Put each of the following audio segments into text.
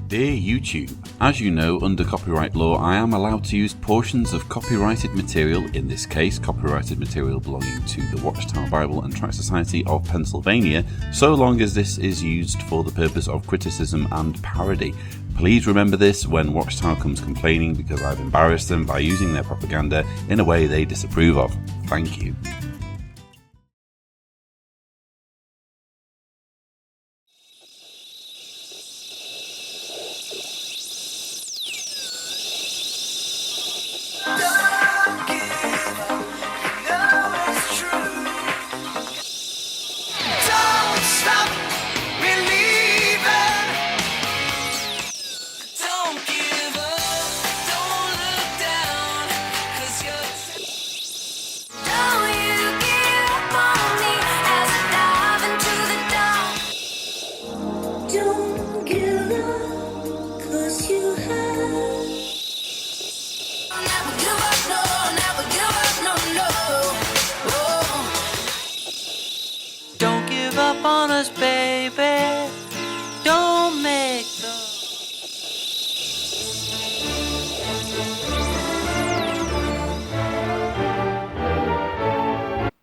Dear YouTube, as you know, under copyright law, I am allowed to use portions of copyrighted material, in this case, copyrighted material belonging to the Watchtower Bible and Tract Society of Pennsylvania, so long as this is used for the purpose of criticism and parody. Please remember this when Watchtower comes complaining, because I've embarrassed them by using their propaganda in a way they disapprove of. Thank you.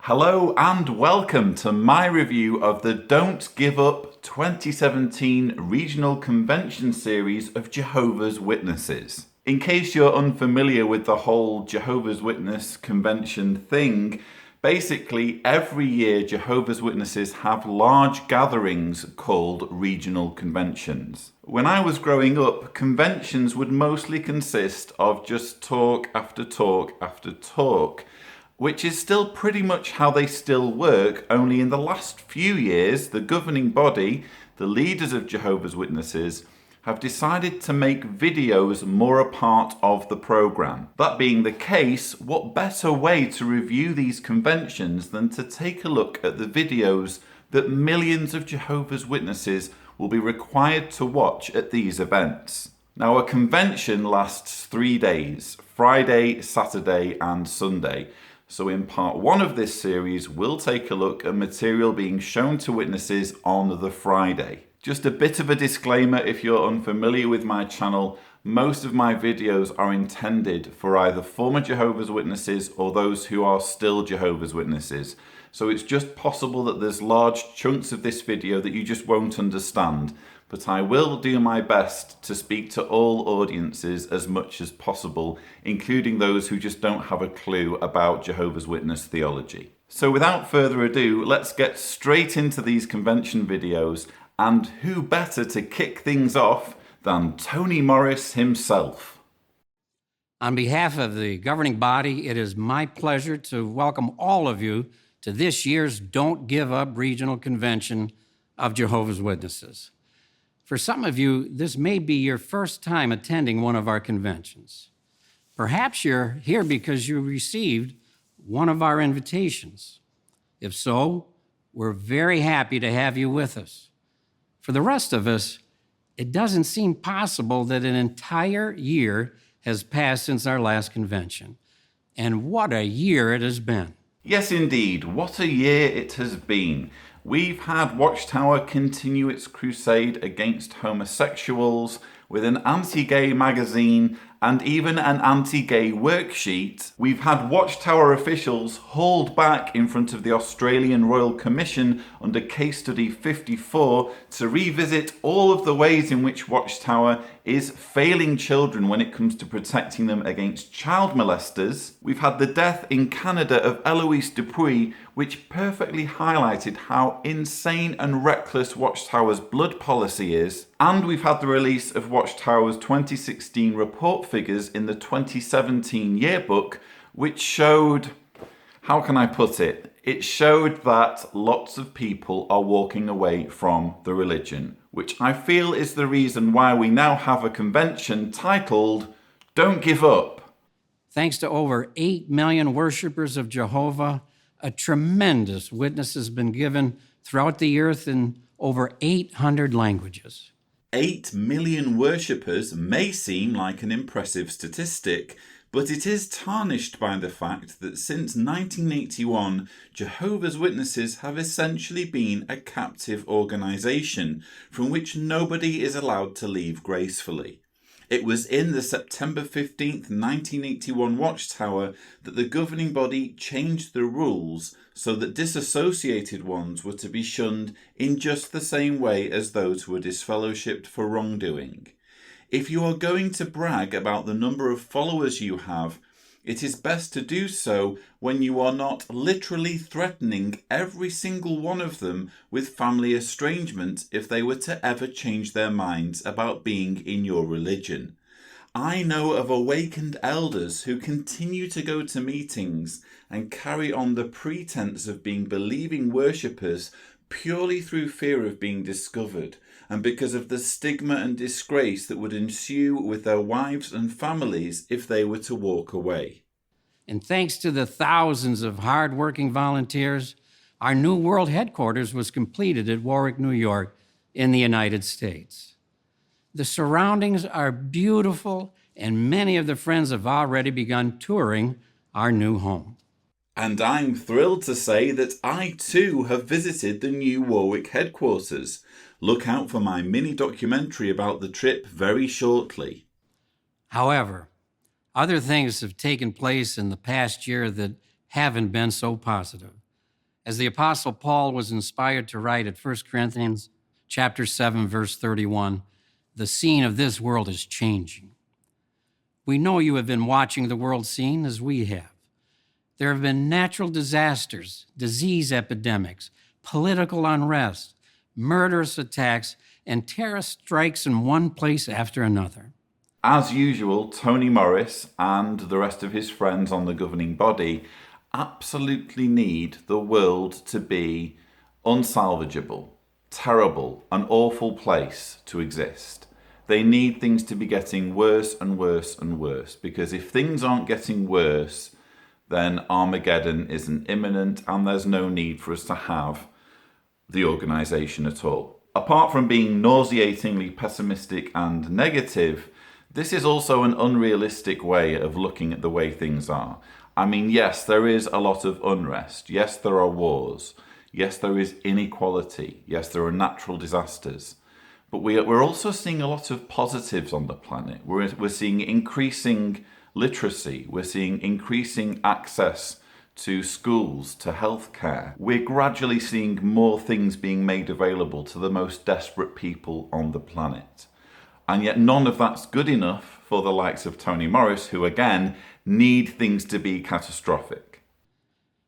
Hello and welcome to my review of the Don't Give Up 2017 Regional Convention series of Jehovah's Witnesses. In case you're unfamiliar with the whole Jehovah's Witness convention thing, basically every year Jehovah's Witnesses have large gatherings called regional conventions. When I was growing up, conventions would mostly consist of just talk after talk after talk, which is still pretty much how they still work, only in the last few years, the governing body, the leaders of Jehovah's Witnesses, have decided to make videos more a part of the programme. That being the case, what better way to review these conventions than to take a look at the videos that millions of Jehovah's Witnesses will be required to watch at these events. Now, a convention lasts 3 days, Friday, Saturday and Sunday. So in part 1 of this series, we'll take a look at material being shown to witnesses on the Friday. Just a bit of a disclaimer if you're unfamiliar with my channel, most of my videos are intended for either former Jehovah's Witnesses or those who are still Jehovah's Witnesses. So it's just possible that there's large chunks of this video that you just won't understand. But I will do my best to speak to all audiences as much as possible, including those who just don't have a clue about Jehovah's Witness theology. So without further ado, let's get straight into these convention videos, and who better to kick things off than Tony Morris himself. On behalf of the governing body, it is my pleasure to welcome all of you to this year's Don't Give Up Regional Convention of Jehovah's Witnesses. For some of you, this may be your first time attending one of our conventions. Perhaps you're here because you received one of our invitations. If so, we're very happy to have you with us. For the rest of us, it doesn't seem possible that an entire year has passed since our last convention. And what a year it has been. Yes, indeed. What a year it has been. We've had Watchtower continue its crusade against homosexuals with an anti-gay magazine and even an anti-gay worksheet. We've had Watchtower officials hauled back in front of the Australian Royal Commission under Case Study 54 to revisit all of the ways in which Watchtower is failing children when it comes to protecting them against child molesters. We've had the death in Canada of Eloise Dupuis, which perfectly highlighted how insane and reckless Watchtower's blood policy is. And we've had the release of Watchtower's 2016 report figures in the 2017 yearbook, which showed, how can I put it? It showed that lots of people are walking away from the religion, which I feel is the reason why we now have a convention titled Don't Give Up. Thanks to over 8 million worshipers of Jehovah, a tremendous witness has been given throughout the earth in over 800 languages. 8 million worshippers may seem like an impressive statistic, but it is tarnished by the fact that since 1981, Jehovah's Witnesses have essentially been a captive organisation from which nobody is allowed to leave gracefully. It was in the September 15th, 1981 Watchtower that the governing body changed the rules so that disassociated ones were to be shunned in just the same way as those who were disfellowshipped for wrongdoing. If you are going to brag about the number of followers you have, it is best to do so when you are not literally threatening every single one of them with family estrangement if they were to ever change their minds about being in your religion. I know of awakened elders who continue to go to meetings and carry on the pretense of being believing worshippers purely through fear of being discovered, and because of the stigma and disgrace that would ensue with their wives and families if they were to walk away. And thanks to the thousands of hard-working volunteers, our new world headquarters was completed at Warwick, New York, in the United States. The surroundings are beautiful, and many of the friends have already begun touring our new home. And I'm thrilled to say that I too have visited the new Warwick headquarters. Look out for my mini documentary about the trip very shortly. However, other things have taken place in the past year that haven't been so positive. As the Apostle Paul was inspired to write at 1 Corinthians chapter 7, verse 31, the scene of this world is changing. We know you have been watching the world scene as we have. There have been natural disasters, disease epidemics, political unrest, murderous attacks, and terrorist strikes in one place after another. As usual, Tony Morris and the rest of his friends on the governing body absolutely need the world to be unsalvageable, terrible, an awful place to exist. They need things to be getting worse and worse and worse, because if things aren't getting worse, then Armageddon isn't imminent and there's no need for us to have the organisation at all. Apart from being nauseatingly pessimistic and negative, this is also an unrealistic way of looking at the way things are. I mean, yes, there is a lot of unrest. Yes, there are wars. Yes, there is inequality. Yes, there are natural disasters. But we're also seeing a lot of positives on the planet. We're seeing increasing literacy. We're seeing increasing access to schools, to healthcare. We're gradually seeing more things being made available to the most desperate people on the planet. And yet none of that's good enough for the likes of Tony Morris, who again need things to be catastrophic.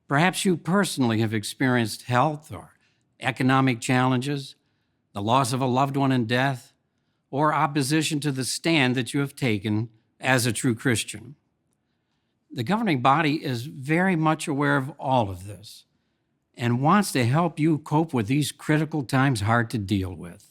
Perhaps you personally have experienced health or economic challenges, the loss of a loved one in death, or opposition to the stand that you have taken as a true Christian. The governing body is very much aware of all of this and wants to help you cope with these critical times hard to deal with.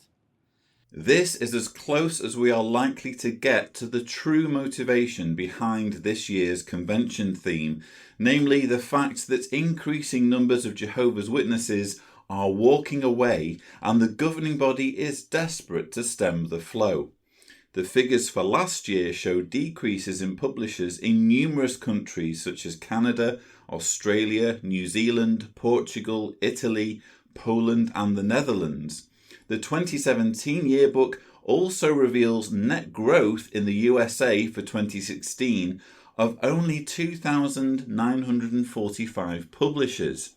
This is as close as we are likely to get to the true motivation behind this year's convention theme, namely the fact that increasing numbers of Jehovah's Witnesses are walking away and the governing body is desperate to stem the flow. The figures for last year show decreases in publishers in numerous countries such as Canada, Australia, New Zealand, Portugal, Italy, Poland and the Netherlands. The 2017 yearbook also reveals net growth in the USA for 2016 of only 2,945 publishers,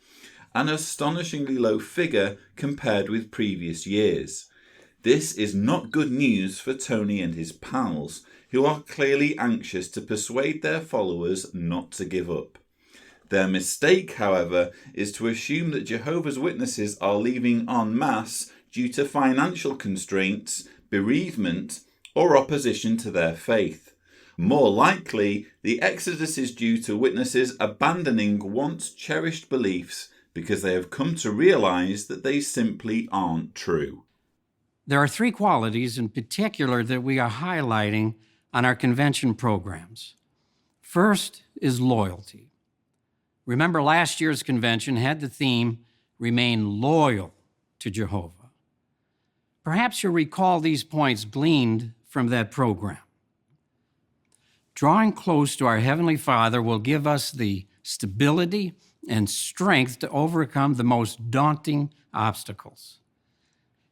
an astonishingly low figure compared with previous years. This is not good news for Tony and his pals, who are clearly anxious to persuade their followers not to give up. Their mistake, however, is to assume that Jehovah's Witnesses are leaving en masse due to financial constraints, bereavement, or opposition to their faith. More likely, the exodus is due to witnesses abandoning once cherished beliefs because they have come to realize that they simply aren't true. There are three qualities in particular that we are highlighting on our convention programs. First is loyalty. Remember, last year's convention had the theme, Remain Loyal to Jehovah. Perhaps you'll recall these points gleaned from that program. Drawing close to our Heavenly Father will give us the stability and strength to overcome the most daunting obstacles.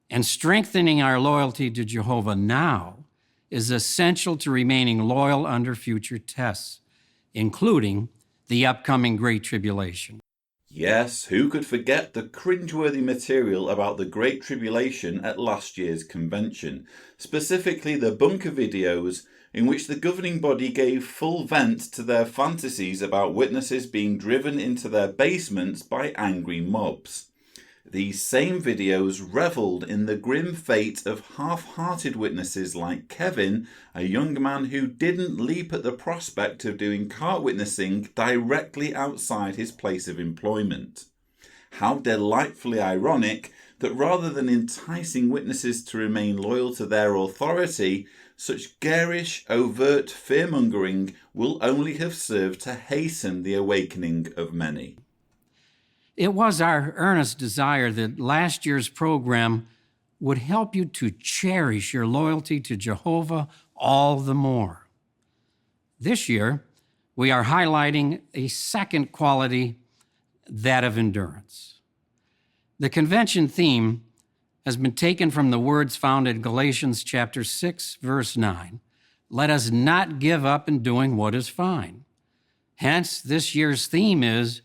And strengthening our loyalty to Jehovah now is essential to remaining loyal under future tests, including the upcoming Great Tribulation. Yes, who could forget the cringeworthy material about the Great Tribulation at last year's convention, specifically the bunker videos in which the governing body gave full vent to their fantasies about witnesses being driven into their basements by angry mobs. These same videos revelled in the grim fate of half-hearted witnesses like Kevin, a young man who didn't leap at the prospect of doing cart witnessing directly outside his place of employment. How delightfully ironic that rather than enticing witnesses to remain loyal to their authority, such garish, overt fear-mongering will only have served to hasten the awakening of many. It was our earnest desire that last year's program would help you to cherish your loyalty to Jehovah all the more. This year, we are highlighting a second quality, that of endurance. The convention theme has been taken from the words found in Galatians chapter 6, verse 9. Let us not give up in doing what is fine. Hence, this year's theme is,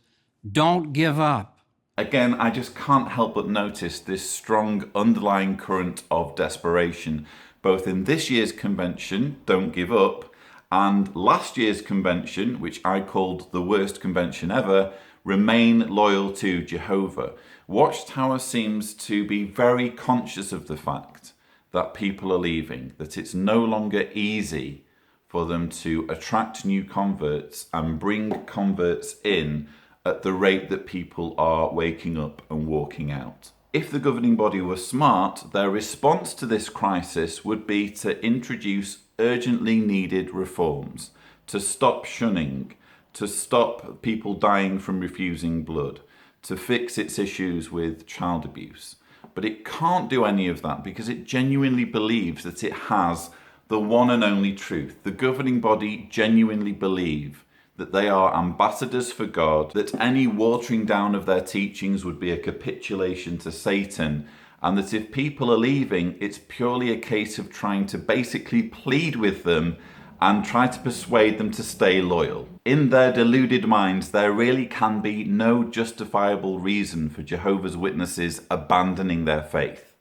don't give up. Again, I just can't help but notice this strong underlying current of desperation, both in this year's convention, Don't Give Up, and last year's convention, which I called the worst convention ever, Remain Loyal to Jehovah. Watchtower seems to be very conscious of the fact that people are leaving, that it's no longer easy for them to attract new converts and bring converts in at the rate that people are waking up and walking out. If the governing body were smart, their response to this crisis would be to introduce urgently needed reforms, to stop shunning, to stop people dying from refusing blood, to fix its issues with child abuse. But it can't do any of that because it genuinely believes that it has the one and only truth. The governing body genuinely believe that they are ambassadors for God, that any watering down of their teachings would be a capitulation to Satan, and that if people are leaving, it's purely a case of trying to basically plead with them and try to persuade them to stay loyal. In their deluded minds, there really can be no justifiable reason for Jehovah's Witnesses abandoning their faith.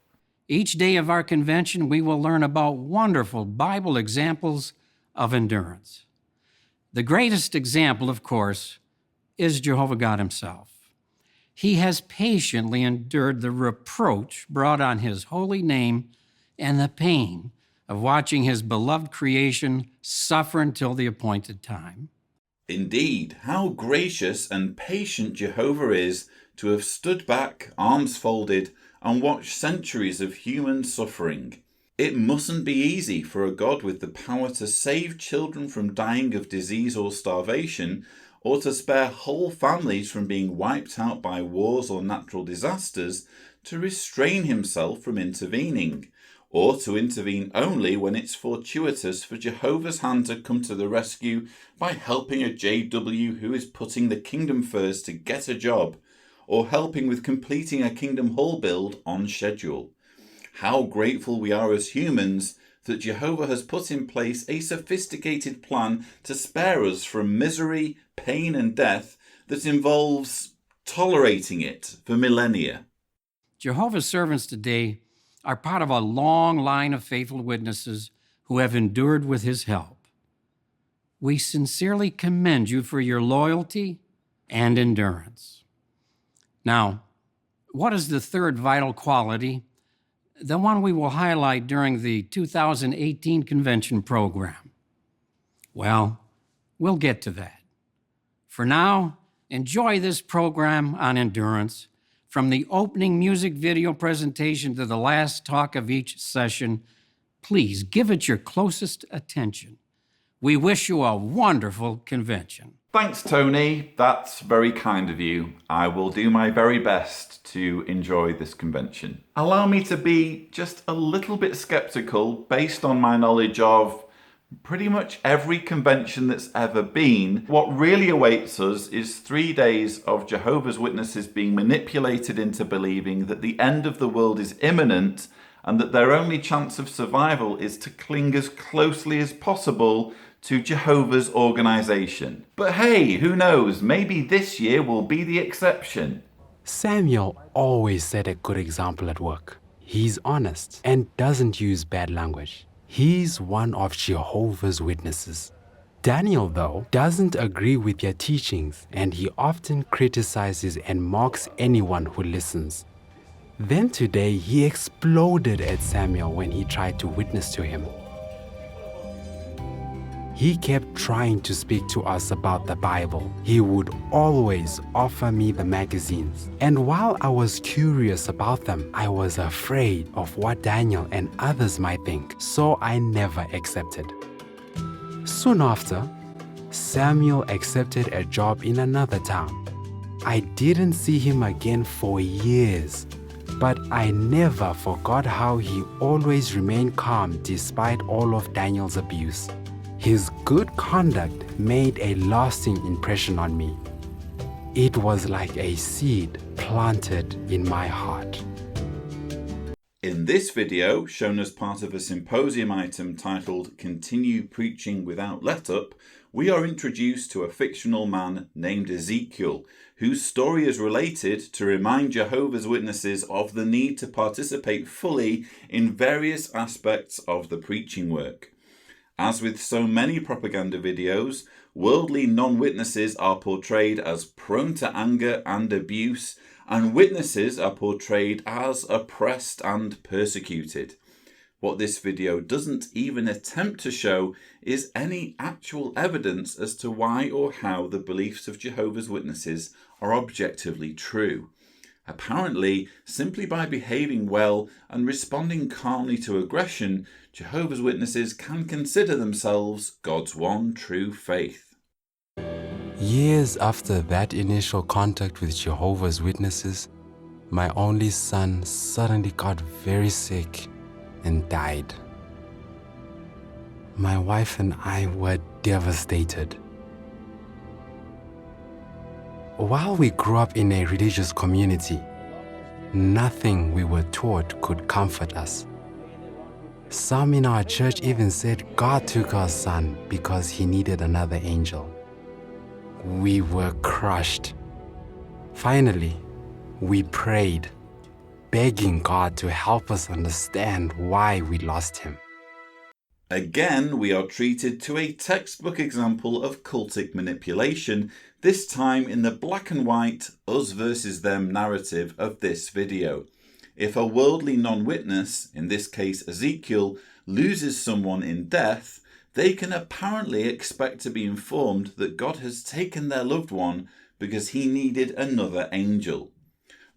Each day of our convention, we will learn about wonderful Bible examples of endurance. The greatest example, of course, is Jehovah God himself. He has patiently endured the reproach brought on his holy name and the pain of watching his beloved creation suffer until the appointed time. Indeed, how gracious and patient Jehovah is to have stood back, arms folded, and watched centuries of human suffering. It mustn't be easy for a God with the power to save children from dying of disease or starvation, or to spare whole families from being wiped out by wars or natural disasters, to restrain himself from intervening, or to intervene only when it's fortuitous for Jehovah's hand to come to the rescue by helping a JW who is putting the kingdom first to get a job, or helping with completing a kingdom hall build on schedule. How grateful we are as humans that Jehovah has put in place a sophisticated plan to spare us from misery, pain and death that involves tolerating it for millennia. Jehovah's servants today are part of a long line of faithful witnesses who have endured with his help. We sincerely commend you for your loyalty and endurance. Now, what is the third vital quality? The one we will highlight during the 2018 convention program. Well, we'll get to that. For now, enjoy this program on endurance. From the opening music video presentation to the last talk of each session, please give it your closest attention. We wish you a wonderful convention. Thanks, Tony. That's very kind of you. I will do my very best to enjoy this convention. Allow me to be just a little bit skeptical based on my knowledge of Pretty much every convention that's ever been, what really awaits us is 3 days of Jehovah's Witnesses being manipulated into believing that the end of the world is imminent and that their only chance of survival is to cling as closely as possible to Jehovah's organization. But hey, who knows, maybe this year will be the exception. Samuel always set a good example at work. He's honest and doesn't use bad language. He's one of Jehovah's Witnesses. Daniel, though, doesn't agree with their teachings, and he often criticizes and mocks anyone who listens. Then today, he exploded at Samuel when he tried to witness to him. He kept trying to speak to us about the Bible. He would always offer me the magazines. And while I was curious about them, I was afraid of what Daniel and others might think, so I never accepted. Soon after, Samuel accepted a job in another town. I didn't see him again for years, but I never forgot how he always remained calm despite all of Daniel's abuse. His good conduct made a lasting impression on me. It was like a seed planted in my heart. In this video, shown as part of a symposium item titled Continue Preaching Without Let-Up, we are introduced to a fictional man named Ezekiel, whose story is related to remind Jehovah's Witnesses of the need to participate fully in various aspects of the preaching work. As with so many propaganda videos, worldly non-witnesses are portrayed as prone to anger and abuse, and witnesses are portrayed as oppressed and persecuted. What this video doesn't even attempt to show is any actual evidence as to why or how the beliefs of Jehovah's Witnesses are objectively true. Apparently, simply by behaving well and responding calmly to aggression, Jehovah's Witnesses can consider themselves God's one true faith. Years after that initial contact with Jehovah's Witnesses, my only son suddenly got very sick and died. My wife and I were devastated. While we grew up in a religious community, nothing we were taught could comfort us. Some in our church even said God took our son because he needed another angel. We were crushed. Finally, we prayed, begging God to help us understand why we lost him. Again, we are treated to a textbook example of cultic manipulation, this time in the black and white us versus them narrative of this video. If a worldly non-witness, in this case Ezekiel, loses someone in death, they can apparently expect to be informed that God has taken their loved one because he needed another angel.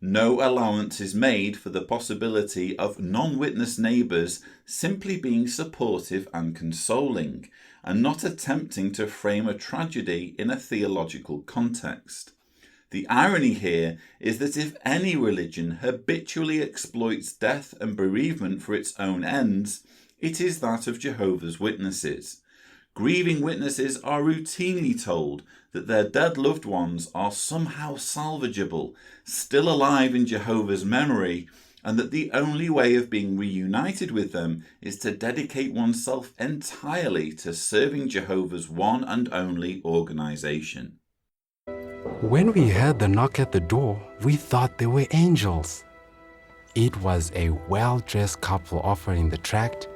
No allowance is made for the possibility of non-witness neighbours simply being supportive and consoling, and not attempting to frame a tragedy in a theological context. The irony here is that if any religion habitually exploits death and bereavement for its own ends, it is that of Jehovah's Witnesses. Grieving witnesses are routinely told that their dead loved ones are somehow salvageable, still alive in Jehovah's memory, and that the only way of being reunited with them is to dedicate oneself entirely to serving Jehovah's one and only organization. When we heard the knock at the door, we thought they were angels. It was a well-dressed couple offering the tract,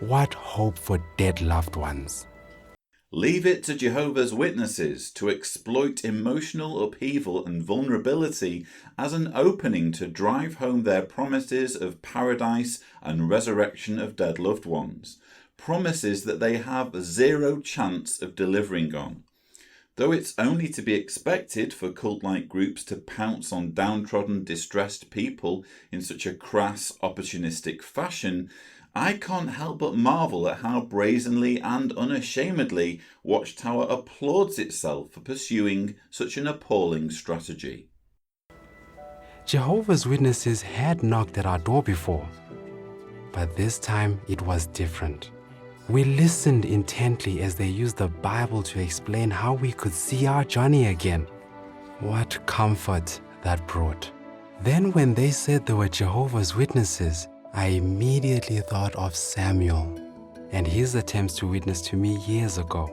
"What hope for dead loved ones." Leave it to Jehovah's Witnesses to exploit emotional upheaval and vulnerability as an opening to drive home their promises of paradise and resurrection of dead loved ones, promises that they have zero chance of delivering on. Though it's only to be expected for cult-like groups to pounce on downtrodden, distressed people in such a crass, opportunistic fashion, I can't help but marvel at how brazenly and unashamedly Watchtower applauds itself for pursuing such an appalling strategy. Jehovah's Witnesses had knocked at our door before, but this time it was different. We listened intently as they used the Bible to explain how we could see our journey again. What comfort that brought. Then when they said they were Jehovah's Witnesses, I immediately thought of Samuel and his attempts to witness to me years ago.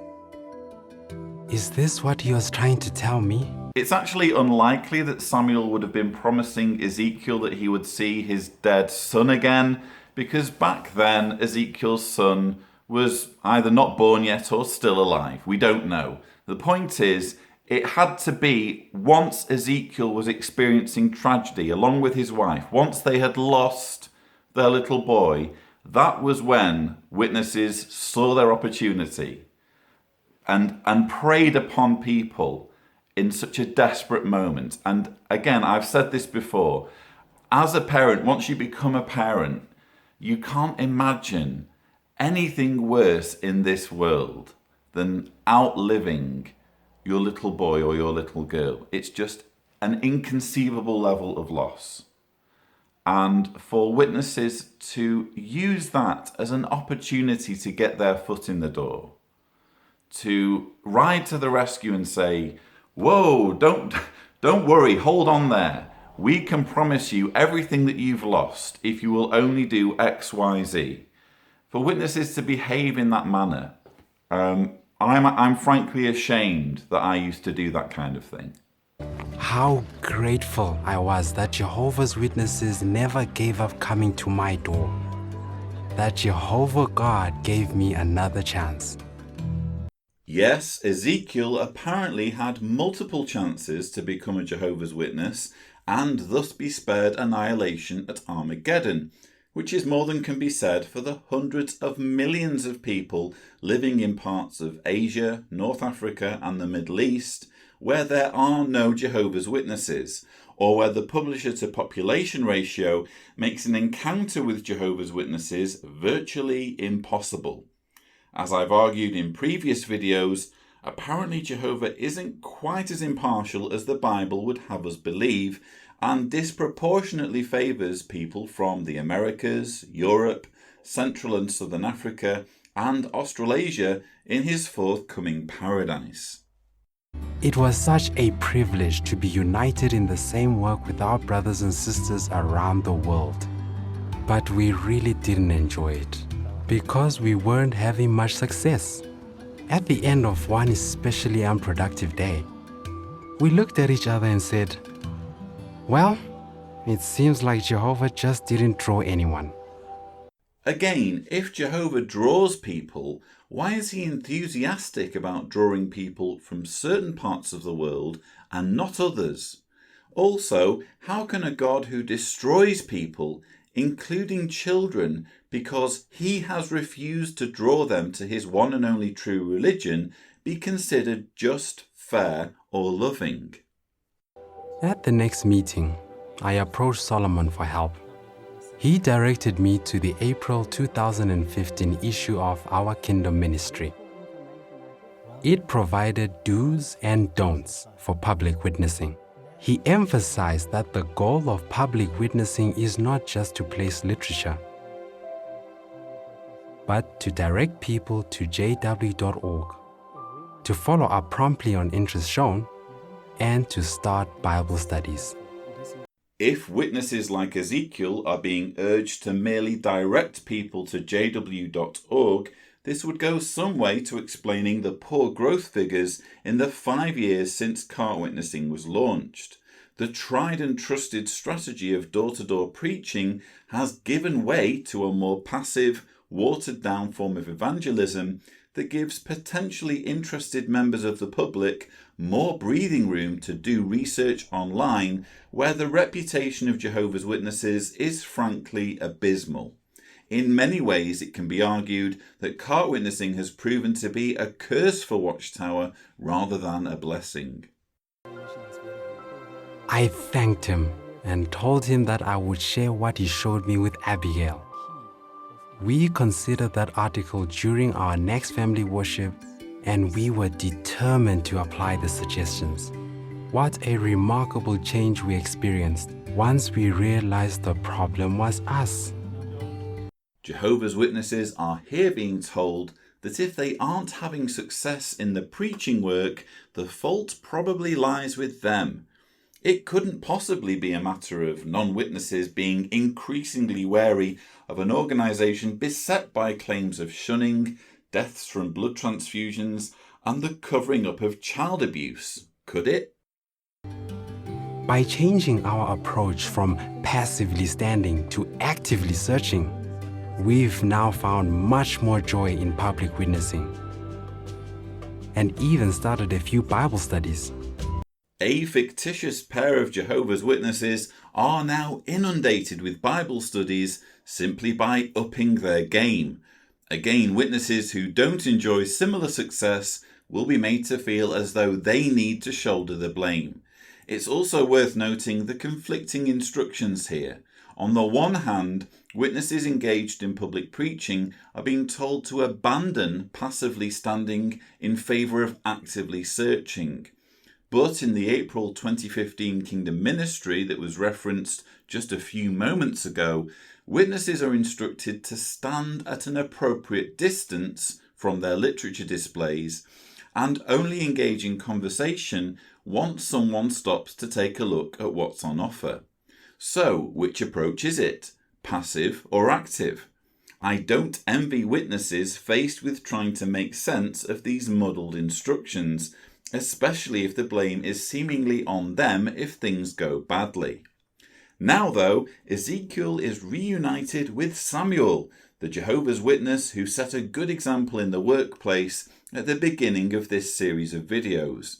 Is this what he was trying to tell me? It's actually unlikely that Samuel would have been promising Ezekiel that he would see his dead son again, because back then Ezekiel's son was either not born yet or still alive. We don't know. The point is, it had to be once Ezekiel was experiencing tragedy along with his wife, once they had lost their little boy, that was when witnesses saw their opportunity and preyed upon people in such a desperate moment. And again, I've said this before, as a parent, once you become a parent, you can't imagine anything worse in this world than outliving your little boy or your little girl. It's just an inconceivable level of loss. And for witnesses to use that as an opportunity to get their foot in the door, to ride to the rescue and say, whoa, don't worry, hold on there. We can promise you everything that you've lost if you will only do X, Y, Z. For witnesses to behave in that manner, I'm frankly ashamed that I used to do that kind of thing. How grateful I was that Jehovah's Witnesses never gave up coming to my door. That Jehovah God gave me another chance. Yes, Ezekiel apparently had multiple chances to become a Jehovah's Witness and thus be spared annihilation at Armageddon, which is more than can be said for the hundreds of millions of people living in parts of Asia, North Africa and the Middle East where there are no Jehovah's Witnesses, or where the publisher to population ratio makes an encounter with Jehovah's Witnesses virtually impossible. As I've argued in previous videos, apparently Jehovah isn't quite as impartial as the Bible would have us believe, and disproportionately favours people from the Americas, Europe, Central and Southern Africa, and Australasia in his forthcoming paradise. It was such a privilege to be united in the same work with our brothers and sisters around the world. But we really didn't enjoy it, because we weren't having much success. At the end of one especially unproductive day, we looked at each other and said, well, it seems like Jehovah just didn't draw anyone. Again, if Jehovah draws people, why is he enthusiastic about drawing people from certain parts of the world and not others? Also, how can a God who destroys people, including children, because he has refused to draw them to his one and only true religion, be considered just, fair, or loving? At the next meeting, I approached Solomon for help. He directed me to the April 2015 issue of Our Kingdom Ministry. It provided do's and don'ts for public witnessing. He emphasized that the goal of public witnessing is not just to place literature, but to direct people to JW.org, to follow up promptly on interest shown, and to start Bible studies. If witnesses like Ezekiel are being urged to merely direct people to JW.org, this would go some way to explaining the poor growth figures in the 5 years since cart witnessing was launched. The tried and trusted strategy of door-to-door preaching has given way to a more passive, watered-down form of evangelism that gives potentially interested members of the public more breathing room to do research online, where the reputation of Jehovah's Witnesses is frankly abysmal. In many ways, it can be argued that cart witnessing has proven to be a curse for Watchtower rather than a blessing. I thanked him and told him that I would share what he showed me with Abigail. We considered that article during our next family worship, and we were determined to apply the suggestions. What a remarkable change we experienced once we realized the problem was us. Jehovah's Witnesses are here being told that if they aren't having success in the preaching work, the fault probably lies with them. It couldn't possibly be a matter of non-witnesses being increasingly wary of an organisation beset by claims of shunning, deaths from blood transfusions, and the covering up of child abuse, could it? By changing our approach from passively standing to actively searching, we've now found much more joy in public witnessing, and even started a few Bible studies. A fictitious pair of Jehovah's Witnesses are now inundated with Bible studies simply by upping their game. Again, witnesses who don't enjoy similar success will be made to feel as though they need to shoulder the blame. It's also worth noting the conflicting instructions here. On the one hand, witnesses engaged in public preaching are being told to abandon passively standing in favour of actively searching. But in the April 2015 Kingdom Ministry that was referenced just a few moments ago, witnesses are instructed to stand at an appropriate distance from their literature displays and only engage in conversation once someone stops to take a look at what's on offer. So, which approach is it? Passive or active? I don't envy witnesses faced with trying to make sense of these muddled instructions, especially if the blame is seemingly on them if things go badly. Now, though, Ezekiel is reunited with Samuel, the Jehovah's Witness who set a good example in the workplace at the beginning of this series of videos.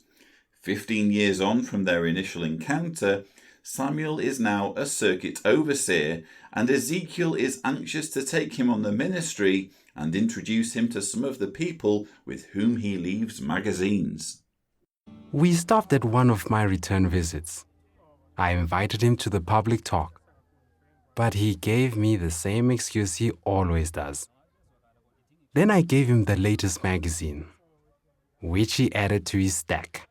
15 years on from their initial encounter, Samuel is now a circuit overseer, and Ezekiel is anxious to take him on the ministry and introduce him to some of the people with whom he leaves magazines. We stopped at one of my return visits. I invited him to the public talk, but he gave me the same excuse he always does. Then I gave him the latest magazine, which he added to his stack.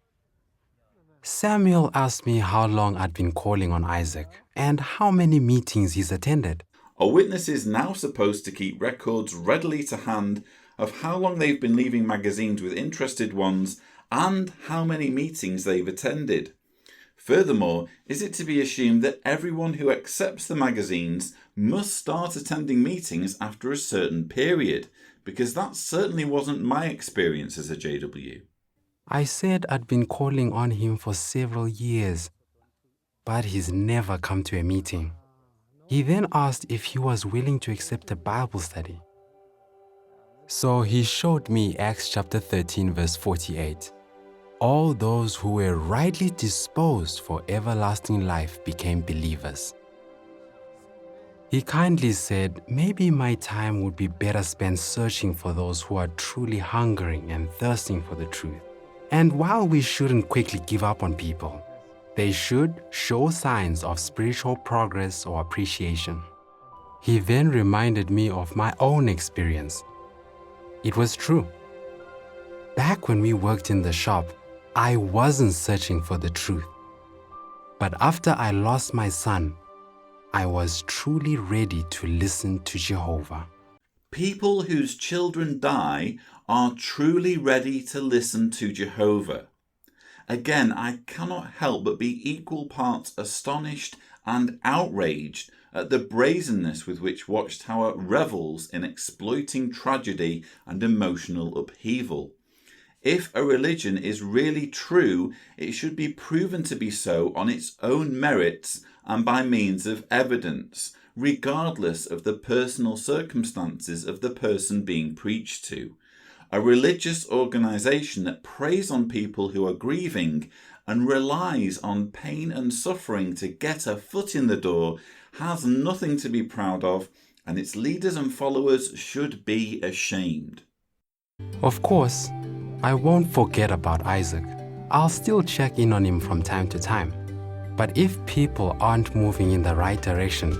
Samuel asked me how long I'd been calling on Isaac and how many meetings he's attended. A witness is now supposed to keep records readily to hand of how long they've been leaving magazines with interested ones and how many meetings they've attended. Furthermore, is it to be assumed that everyone who accepts the magazines must start attending meetings after a certain period? Because that certainly wasn't my experience as a JW. I said I'd been calling on him for several years, but he's never come to a meeting. He then asked if he was willing to accept a Bible study. So he showed me Acts chapter 13 verse 48. All those who were rightly disposed for everlasting life became believers. He kindly said maybe my time would be better spent searching for those who are truly hungering and thirsting for the truth. And while we shouldn't quickly give up on people, they should show signs of spiritual progress or appreciation. He then reminded me of my own experience. It was true. Back when we worked in the shop, I wasn't searching for the truth. But after I lost my son, I was truly ready to listen to Jehovah. People whose children die are truly ready to listen to Jehovah. Again, I cannot help but be equal parts astonished and outraged at the brazenness with which Watchtower revels in exploiting tragedy and emotional upheaval. If a religion is really true, it should be proven to be so on its own merits and by means of evidence, regardless of the personal circumstances of the person being preached to. A religious organisation that preys on people who are grieving and relies on pain and suffering to get a foot in the door has nothing to be proud of, and its leaders and followers should be ashamed. Of course, I won't forget about Isaac. I'll still check in on him from time to time. But if people aren't moving in the right direction,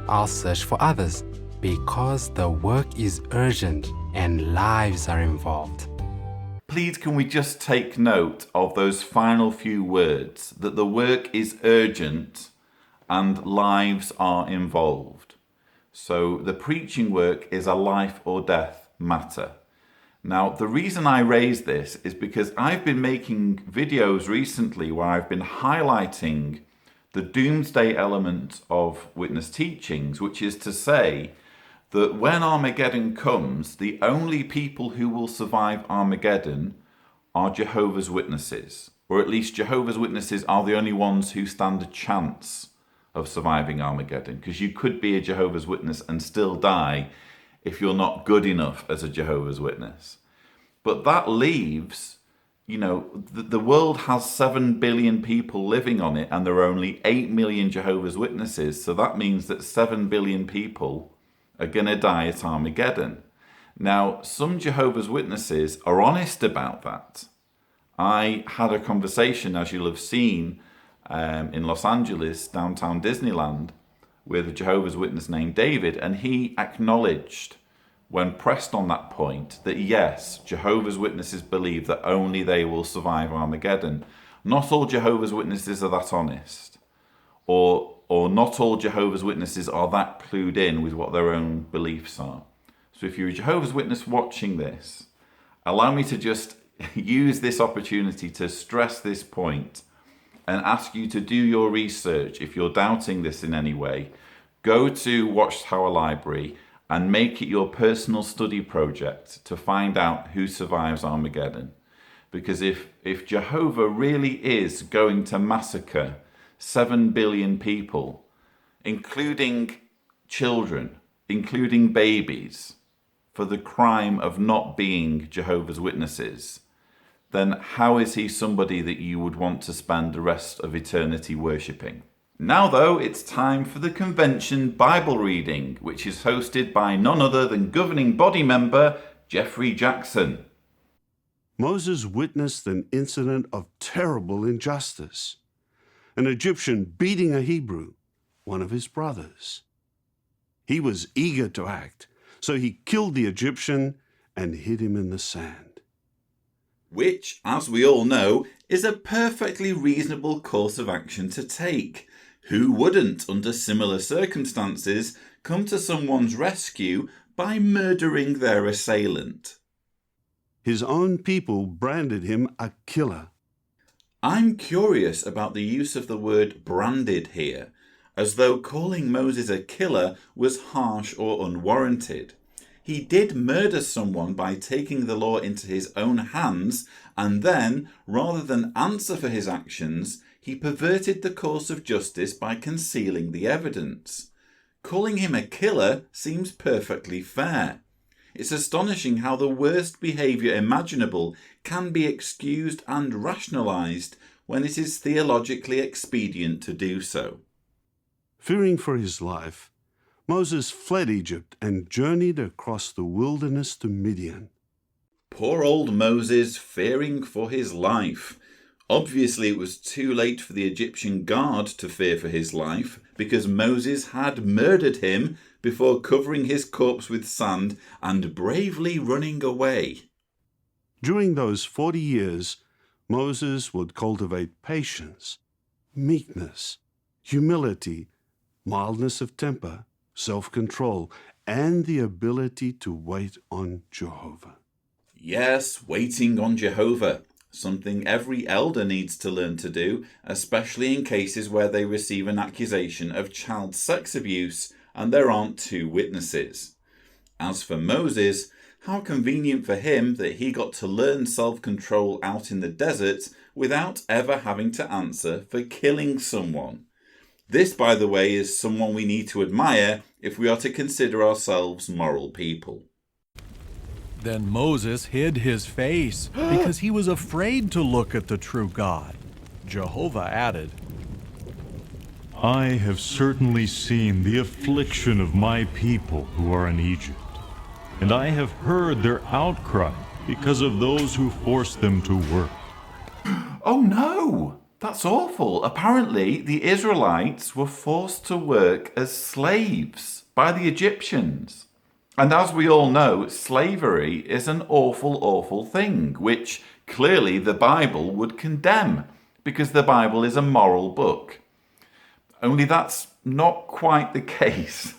I'll search for others, because the work is urgent and lives are involved. Please can we just take note of those final few words, that the work is urgent and lives are involved. So the preaching work is a life or death matter. Now, the reason I raise this is because I've been making videos recently where I've been highlighting the doomsday element of witness teachings, which is to say that when Armageddon comes, the only people who will survive Armageddon are Jehovah's Witnesses, or at least Jehovah's Witnesses are the only ones who stand a chance of surviving Armageddon, because you could be a Jehovah's Witness and still die if you're not good enough as a Jehovah's Witness. But that leaves, the world has 7 billion people living on it, and there are only 8 million Jehovah's Witnesses, so that means that 7 billion people are going to die at Armageddon. Now, some Jehovah's Witnesses are honest about that. I had a conversation, as you'll have seen, in Los Angeles, downtown Disneyland, with a Jehovah's Witness named David, and he acknowledged, when pressed on that point, that yes, Jehovah's Witnesses believe that only they will survive Armageddon. Not all Jehovah's Witnesses are that honest, or not all Jehovah's Witnesses are that clued in with what their own beliefs are. So if you're a Jehovah's Witness watching this, allow me to just use this opportunity to stress this point and ask you to do your research. If you're doubting this in any way, go to Watchtower Library and make it your personal study project to find out who survives Armageddon. Because if Jehovah really is going to massacre 7 billion people, including children, including babies, for the crime of not being Jehovah's Witnesses, then how is he somebody that you would want to spend the rest of eternity worshipping? Now, though, it's time for the convention Bible reading, which is hosted by none other than governing body member Jeffrey Jackson. Moses witnessed an incident of terrible injustice. An Egyptian beating a Hebrew, one of his brothers. He was eager to act, so he killed the Egyptian and hid him in the sand. Which, as we all know, is a perfectly reasonable course of action to take. Who wouldn't, under similar circumstances, come to someone's rescue by murdering their assailant? His own people branded him a killer. I'm curious about the use of the word branded here, as though calling Moses a killer was harsh or unwarranted. He did murder someone by taking the law into his own hands, and then, rather than answer for his actions, he perverted the course of justice by concealing the evidence. Calling him a killer seems perfectly fair. It's astonishing how the worst behaviour imaginable can be excused and rationalised when it is theologically expedient to do so. Fearing for his life, Moses fled Egypt and journeyed across the wilderness to Midian. Poor old Moses, fearing for his life. Obviously, it was too late for the Egyptian guard to fear for his life, because Moses had murdered him before covering his corpse with sand and bravely running away. During those 40 years, Moses would cultivate patience, meekness, humility, mildness of temper, self-control, and the ability to wait on Jehovah. Yes, waiting on Jehovah. Something every elder needs to learn to do, especially in cases where they receive an accusation of child sex abuse and there aren't 2 witnesses. As for Moses, how convenient for him that he got to learn self-control out in the desert without ever having to answer for killing someone. This, by the way, is someone we need to admire if we are to consider ourselves moral people. Then Moses hid his face because he was afraid to look at the true God. Jehovah added, I have certainly seen the affliction of my people who are in Egypt, and I have heard their outcry because of those who force them to work. Oh no! That's awful. Apparently, the Israelites were forced to work as slaves by the Egyptians. And as we all know, slavery is an awful, awful thing, which clearly the Bible would condemn, because the Bible is a moral book. Only that's not quite the case.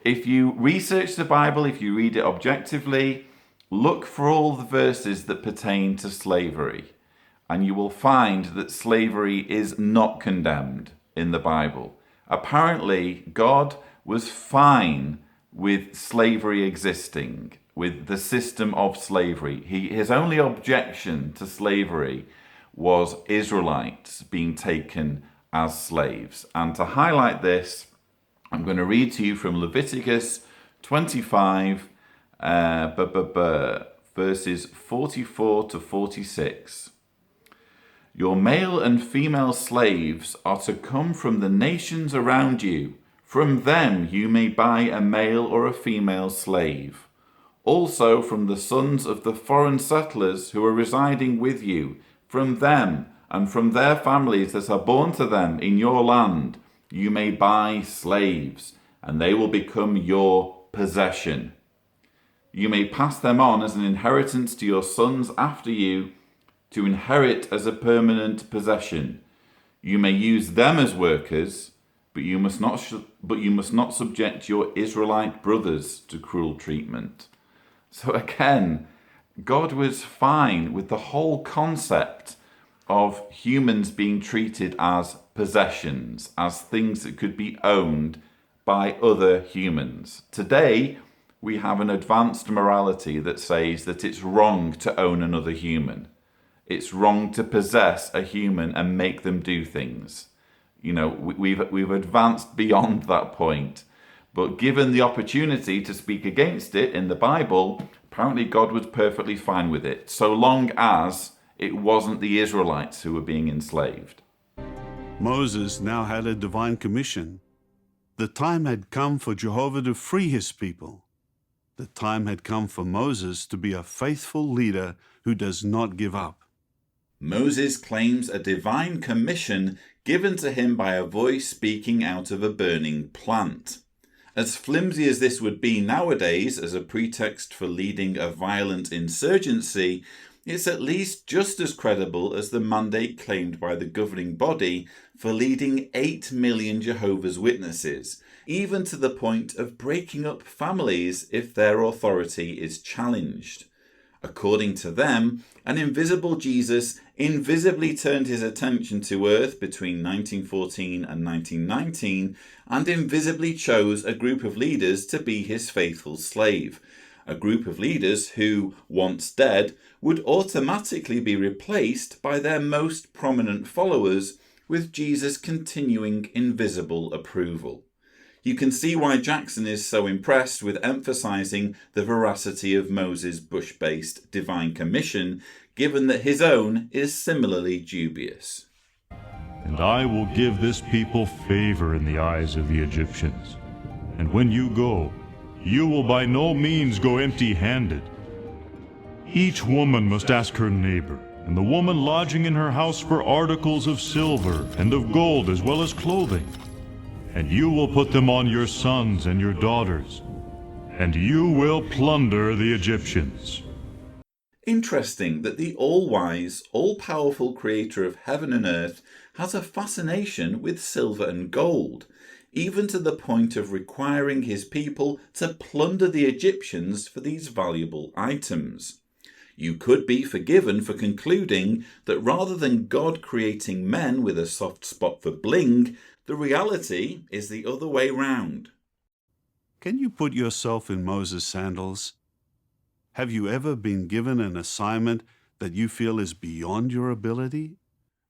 If you research the Bible, if you read it objectively, look for all the verses that pertain to slavery, and you will find that slavery is not condemned in the Bible. Apparently, God was fine with slavery existing, with the system of slavery. His only objection to slavery was Israelites being taken as slaves. And to highlight this, I'm going to read to you from Leviticus 25, verses 44 to 46. Your male and female slaves are to come from the nations around you. From them you may buy a male or a female slave. Also from the sons of the foreign settlers who are residing with you, from them and from their families that are born to them in your land, you may buy slaves, and they will become your possession. You may pass them on as an inheritance to your sons after you, to inherit as a permanent possession. You may use them as workers, but you must not subject your Israelite brothers to cruel treatment. So again, God was fine with the whole concept of humans being treated as possessions, as things that could be owned by other humans. Today, we have an advanced morality that says that it's wrong to own another human. It's wrong to possess a human and make them do things. You know, we've advanced beyond that point. But given the opportunity to speak against it in the Bible, apparently God was perfectly fine with it, so long as it wasn't the Israelites who were being enslaved. Moses now had a divine commission. The time had come for Jehovah to free his people. The time had come for Moses to be a faithful leader who does not give up. Moses claims a divine commission given to him by a voice speaking out of a burning plant. As flimsy as this would be nowadays as a pretext for leading a violent insurgency, it's at least just as credible as the mandate claimed by the governing body for leading 8 million Jehovah's Witnesses, even to the point of breaking up families if their authority is challenged. According to them, an invisible Jesus invisibly turned his attention to earth between 1914 and 1919 and invisibly chose a group of leaders to be his faithful slave. A group of leaders who, once dead, would automatically be replaced by their most prominent followers, with Jesus' continuing invisible approval. You can see why Jackson is so impressed with emphasizing the veracity of Moses' bush-based divine commission, given that his own is similarly dubious. And I will give this people favor in the eyes of the Egyptians. And when you go, you will by no means go empty-handed. Each woman must ask her neighbor, and the woman lodging in her house for articles of silver and of gold as well as clothing. And you will put them on your sons and your daughters, and you will plunder the Egyptians. Interesting that the all-wise, all-powerful creator of heaven and earth has a fascination with silver and gold, even to the point of requiring his people to plunder the Egyptians for these valuable items. You could be forgiven for concluding that rather than God creating men with a soft spot for bling, the reality is the other way round. Can you put yourself in Moses' sandals? Have you ever been given an assignment that you feel is beyond your ability?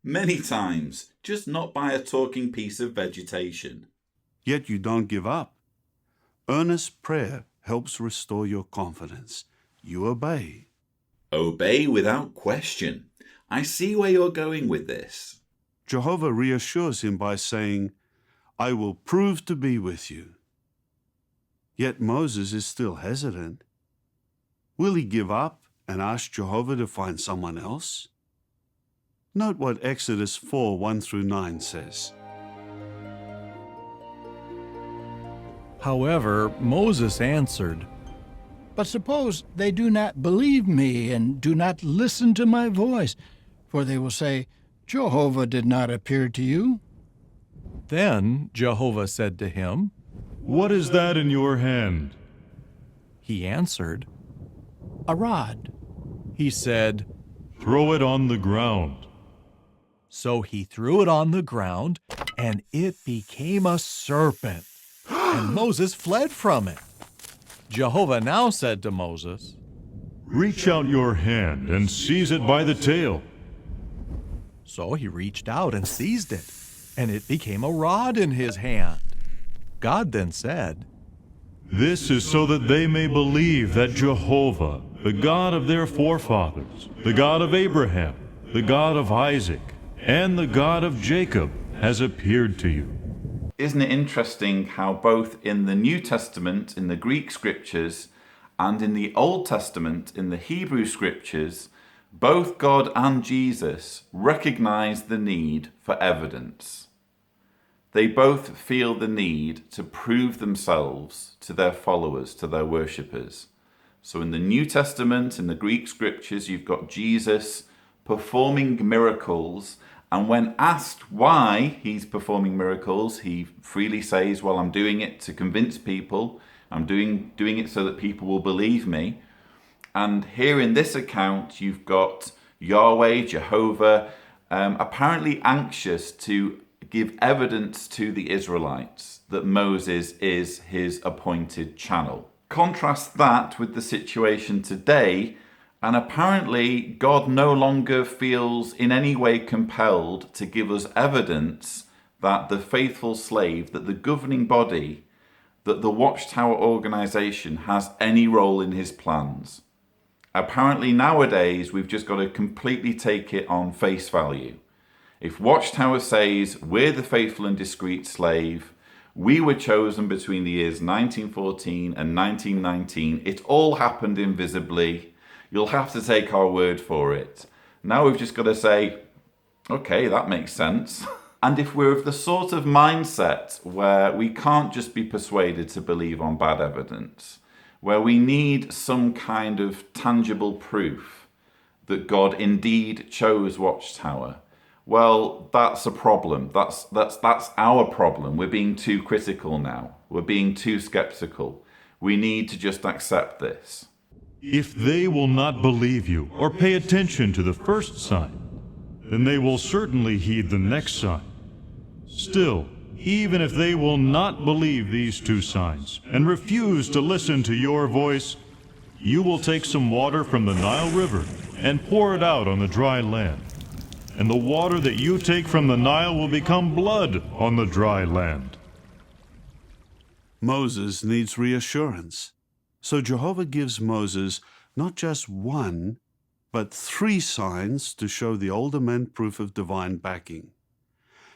Many times, just not by a talking piece of vegetation. Yet you don't give up. Earnest prayer helps restore your confidence. You obey. Obey without question. I see where you're going with this. Jehovah reassures him by saying, I will prove to be with you. Yet Moses is still hesitant. Will he give up and ask Jehovah to find someone else? Note what Exodus 4:1-9 says. However, Moses answered, But suppose they do not believe me and do not listen to my voice, for they will say, Jehovah did not appear to you. Then Jehovah said to him, What is that in your hand? He answered. A rod. He said, Throw it on the ground. So he threw it on the ground, and it became a serpent, and Moses fled from it. Jehovah now said to Moses, Reach out your hand and seize it by the tail. So he reached out and seized it, and it became a rod in his hand. God then said, This is so that they may believe that Jehovah, the God of their forefathers, the God of Abraham, the God of Isaac, and the God of Jacob, has appeared to you. Isn't it interesting how both in the New Testament, in the Greek scriptures, and in the Old Testament, in the Hebrew scriptures, both God and Jesus recognize the need for evidence. They both feel the need to prove themselves to their followers, to their worshippers. So in the New Testament, in the Greek scriptures, you've got Jesus performing miracles, and when asked why he's performing miracles, he freely says, well, I'm doing it to convince people. I'm doing it so that people will believe me. And here in this account, you've got Yahweh, Jehovah, apparently anxious to give evidence to the Israelites that Moses is his appointed channel. Contrast that with the situation today, and apparently God no longer feels in any way compelled to give us evidence that the faithful slave, that the governing body, that the Watchtower organization has any role in his plans. Apparently nowadays we've just got to completely take it on face value. If Watchtower says we're the faithful and discreet slave, we were chosen between the years 1914 and 1919, it all happened invisibly, you'll have to take our word for it. Now we've just got to say, okay, that makes sense. And if we're of the sort of mindset where we can't just be persuaded to believe on bad evidence, where we need some kind of tangible proof that God indeed chose Watchtower, well, that's a problem. That's our problem. We're being too critical now. We're being too skeptical. We need to just accept this. If they will not believe you or pay attention to the first sign, then they will certainly heed the next sign. Still, even if they will not believe these two signs and refuse to listen to your voice, you will take some water from the Nile River and pour it out on the dry land. And the water that you take from the Nile will become blood on the dry land. Moses needs reassurance. So Jehovah gives Moses not just one, but 3 signs to show the older men proof of divine backing.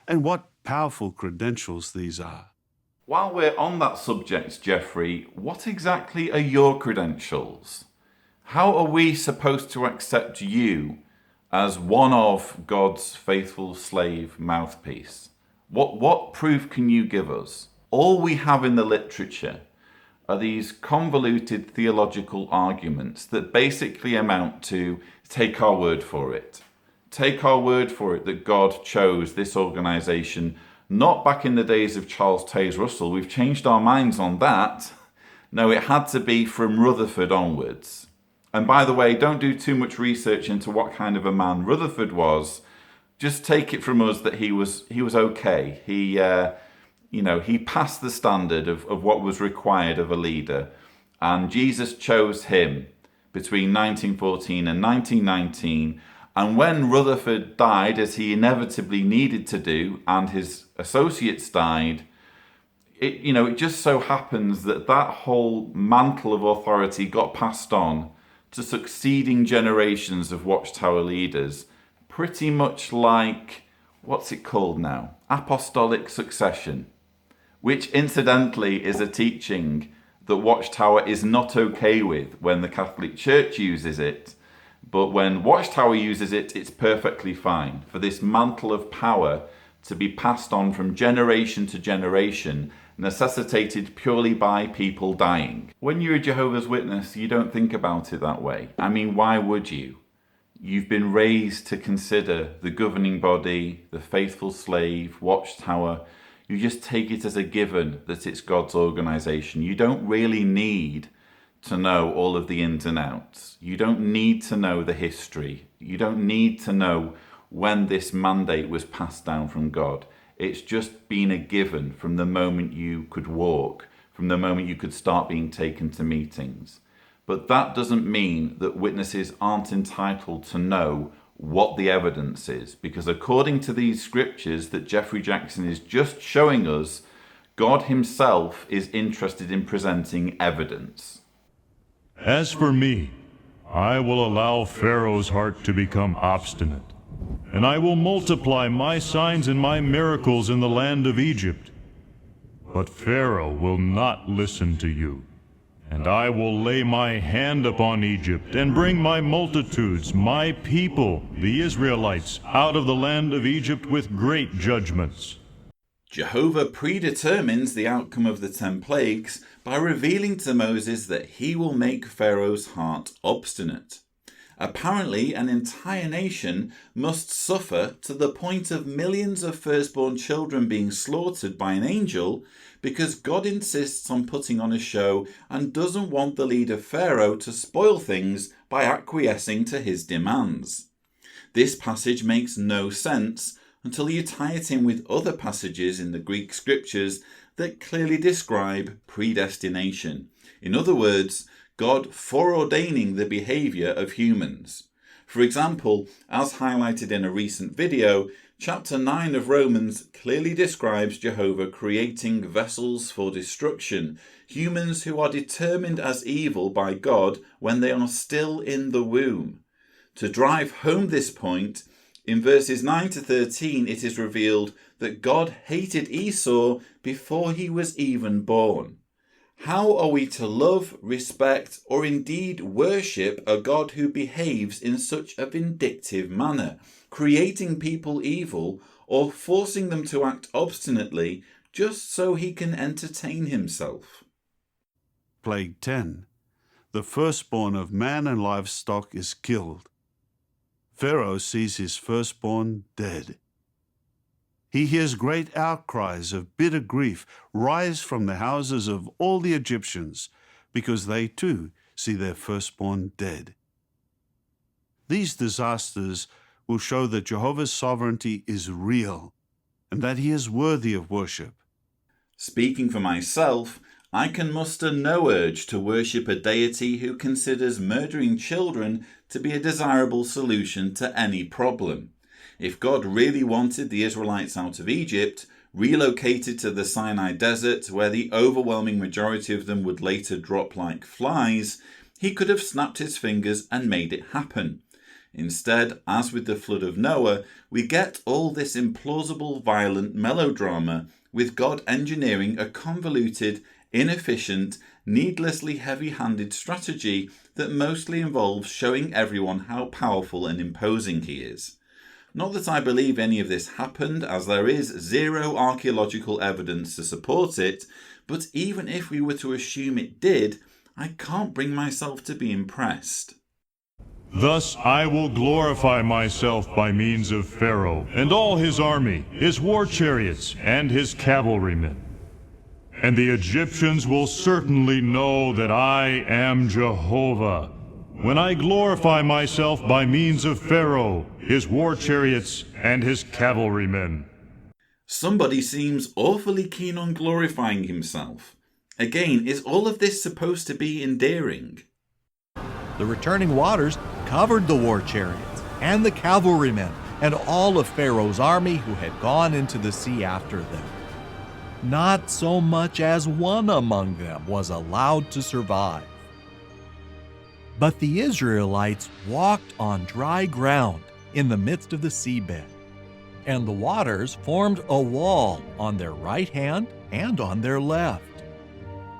And what powerful credentials these are. While we're on that subject, Jeffrey, what exactly are your credentials? How are we supposed to accept you as one of God's faithful slave mouthpiece? What proof can you give us? All we have in the literature are these convoluted theological arguments that basically amount to take our word for it. Take our word for it that God chose this organization, not back in the days of Charles Taze Russell. We've changed our minds on that. No, it had to be from Rutherford onwards. And by the way, don't do too much research into what kind of a man Rutherford was. Just take it from us that he was okay. He passed the standard of what was required of a leader. And Jesus chose him between 1914 and 1919. And when Rutherford died, as he inevitably needed to do, and his associates died, it just so happens that whole mantle of authority got passed on to succeeding generations of Watchtower leaders, pretty much like, what's it called now? Apostolic succession, which incidentally is a teaching that Watchtower is not okay with when the Catholic Church uses it. But when Watchtower uses it, it's perfectly fine for this mantle of power to be passed on from generation to generation, necessitated purely by people dying. When you're a Jehovah's Witness, you don't think about it that way. I mean, why would you? You've been raised to consider the governing body, the faithful slave, Watchtower. You just take it as a given that it's God's organization. You don't really need to know all of the ins and outs. You don't need to know the history. You don't need to know when this mandate was passed down from God. It's just been a given from the moment you could walk, from the moment you could start being taken to meetings. But that doesn't mean that witnesses aren't entitled to know what the evidence is, because according to these scriptures that Jeffrey Jackson is just showing us, God himself is interested in presenting evidence. As for me, I will allow Pharaoh's heart to become obstinate, and I will multiply my signs and my miracles in the land of Egypt. But Pharaoh will not listen to you. And I will lay my hand upon Egypt, and bring my multitudes, my people, the Israelites, out of the land of Egypt with great judgments. Jehovah predetermines the outcome of the 10 plagues by revealing to Moses that he will make Pharaoh's heart obstinate. Apparently, an entire nation must suffer to the point of millions of firstborn children being slaughtered by an angel because God insists on putting on a show and doesn't want the leader Pharaoh to spoil things by acquiescing to his demands. This passage makes no sense until you tie it in with other passages in the Greek scriptures that clearly describe predestination. In other words, God foreordaining the behaviour of humans. For example, as highlighted in a recent video, chapter 9 of Romans clearly describes Jehovah creating vessels for destruction, humans who are determined as evil by God when they are still in the womb. To drive home this point, in verses 9 to 13 it is revealed that God hated Esau before he was even born. How are we to love, respect, or indeed worship a God who behaves in such a vindictive manner, creating people evil or forcing them to act obstinately just so he can entertain himself? Plague 10. The firstborn of man and livestock is killed. Pharaoh sees his firstborn dead. He hears great outcries of bitter grief rise from the houses of all the Egyptians, because they too see their firstborn dead. These disasters will show that Jehovah's sovereignty is real and that he is worthy of worship. Speaking for myself, I can muster no urge to worship a deity who considers murdering children to be a desirable solution to any problem. If God really wanted the Israelites out of Egypt, relocated to the Sinai desert where the overwhelming majority of them would later drop like flies, he could have snapped his fingers and made it happen. Instead, as with the flood of Noah, we get all this implausible, violent melodrama with God engineering a convoluted, inefficient, needlessly heavy-handed strategy that mostly involves showing everyone how powerful and imposing he is. Not that I believe any of this happened, as there is zero archaeological evidence to support it, but even if we were to assume it did, I can't bring myself to be impressed. Thus I will glorify myself by means of Pharaoh and all his army, his war chariots, and his cavalrymen. And the Egyptians will certainly know that I am Jehovah, when I glorify myself by means of Pharaoh, his war chariots, and his cavalrymen. Somebody seems awfully keen on glorifying himself. Again, is all of this supposed to be endearing? The returning waters covered the war chariots and the cavalrymen and all of Pharaoh's army who had gone into the sea after them. Not so much as one among them was allowed to survive. But the Israelites walked on dry ground in the midst of the seabed, and the waters formed a wall on their right hand and on their left.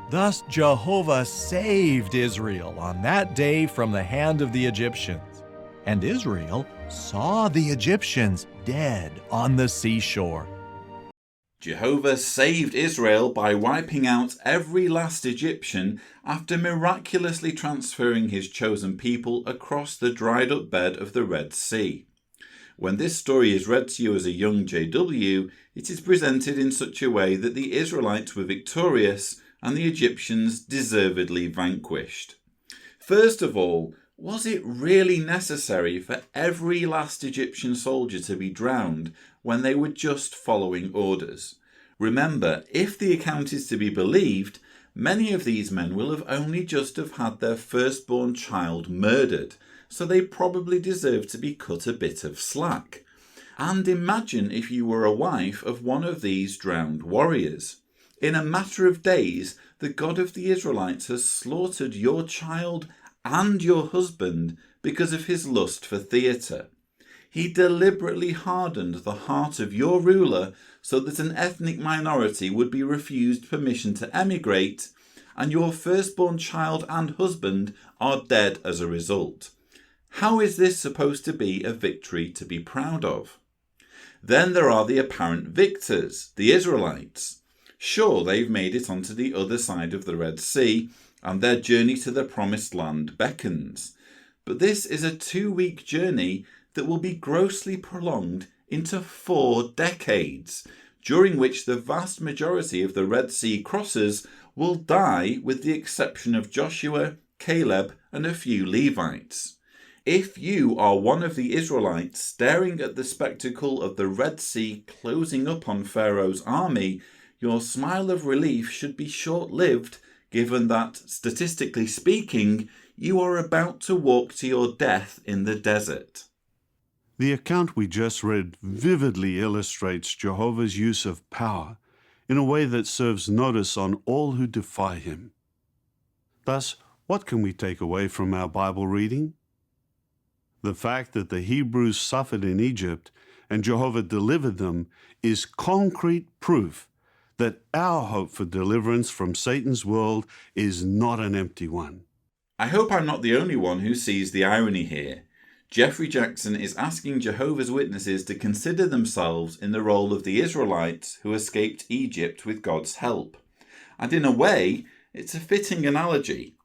Thus Jehovah saved Israel on that day from the hand of the Egyptians, and Israel saw the Egyptians dead on the seashore. Jehovah saved Israel by wiping out every last Egyptian after miraculously transferring his chosen people across the dried up bed of the Red Sea. When this story is read to you as a young JW, it is presented in such a way that the Israelites were victorious and the Egyptians deservedly vanquished. First of all, was it really necessary for every last Egyptian soldier to be drowned when they were just following orders? Remember, if the account is to be believed, many of these men will have only just have had their firstborn child murdered, so they probably deserve to be cut a bit of slack. And imagine if you were a wife of one of these drowned warriors. In a matter of days, the God of the Israelites has slaughtered your child and your husband because of his lust for theatre. He deliberately hardened the heart of your ruler so that an ethnic minority would be refused permission to emigrate, and your firstborn child and husband are dead as a result. How is this supposed to be a victory to be proud of? Then there are the apparent victors, the Israelites. Sure, they've made it onto the other side of the Red Sea, and their journey to the Promised Land beckons. But this is a 2-week journey that will be grossly prolonged into 4 decades, during which the vast majority of the Red Sea crossers will die, with the exception of Joshua, Caleb, and a few Levites. If you are one of the Israelites staring at the spectacle of the Red Sea closing up on Pharaoh's army, your smile of relief should be short-lived, given that, statistically speaking, you are about to walk to your death in the desert. The account we just read vividly illustrates Jehovah's use of power in a way that serves notice on all who defy him. Thus, what can we take away from our Bible reading? The fact that the Hebrews suffered in Egypt and Jehovah delivered them is concrete proof that our hope for deliverance from Satan's world is not an empty one. I hope I'm not the only one who sees the irony here. Jeffrey Jackson is asking Jehovah's Witnesses to consider themselves in the role of the Israelites who escaped Egypt with God's help. And in a way, it's a fitting analogy.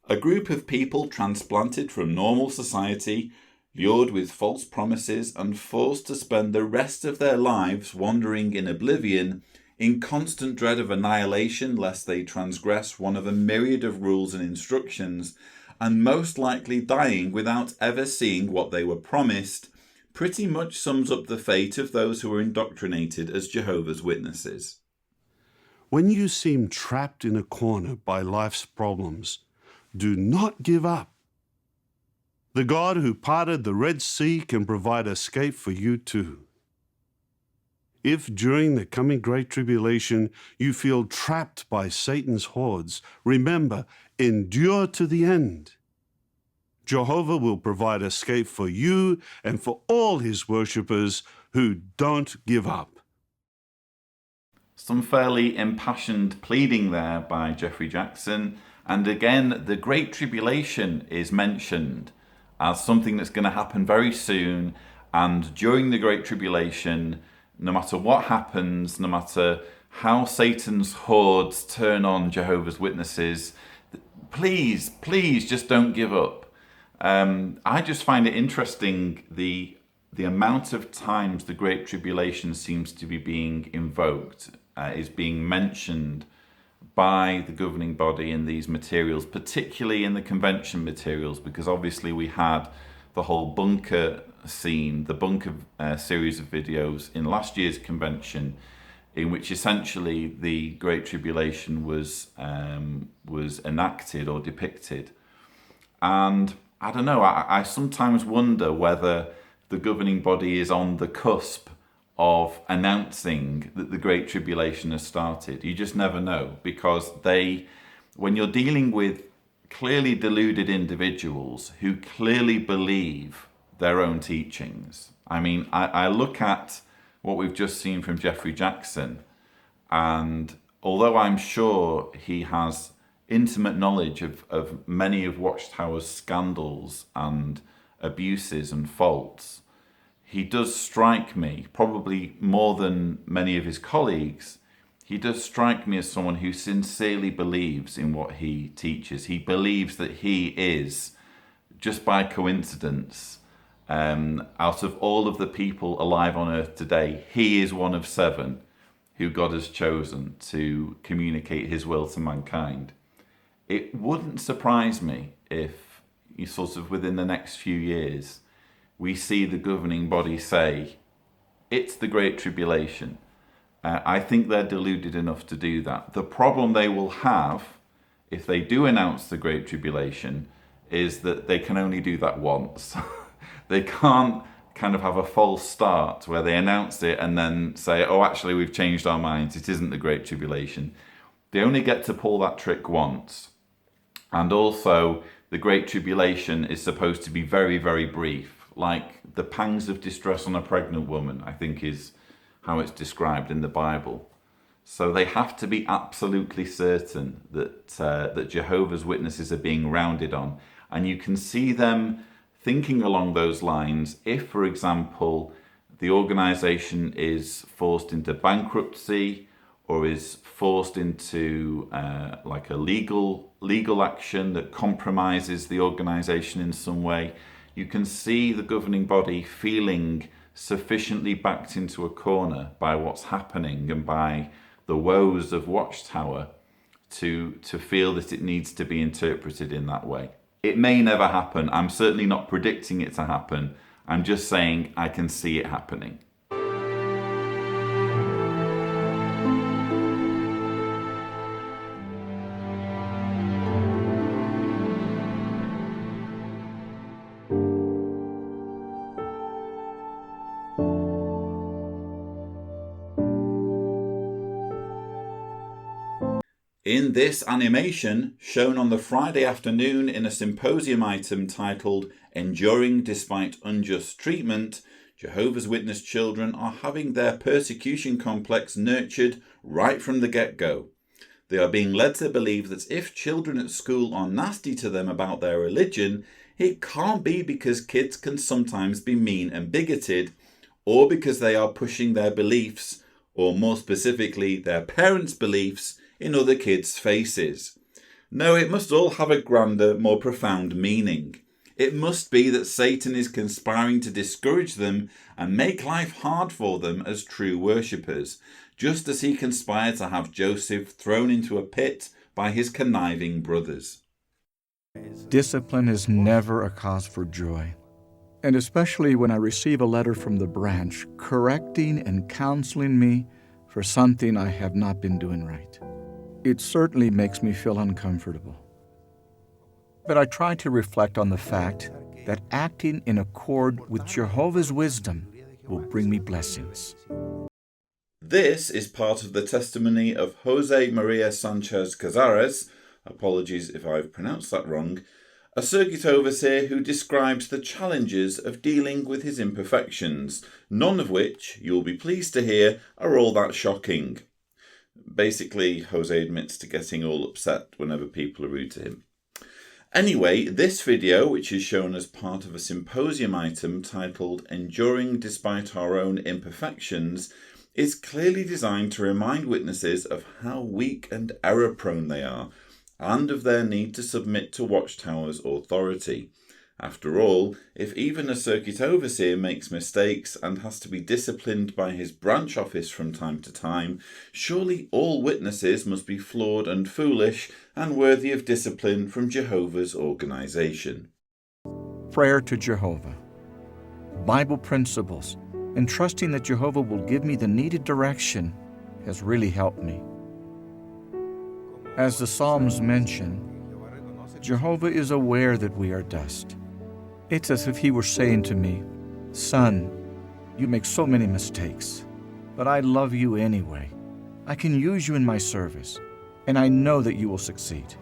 A group of people transplanted from normal society, lured with false promises and forced to spend the rest of their lives wandering in oblivion, in constant dread of annihilation lest they transgress one of a myriad of rules and instructions, and most likely dying without ever seeing what they were promised, pretty much sums up the fate of those who are indoctrinated as Jehovah's Witnesses. When you seem trapped in a corner by life's problems, do not give up. The God who parted the Red Sea can provide escape for you too. If during the coming Great Tribulation you feel trapped by Satan's hordes, remember, endure to the end. Jehovah will provide escape for you and for all his worshippers who don't give up. Some fairly impassioned pleading there by Jeffrey Jackson. And again, the Great Tribulation is mentioned as something that's going to happen very soon. And during the Great Tribulation, no matter what happens, no matter how Satan's hordes turn on Jehovah's Witnesses, please just don't give up. I just find it interesting the amount of times the Great Tribulation seems to be being invoked, is being mentioned by the governing body in these materials, particularly in the convention materials, because obviously we had the whole bunker scene, the bunker series of videos in last year's convention, in which essentially the Great Tribulation was enacted or depicted. And I don't know, I sometimes wonder whether the governing body is on the cusp of announcing that the Great Tribulation has started. You just never know, because when you're dealing with clearly deluded individuals who clearly believe their own teachings. I mean, I look at what we've just seen from Jeffrey Jackson, and although I'm sure he has intimate knowledge of many of Watchtower's scandals and abuses and faults, he does strike me, probably more than many of his colleagues, he does strike me as someone who sincerely believes in what he teaches. He believes that he is, just by coincidence, Out of all of the people alive on earth today, he is one of 7 who God has chosen to communicate his will to mankind. It wouldn't surprise me if you sort of within the next few years, we see the governing body say, it's the Great Tribulation. I think they're deluded enough to do that. The problem they will have, if they do announce the Great Tribulation, is that they can only do that once. They can't kind of have a false start where they announce it and then say, oh, actually, we've changed our minds. It isn't the Great Tribulation. They only get to pull that trick once. And also, the Great Tribulation is supposed to be very, very brief. Like the pangs of distress on a pregnant woman, I think is how it's described in the Bible. So they have to be absolutely certain that that Jehovah's Witnesses are being rounded on. And you can see them thinking along those lines if, for example, the organization is forced into bankruptcy or is forced into like a legal action that compromises the organization in some way. You can see the governing body feeling sufficiently backed into a corner by what's happening and by the woes of Watchtower to feel that it needs to be interpreted in that way. It may never happen. I'm certainly not predicting it to happen. I'm just saying I can see it happening. In this animation, shown on the Friday afternoon in a symposium item titled Enduring Despite Unjust Treatment, Jehovah's Witness children are having their persecution complex nurtured right from the get-go. They are being led to believe that if children at school are nasty to them about their religion, it can't be because kids can sometimes be mean and bigoted, or because they are pushing their beliefs, or more specifically their parents' beliefs, in other kids' faces. No, it must all have a grander, more profound meaning. It must be that Satan is conspiring to discourage them and make life hard for them as true worshippers, just as he conspired to have Joseph thrown into a pit by his conniving brothers. Discipline is never a cause for joy, and especially when I receive a letter from the branch correcting and counseling me for something I have not been doing right. It certainly makes me feel uncomfortable. But I try to reflect on the fact that acting in accord with Jehovah's wisdom will bring me blessings. This is part of the testimony of Jose Maria Sanchez Cazares, apologies if I've pronounced that wrong, a circuit overseer who describes the challenges of dealing with his imperfections, none of which, you'll be pleased to hear, are all that shocking. Basically, Jose admits to getting all upset whenever people are rude to him. Anyway, this video, which is shown as part of a symposium item titled Enduring Despite Our Own Imperfections, is clearly designed to remind witnesses of how weak and error-prone they are, and of their need to submit to Watchtower's authority. After all, if even a circuit overseer makes mistakes and has to be disciplined by his branch office from time to time, surely all witnesses must be flawed and foolish and worthy of discipline from Jehovah's organization. Prayer to Jehovah, Bible principles, and trusting that Jehovah will give me the needed direction has really helped me. As the Psalms mention, Jehovah is aware that we are dust. It's as if he were saying to me, "Son, you make so many mistakes, but I love you anyway. I can use you in my service, and I know that you will succeed."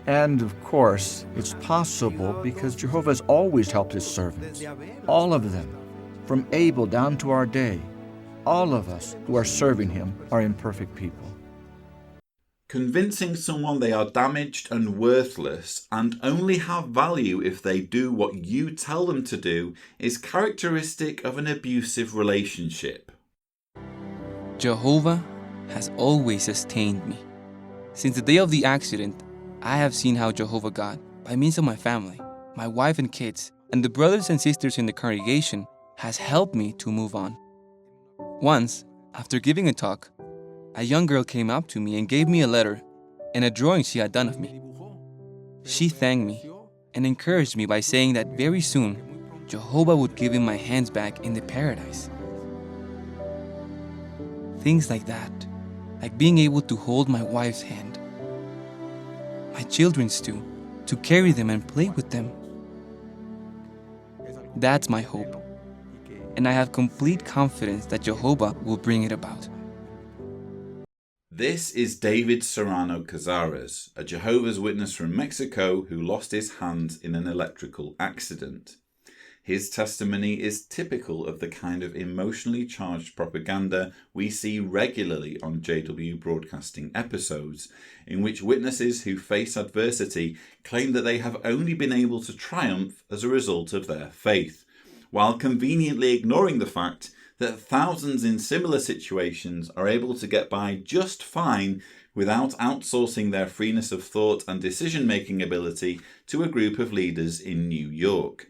And of course, it's possible because Jehovah has always helped his servants, all of them, from Abel down to our day. All of us who are serving him are imperfect people. Convincing someone they are damaged and worthless and only have value if they do what you tell them to do is characteristic of an abusive relationship. Jehovah has always sustained me. Since the day of the accident, I have seen how Jehovah God, by means of my family, my wife and kids, and the brothers and sisters in the congregation has helped me to move on. Once, after giving a talk, a young girl came up to me and gave me a letter and a drawing she had done of me. She thanked me and encouraged me by saying that very soon, Jehovah would give me my hands back in the paradise. Things like that, like being able to hold my wife's hand, my children's too, to carry them and play with them. That's my hope, and I have complete confidence that Jehovah will bring it about. This is David Serrano Cazares, a Jehovah's Witness from Mexico who lost his hands in an electrical accident. His testimony is typical of the kind of emotionally charged propaganda we see regularly on JW broadcasting episodes, in which witnesses who face adversity claim that they have only been able to triumph as a result of their faith, while conveniently ignoring the fact that thousands in similar situations are able to get by just fine without outsourcing their freeness of thought and decision-making ability to a group of leaders in New York.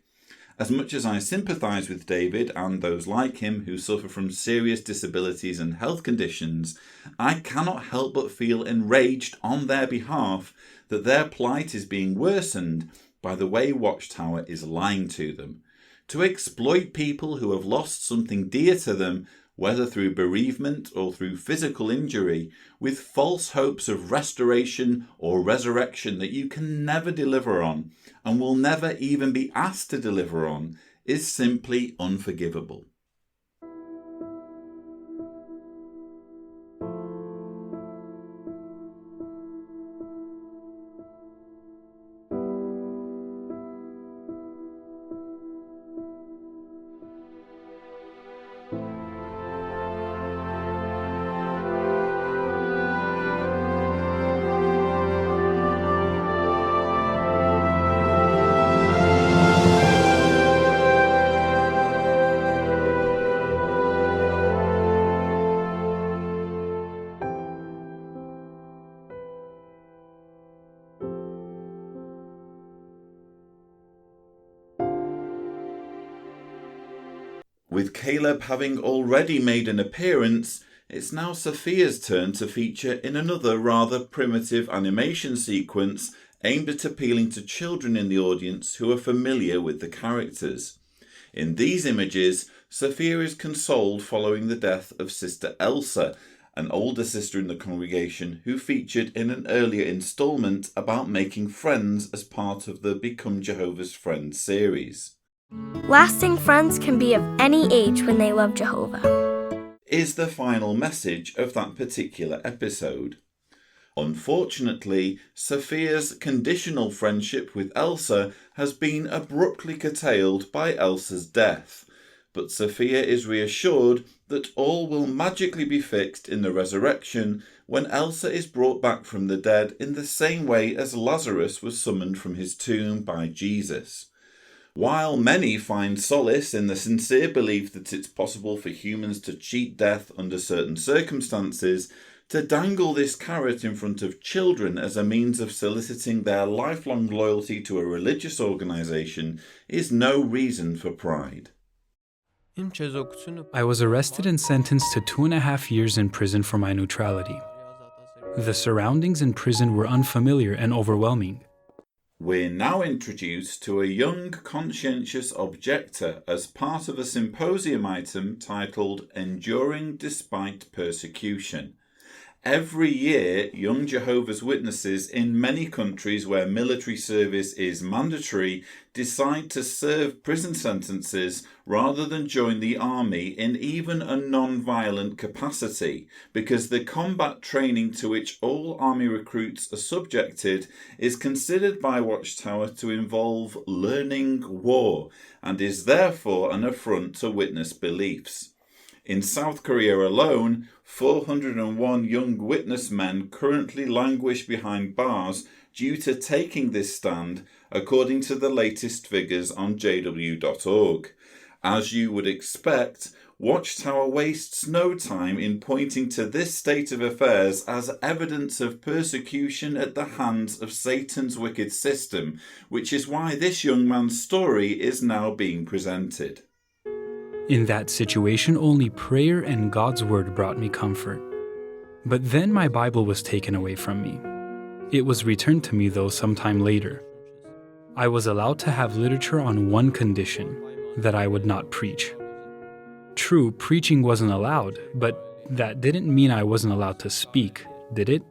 As much as I sympathise with David and those like him who suffer from serious disabilities and health conditions, I cannot help but feel enraged on their behalf that their plight is being worsened by the way Watchtower is lying to them. To exploit people who have lost something dear to them, whether through bereavement or through physical injury, with false hopes of restoration or resurrection that you can never deliver on, and will never even be asked to deliver on, is simply unforgivable. With Caleb having already made an appearance, it's now Sophia's turn to feature in another rather primitive animation sequence aimed at appealing to children in the audience who are familiar with the characters. In these images, Sophia is consoled following the death of Sister Elsa, an older sister in the congregation who featured in an earlier instalment about making friends as part of the Become Jehovah's Friends series. Lasting friends can be of any age when they love Jehovah, is the final message of that particular episode. Unfortunately, Sophia's conditional friendship with Elsa has been abruptly curtailed by Elsa's death, but Sophia is reassured that all will magically be fixed in the resurrection when Elsa is brought back from the dead in the same way as Lazarus was summoned from his tomb by Jesus. While many find solace in the sincere belief that it's possible for humans to cheat death under certain circumstances, to dangle this carrot in front of children as a means of soliciting their lifelong loyalty to a religious organisation is no reason for pride. I was arrested and sentenced to 2.5 years in prison for my neutrality. The surroundings in prison were unfamiliar and overwhelming. We're now introduced to a young conscientious objector as part of a symposium item titled Enduring Despite Persecution. Every year, young Jehovah's Witnesses in many countries where military service is mandatory decide to serve prison sentences rather than join the army in even a non-violent capacity, because the combat training to which all army recruits are subjected is considered by Watchtower to involve learning war and is therefore an affront to witness beliefs. In South Korea alone, 401 young witness men currently languish behind bars due to taking this stand, according to the latest figures on JW.org. As you would expect, Watchtower wastes no time in pointing to this state of affairs as evidence of persecution at the hands of Satan's wicked system, which is why this young man's story is now being presented. In that situation, only prayer and God's word brought me comfort. But then my Bible was taken away from me. It was returned to me, though, sometime later. I was allowed to have literature on one condition, that I would not preach. True, preaching wasn't allowed, but that didn't mean I wasn't allowed to speak, did it?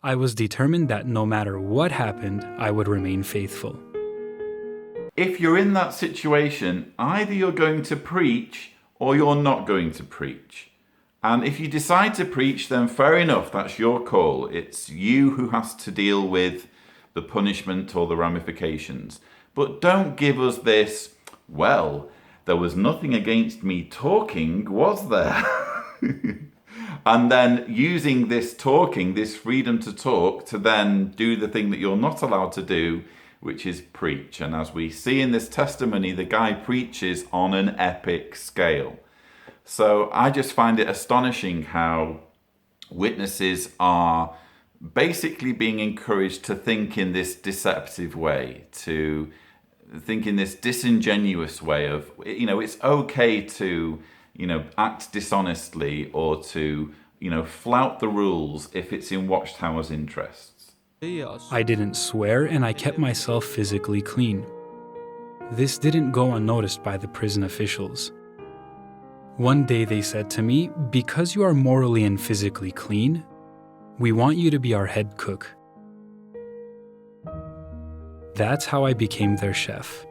I was determined that no matter what happened, I would remain faithful. If you're in that situation, either you're going to preach or you're not going to preach. And if you decide to preach, then fair enough, that's your call. It's you who has to deal with the punishment or the ramifications. But don't give us this, well, there was nothing against me talking, was there? And then using this talking, this freedom to talk, to then do the thing that you're not allowed to do, which is preach. And as we see in this testimony, the guy preaches on an epic scale. So I just find it astonishing how witnesses are basically being encouraged to think in this deceptive way, to think in this disingenuous way of, it's okay to, act dishonestly or to, flout the rules if it's in Watchtower's interests. I didn't swear and I kept myself physically clean. This didn't go unnoticed by the prison officials. One day they said to me, "Because you are morally and physically clean, we want you to be our head cook." That's how I became their chef.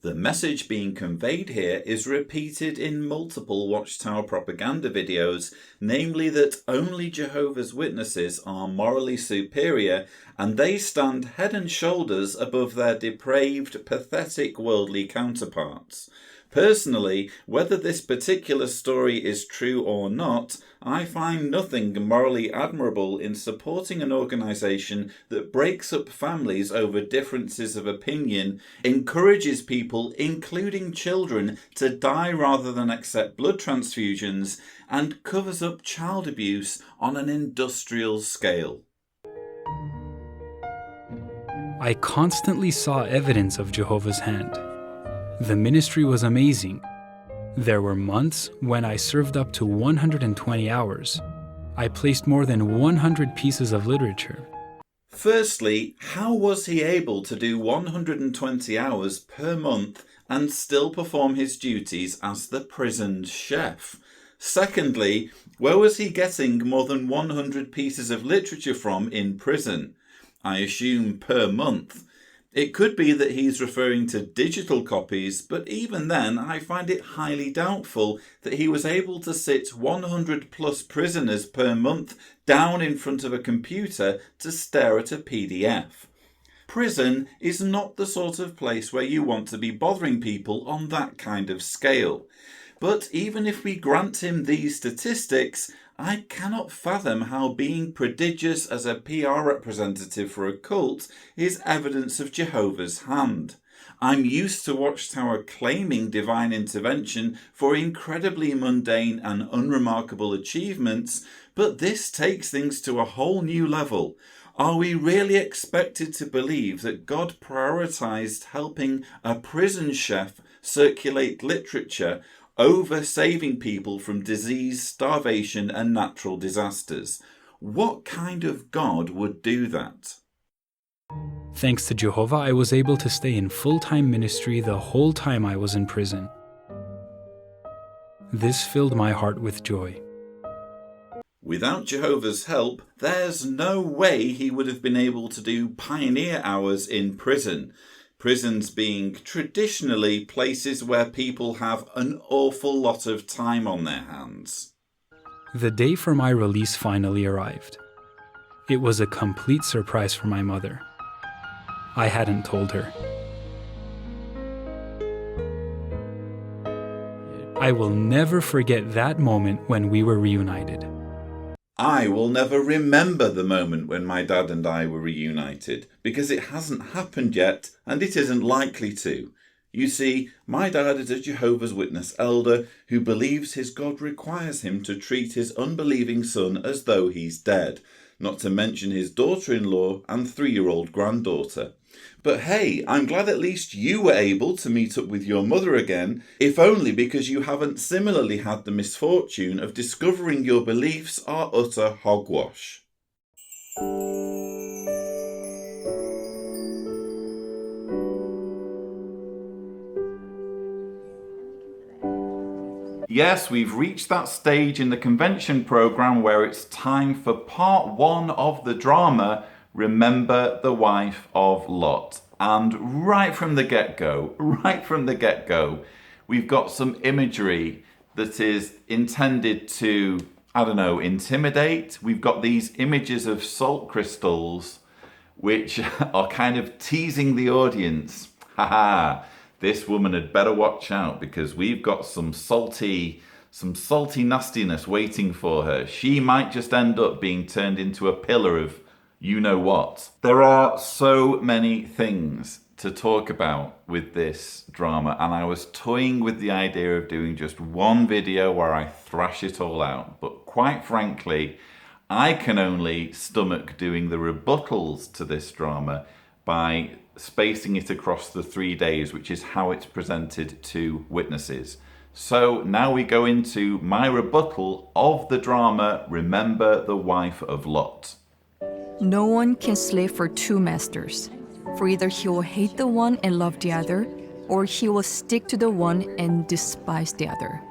The message being conveyed here is repeated in multiple Watchtower propaganda videos, namely that only Jehovah's Witnesses are morally superior and they stand head and shoulders above their depraved, pathetic worldly counterparts. Personally, whether this particular story is true or not, I find nothing morally admirable in supporting an organisation that breaks up families over differences of opinion, encourages people, including children, to die rather than accept blood transfusions, and covers up child abuse on an industrial scale. I constantly saw evidence of Jehovah's hand. The ministry was amazing. There were months when I served up to 120 hours. I placed more than 100 pieces of literature. Firstly, how was he able to do 120 hours per month and still perform his duties as the prison's chef? Secondly, where was he getting more than 100 pieces of literature from in prison? I assume per month. It could be that he's referring to digital copies, but even then I find it highly doubtful that he was able to sit 100 plus prisoners per month down in front of a computer to stare at a PDF. Prison is not the sort of place where you want to be bothering people on that kind of scale. But even if we grant him these statistics, I cannot fathom how being prodigious as a PR representative for a cult is evidence of Jehovah's hand. I'm used to Watchtower claiming divine intervention for incredibly mundane and unremarkable achievements, but this takes things to a whole new level. Are we really expected to believe that God prioritized helping a prison chef circulate literature over saving people from disease, starvation, and natural disasters? What kind of God would do that? Thanks to Jehovah, I was able to stay in full-time ministry the whole time I was in prison. This filled my heart with joy. Without Jehovah's help, there's no way he would have been able to do pioneer hours in prison. Prisons being traditionally places where people have an awful lot of time on their hands. The day for my release finally arrived. It was a complete surprise for my mother. I hadn't told her. I will never forget that moment when we were reunited. I will never remember the moment when my dad and I were reunited, because it hasn't happened yet and it isn't likely to. You see, my dad is a Jehovah's Witness elder who believes his God requires him to treat his unbelieving son as though he's dead, not to mention his daughter-in-law and 3-year-old granddaughter. But hey, I'm glad at least you were able to meet up with your mother again, if only because you haven't similarly had the misfortune of discovering your beliefs are utter hogwash. Yes, we've reached that stage in the convention programme where it's time for part 1 of the drama, Remember the Wife of Lot. And right from the get-go, we've got some imagery that is intended to, intimidate. We've got these images of salt crystals which are kind of teasing the audience. Haha, this woman had better watch out because we've got some salty nastiness waiting for her. She might just end up being turned into a pillar of you know what. There are so many things to talk about with this drama, and I was toying with the idea of doing just one video where I thrash it all out, but quite frankly, I can only stomach doing the rebuttals to this drama by spacing it across the 3 days, which is how it's presented to witnesses. So now we go into my rebuttal of the drama, Remember the Wife of Lot. No one can slave for 2 masters, for either he will hate the one and love the other, or he will stick to the one and despise the other.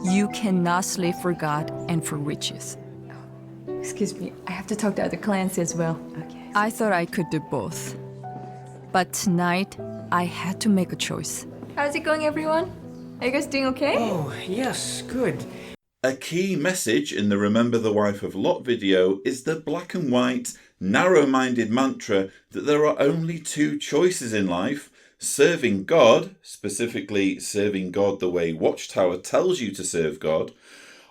You cannot slave for God and for riches. Excuse me, I have to talk to other clients as well. Okay. I thought I could do both. But tonight, I had to make a choice. How's it going, everyone? Are you guys doing okay? Oh, yes, good. A key message in the Remember the Wife of Lot video is the black and white, narrow-minded mantra that there are only 2 choices in life: serving God, specifically serving God the way Watchtower tells you to serve God,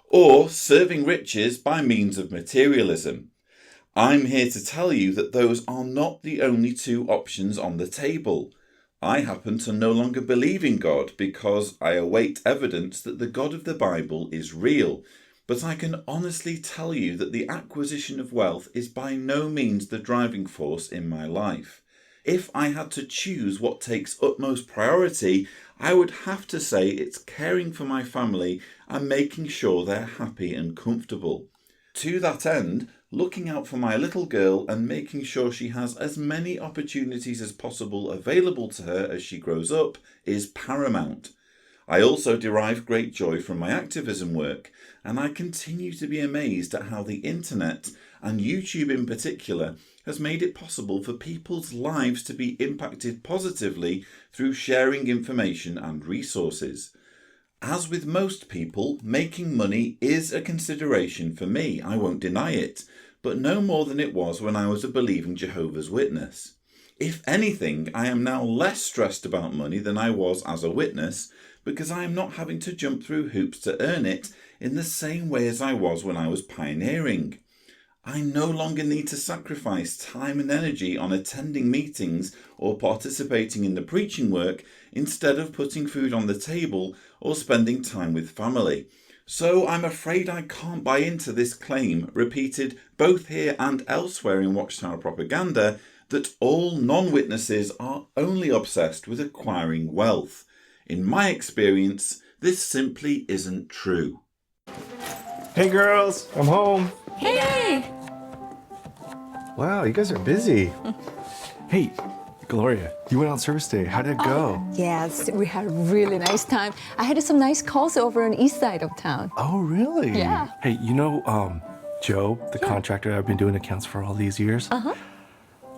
or serving riches by means of materialism. I'm here to tell you that those are not the only 2 options on the table. I happen to no longer believe in God because I await evidence that the God of the Bible is real, but I can honestly tell you that the acquisition of wealth is by no means the driving force in my life. If I had to choose what takes utmost priority, I would have to say it's caring for my family and making sure they're happy and comfortable. To that end, looking out for my little girl and making sure she has as many opportunities as possible available to her as she grows up is paramount. I also derive great joy from my activism work, and I continue to be amazed at how the internet, and YouTube in particular, has made it possible for people's lives to be impacted positively through sharing information and resources. As with most people, making money is a consideration for me, I won't deny it, but no more than it was when I was a believing Jehovah's Witness. If anything, I am now less stressed about money than I was as a witness, because I am not having to jump through hoops to earn it in the same way as I was when I was pioneering. I no longer need to sacrifice time and energy on attending meetings or participating in the preaching work instead of putting food on the table or spending time with family. So I'm afraid I can't buy into this claim, repeated both here and elsewhere in Watchtower propaganda, that all non-witnesses are only obsessed with acquiring wealth. In my experience, this simply isn't true. Hey girls, I'm home. Hey! Wow, you guys are busy. Hey, Gloria, you went on service day. How did it go? Yes, we had a really nice time. I had some nice calls over on the east side of town. Oh, really? Yeah. Hey, you know Joe, the contractor I've been doing accounts for all these years? Uh-huh.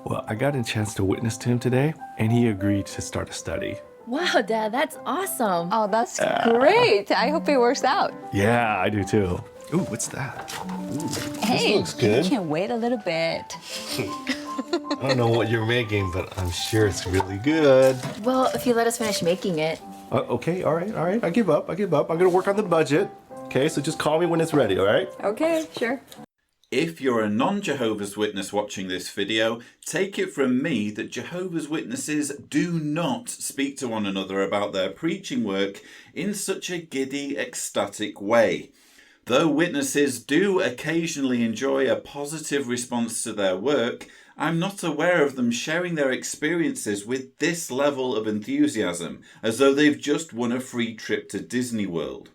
Well, I got a chance to witness to him today, and he agreed to start a study. Wow, Dad, that's awesome. Oh, that's great. I hope it works out. Yeah, I do too. Ooh, what's that? Ooh, Hey, this looks good. you can wait a little bit. I don't know what you're making, but I'm sure it's really good. Well, if you let us finish making it. Okay, all right. I give up. I'm gonna work on the budget. Okay, so just call me when it's ready, all right? Okay, sure. If you're a non-Jehovah's Witness watching this video, take it from me that Jehovah's Witnesses do not speak to one another about their preaching work in such a giddy, ecstatic way. Though witnesses do occasionally enjoy a positive response to their work, I'm not aware of them sharing their experiences with this level of enthusiasm, as though they've just won a free trip to Disney World.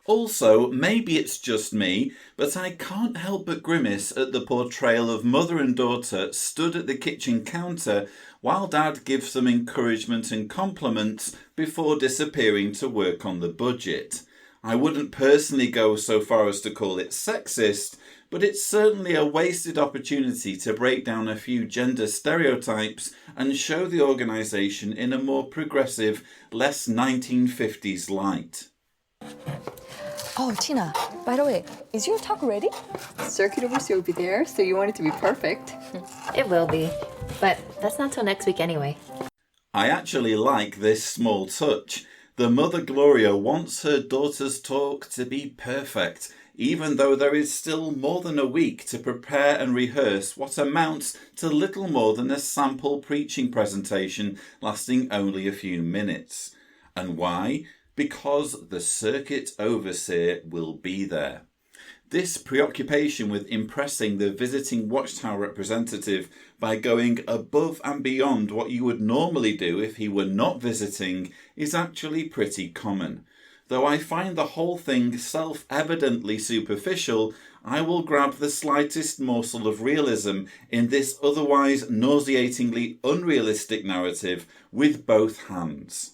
Also, maybe it's just me, but I can't help but grimace at the portrayal of mother and daughter stood at the kitchen counter while Dad gives them encouragement and compliments before disappearing to work on the budget. I wouldn't personally go so far as to call it sexist, but it's certainly a wasted opportunity to break down a few gender stereotypes and show the organisation in a more progressive, less 1950s light. Oh, Tina, by the way, is your talk ready? Circuit overseer will be there, so you want it to be perfect. It will be, but that's not till next week anyway. I actually like this small touch. The Mother Gloria wants her daughter's talk to be perfect, even though there is still more than a week to prepare and rehearse what amounts to little more than a sample preaching presentation lasting only a few minutes. And why? Because the circuit overseer will be there. This preoccupation with impressing the visiting Watchtower representative by going above and beyond what you would normally do if he were not visiting is actually pretty common. Though I find the whole thing self-evidently superficial, I will grab the slightest morsel of realism in this otherwise nauseatingly unrealistic narrative with both hands.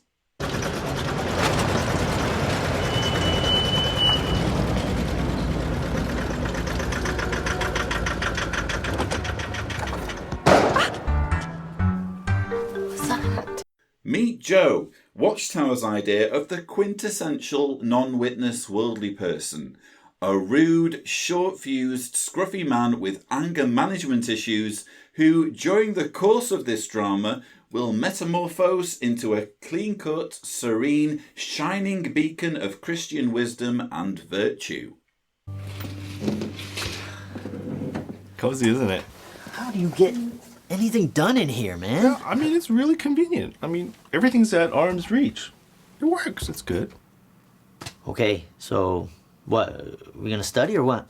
Meet Joe, Watchtower's idea of the quintessential non-witness worldly person. A rude, short-fused, scruffy man with anger management issues who, during the course of this drama, will metamorphose into a clean-cut, serene, shining beacon of Christian wisdom and virtue. Cozy, isn't it? How do you get anything done in here, man? Yeah, I mean, it's really convenient. I mean, everything's at arm's reach. It works. It's good. Okay, so what? We gonna study or what?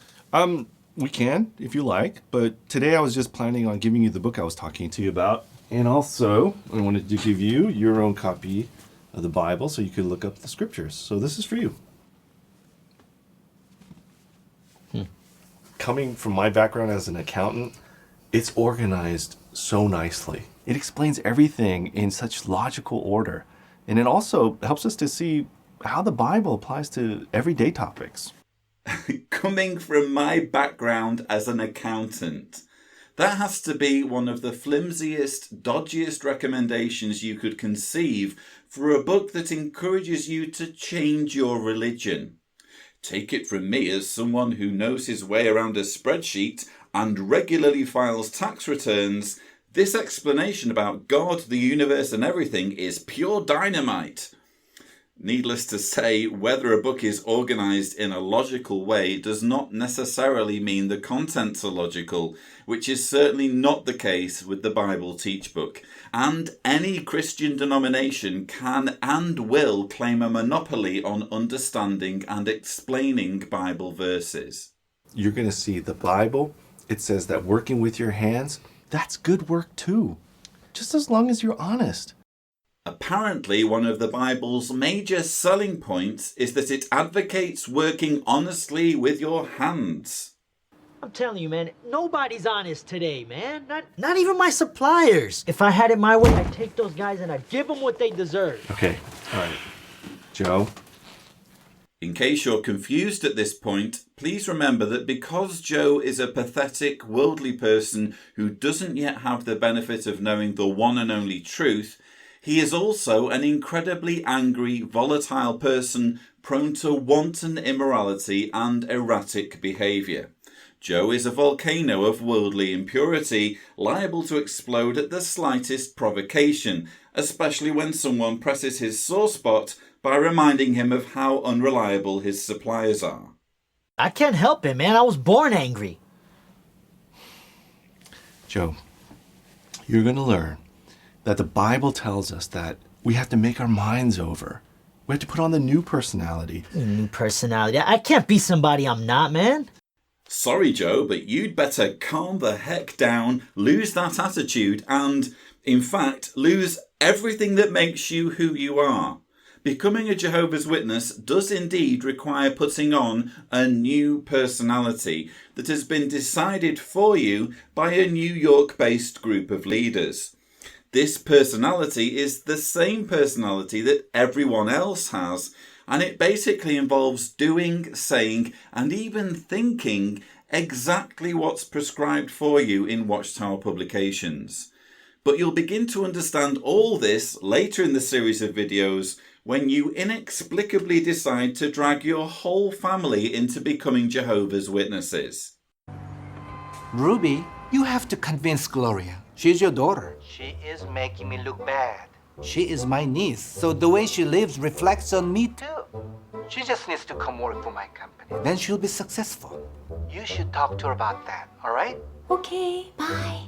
We can, if you like. But today I was just planning on giving you the book I was talking to you about. And also, I wanted to give you your own copy of the Bible so you could look up the scriptures. So this is for you. Coming from my background as an accountant, it's organized so nicely. It explains everything in such logical order. And it also helps us to see how the Bible applies to everyday topics. Coming from my background as an accountant, that has to be one of the flimsiest, dodgiest recommendations you could conceive for a book that encourages you to change your religion. Take it from me as someone who knows his way around a spreadsheet and regularly files tax returns, this explanation about God, the universe and everything is pure dynamite. Needless to say, whether a book is organised in a logical way does not necessarily mean the contents are logical, which is certainly not the case with the Bible Teach Book. And any Christian denomination can and will claim a monopoly on understanding and explaining Bible verses. You're going to see the Bible. It says that working with your hands, that's good work too. Just as long as you're honest. Apparently, one of the Bible's major selling points is that it advocates working honestly with your hands. I'm telling you, man, nobody's honest today, man. Not even my suppliers. If I had it my way, I'd take those guys and I'd give them what they deserve. Okay, all right. Joe? In case you're confused at this point, please remember that because Joe is a pathetic, worldly person who doesn't yet have the benefit of knowing the one and only truth, he is also an incredibly angry, volatile person prone to wanton immorality and erratic behaviour. Joe is a volcano of worldly impurity, liable to explode at the slightest provocation, especially when someone presses his sore spot by reminding him of how unreliable his suppliers are. I can't help it, man. I was born angry. Joe, you're going to learn that the Bible tells us that we have to make our minds over. We have to put on the new personality. New personality? I can't be somebody I'm not, man. Sorry, Joe, but you'd better calm the heck down, lose that attitude, and, in fact, lose everything that makes you who you are. Becoming a Jehovah's Witness does indeed require putting on a new personality that has been decided for you by a New York-based group of leaders. This personality is the same personality that everyone else has, and it basically involves doing, saying, and even thinking exactly what's prescribed for you in Watchtower publications. But you'll begin to understand all this later in the series of videos when you inexplicably decide to drag your whole family into becoming Jehovah's Witnesses. Ruby, you have to convince Gloria. She's your daughter. She is making me look bad. She is my niece, so the way she lives reflects on me too. She just needs to come work for my company. Then she'll be successful. You should talk to her about that, all right? Okay, bye.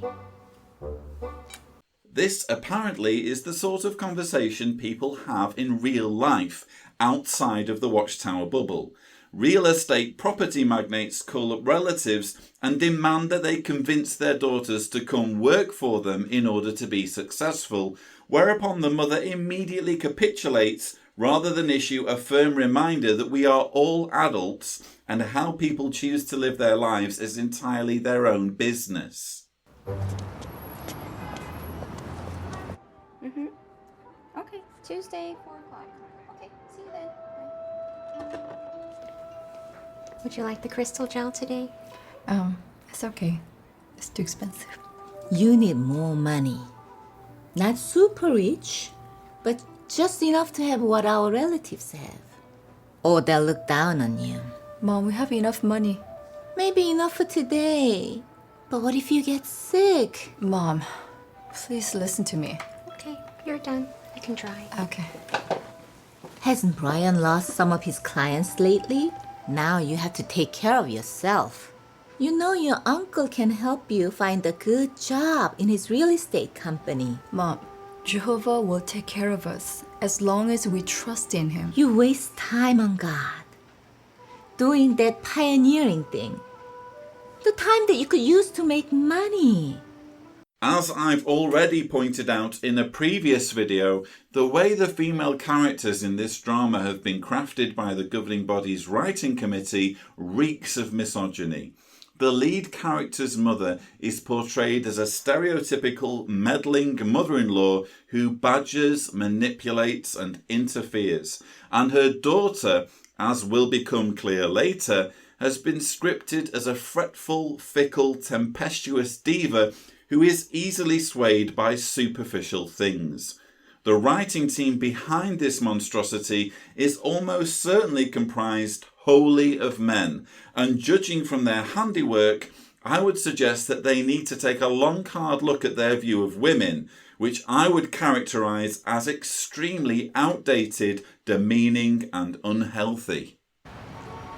This apparently is the sort of conversation people have in real life, outside of the Watchtower bubble. Real estate property magnates call up relatives and demand that they convince their daughters to come work for them in order to be successful, whereupon the mother immediately capitulates rather than issue a firm reminder that we are all adults and how people choose to live their lives is entirely their own business. Okay, Tuesday, 4 o'clock. Okay, see you then. Bye. Would you like the crystal gel today? It's okay. It's too expensive. You need more money. Not super rich, but just enough to have what our relatives have. Or they'll look down on you. Mom, we have enough money. Maybe enough for today. But what if you get sick? Mom, please listen to me. Okay, you're done. I can try. Okay. Hasn't Brian lost some of his clients lately? Now you have to take care of yourself. You know your uncle can help you find a good job in his real estate company. Mom, Jehovah will take care of us as long as we trust in him. You waste time on God, doing that pioneering thing. The time that you could use to make money. As I've already pointed out in a previous video, the way the female characters in this drama have been crafted by the governing body's writing committee reeks of misogyny. The lead character's mother is portrayed as a stereotypical meddling mother-in-law who badgers, manipulates and interferes, and her daughter, as will become clear later, has been scripted as a fretful, fickle, tempestuous diva who is easily swayed by superficial things. The writing team behind this monstrosity is almost certainly comprised wholly of men, and judging from their handiwork, I would suggest that they need to take a long, hard look at their view of women, which I would characterise as extremely outdated, demeaning and unhealthy.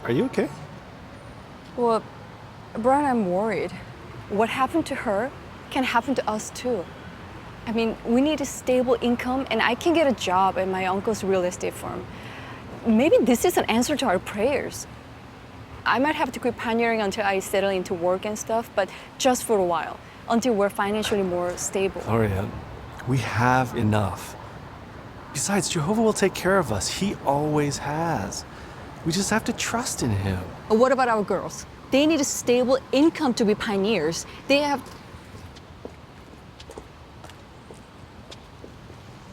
Are you okay? Well, Brian, I'm worried. What happened to her can happen to us too. I mean, we need a stable income and I can get a job at my uncle's real estate firm. Maybe this is an answer to our prayers. I might have to quit pioneering until I settle into work and stuff, but just for a while, until we're financially more stable. Gloria, we have enough. Besides, Jehovah will take care of us. He always has. We just have to trust in him. What about our girls? They need a stable income to be pioneers.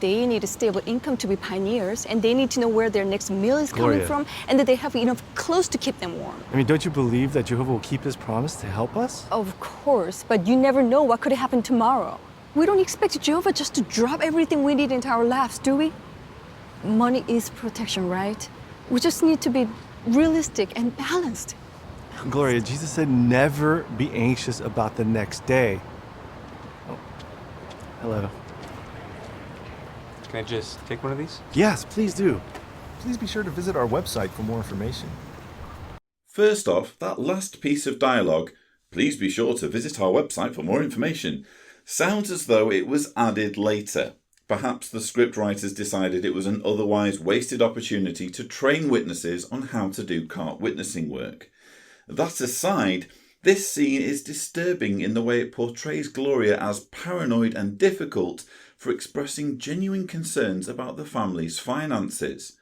They need a stable income to be pioneers, and they need to know where their next meal is coming Gloria. from, and that they have enough clothes to keep them warm. I mean, don't you believe that Jehovah will keep his promise to help us? Of course, but you never know what could happen tomorrow. We don't expect Jehovah just to drop everything we need into our laps, do we? Money is protection, right? We just need to be realistic and balanced. Gloria, Jesus said never be anxious about the next day. Oh, hello. Can I just take one of these? Yes, please do. Please be sure to visit our website for more information. First off, that last piece of dialogue, Please be sure to visit our website for more information. Sounds as though it was added later. Perhaps the scriptwriters decided it was an otherwise wasted opportunity to train witnesses on how to do cart witnessing work. That aside, this scene is disturbing in the way it portrays Gloria as paranoid and difficult for expressing genuine concerns about the family's finances.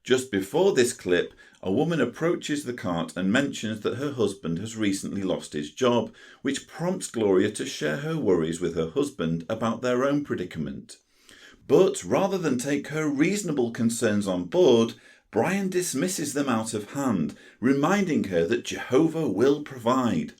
Just before this clip, a woman approaches the cart and mentions that her husband has recently lost his job, which prompts Gloria to share her worries with her husband about their own predicament. But rather than take her reasonable concerns on board, Brian dismisses them out of hand, reminding her that Jehovah will provide.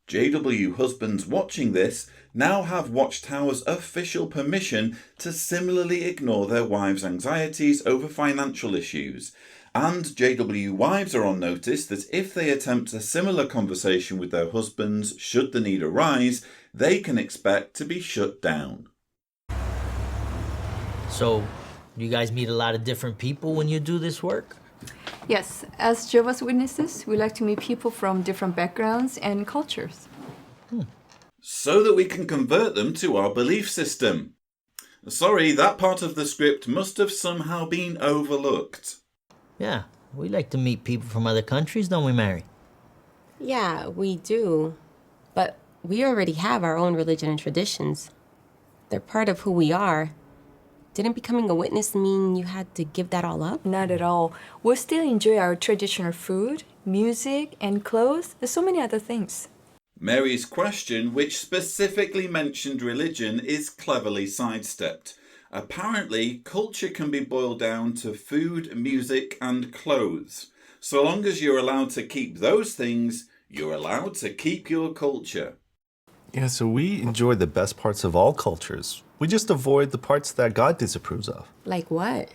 JW husbands watching this now have Watchtower's official permission to similarly ignore their wives' anxieties over financial issues, and JW wives are on notice that if they attempt a similar conversation with their husbands should the need arise, they can expect to be shut down. So, you guys meet a lot of different people when you do this work? Yes, as Jehovah's Witnesses, we like to meet people from different backgrounds and cultures. So that we can convert them to our belief system. Sorry, that part of the script must have somehow been overlooked. Yeah, we like to meet people from other countries, don't we, Mary? Yeah, we do. But we already have our own religion and traditions. They're part of who we are. Didn't becoming a witness mean you had to give that all up? Not at all. We'll still enjoy our traditional food, music, and clothes, and so many other things. Mary's question, which specifically mentioned religion, is cleverly sidestepped. Apparently, culture can be boiled down to food, music, and clothes. So long as you're allowed to keep those things, you're allowed to keep your culture. Yeah, so we enjoy the best parts of all cultures. We just avoid the parts that God disapproves of. Like what?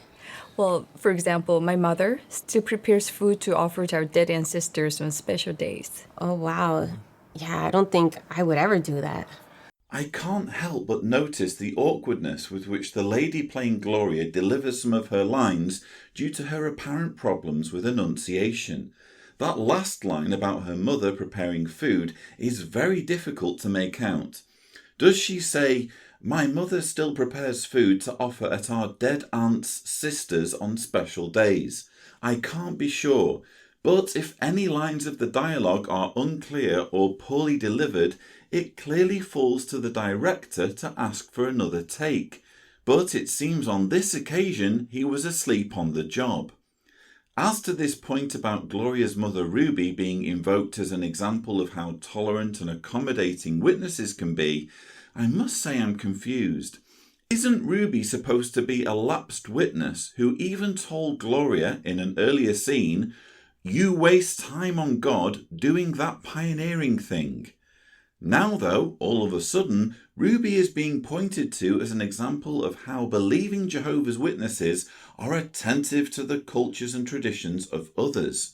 Well, for example, my mother still prepares food to offer to our dead ancestors on special days. Oh, wow. Yeah, I don't think I would ever do that. I can't help but notice the awkwardness with which the lady playing Gloria delivers some of her lines due to her apparent problems with enunciation. That last line about her mother preparing food is very difficult to make out. Does she say, "My mother still prepares food to offer at our dead aunt's sisters on special days"? I can't be sure, but if any lines of the dialogue are unclear or poorly delivered, it clearly falls to the director to ask for another take. But it seems on this occasion he was asleep on the job. As to this point about Gloria's mother Ruby being invoked as an example of how tolerant and accommodating witnesses can be, I must say I'm confused. Isn't Ruby supposed to be a lapsed witness who even told Gloria in an earlier scene, "You waste time on God doing that pioneering thing"? Now, though, all of a sudden, Ruby is being pointed to as an example of how believing Jehovah's Witnesses are attentive to the cultures and traditions of others.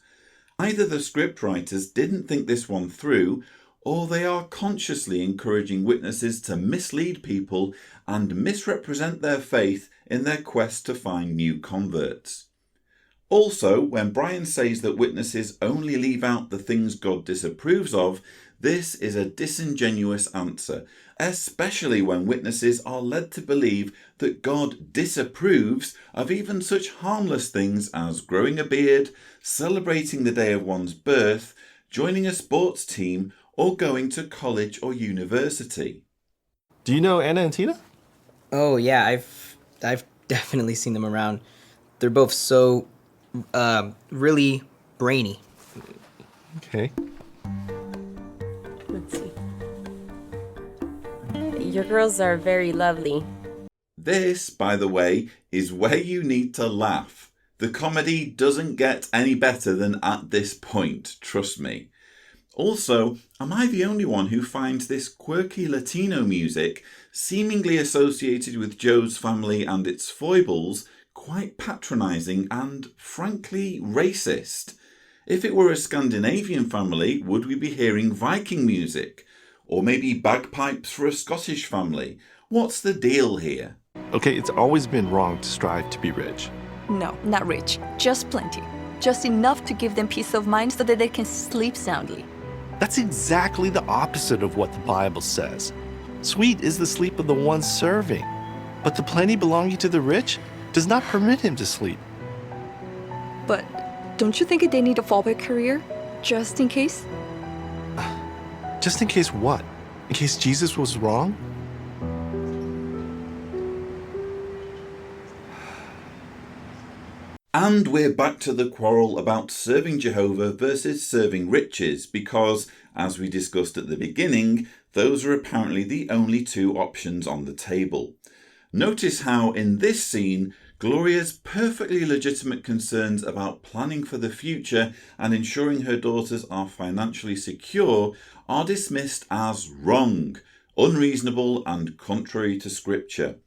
Either the scriptwriters didn't think this one through, or they are consciously encouraging witnesses to mislead people and misrepresent their faith in their quest to find new converts. Also, when Brian says that witnesses only leave out the things God disapproves of, this is a disingenuous answer, especially when witnesses are led to believe that God disapproves of even such harmless things as growing a beard, celebrating the day of one's birth, joining a sports team, or going to college or university. Do you know Anna and Tina? Oh yeah, I've definitely seen them around. They're both so really brainy. Okay. Let's see. Your girls are very lovely. This, by the way, is where you need to laugh. The comedy doesn't get any better than at this point, trust me. Also, am I the only one who finds this quirky Latino music, seemingly associated with Joe's family and its foibles, quite patronising and, frankly, racist? If it were a Scandinavian family, would we be hearing Viking music? Or maybe bagpipes for a Scottish family? What's the deal here? Okay, it's always been wrong to strive to be rich. No, not rich. Just plenty. Just enough to give them peace of mind so that they can sleep soundly. That's exactly the opposite of what the Bible says. Sweet is the sleep of the one serving, but the plenty belonging to the rich does not permit him to sleep. But don't you think they need a fallback career? Just in case? Just in case what? In case Jesus was wrong? And we're back to the quarrel about serving Jehovah versus serving riches because, as we discussed at the beginning, those are apparently the only two options on the table. Notice how in this scene, Gloria's perfectly legitimate concerns about planning for the future and ensuring her daughters are financially secure are dismissed as wrong, unreasonable and contrary to Scripture.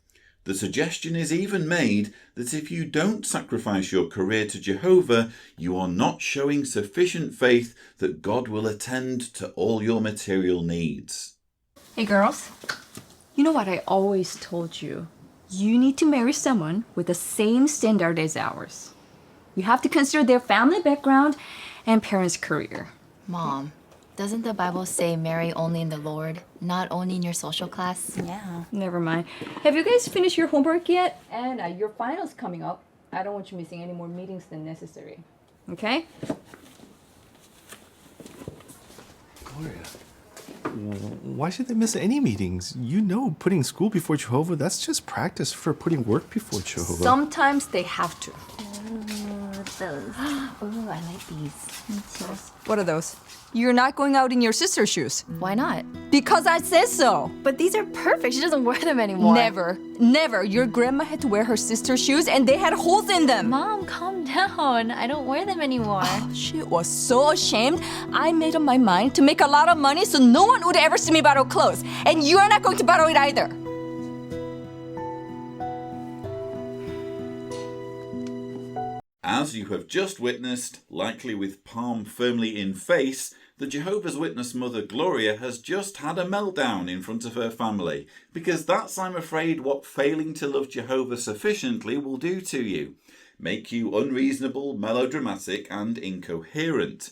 The suggestion is even made that if you don't sacrifice your career to Jehovah, you are not showing sufficient faith that God will attend to all your material needs. Hey girls, you know what I always told you? You need to marry someone with the same standard as ours. You have to consider their family background and parents' career. Mom, doesn't the Bible say marry only in the Lord, not only in your social class? Yeah. Never mind. Have you guys finished your homework yet? And your final's coming up. I don't want you missing any more meetings than necessary. Okay? Gloria, why should they miss any meetings? You know, putting school before Jehovah, that's just practice for putting work before Jehovah. Sometimes they have to. Those. Oh, I like these. Me too. What are those? You're not going out in your sister's shoes. Why not? Because I said so. But these are perfect. She doesn't wear them anymore. Never. Never. Your grandma had to wear her sister's shoes and they had holes in them. Mom, calm down. I don't wear them anymore. Oh, she was so ashamed. I made up my mind to make a lot of money so no one would ever see me borrow clothes. And you are not going to borrow it either. As you have just witnessed, likely with palm firmly in face, the Jehovah's Witness mother Gloria has just had a meltdown in front of her family, because that's, I'm afraid, what failing to love Jehovah sufficiently will do to you. Make you unreasonable, melodramatic and incoherent.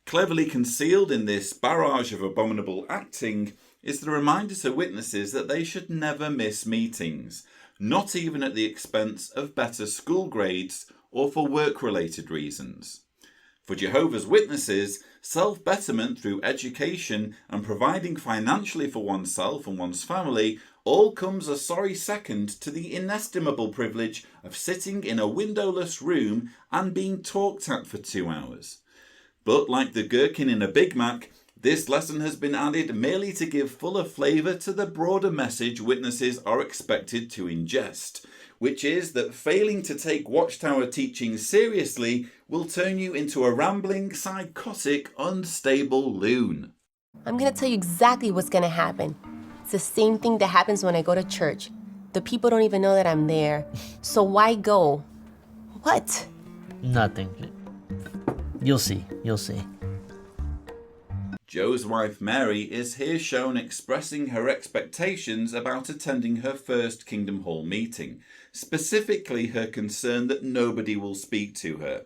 Cleverly concealed in this barrage of abominable acting is the reminder to witnesses that they should never miss meetings, not even at the expense of better school grades or for work-related reasons. For Jehovah's Witnesses, self-betterment through education and providing financially for oneself and one's family all comes a sorry second to the inestimable privilege of sitting in a windowless room and being talked at for 2 hours. But like the gherkin in a Big Mac, this lesson has been added merely to give fuller flavour to the broader message witnesses are expected to ingest, which is that failing to take Watchtower teaching seriously will turn you into a rambling, psychotic, unstable loon. I'm gonna tell you exactly what's gonna happen. It's the same thing that happens when I go to church. The people don't even know that I'm there. So why go? What? Nothing. You'll see. You'll see. Joe's wife Mary is here shown expressing her expectations about attending her first Kingdom Hall meeting, specifically her concern that nobody will speak to her.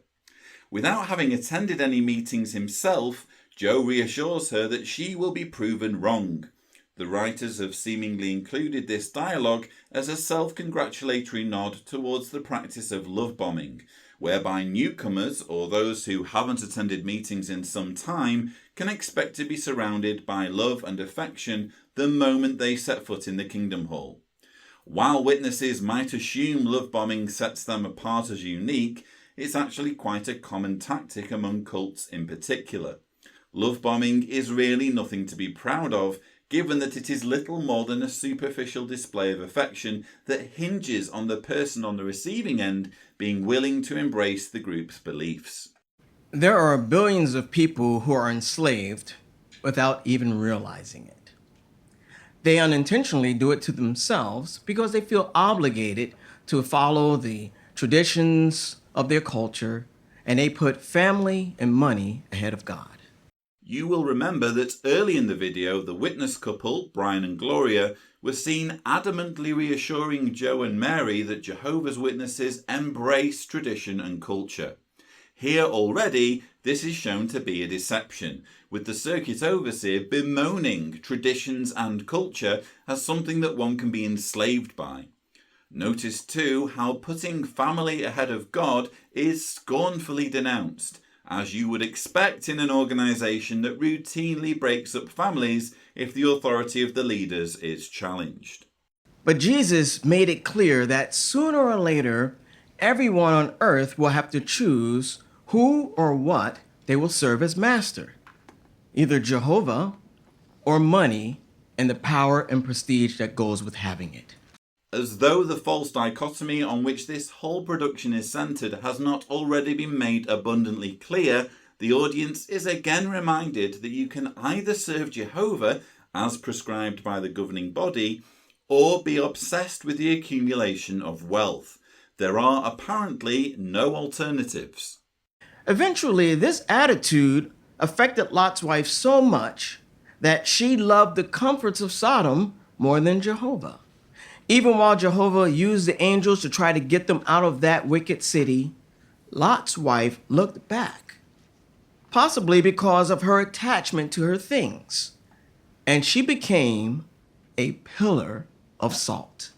Without having attended any meetings himself, Joe reassures her that she will be proven wrong. The writers have seemingly included this dialogue as a self-congratulatory nod towards the practice of love bombing, whereby newcomers or those who haven't attended meetings in some time can expect to be surrounded by love and affection the moment they set foot in the Kingdom Hall. While witnesses might assume love bombing sets them apart as unique, it's actually quite a common tactic among cults in particular. Love bombing is really nothing to be proud of, given that it is little more than a superficial display of affection that hinges on the person on the receiving end being willing to embrace the group's beliefs. There are billions of people who are enslaved without even realizing it. They unintentionally do it to themselves because they feel obligated to follow the traditions of their culture, and they put family and money ahead of God. You will remember that early in the video, the witness couple, Brian and Gloria, were seen adamantly reassuring Joe and Mary that Jehovah's Witnesses embrace tradition and culture. Here already, this is shown to be a deception, with the circuit overseer bemoaning traditions and culture as something that one can be enslaved by. Notice too how putting family ahead of God is scornfully denounced, as you would expect in an organisation that routinely breaks up families if the authority of the leaders is challenged. But Jesus made it clear that sooner or later, everyone on earth will have to choose who or what they will serve as master. Either Jehovah or money and the power and prestige that goes with having it. As though the false dichotomy on which this whole production is centred has not already been made abundantly clear, the audience is again reminded that you can either serve Jehovah as prescribed by the governing body, or be obsessed with the accumulation of wealth. There are apparently no alternatives. Eventually, this attitude affected Lot's wife so much that she loved the comforts of Sodom more than Jehovah. Even while Jehovah used the angels to try to get them out of that wicked city, Lot's wife looked back, possibly because of her attachment to her things, and she became a pillar of salt.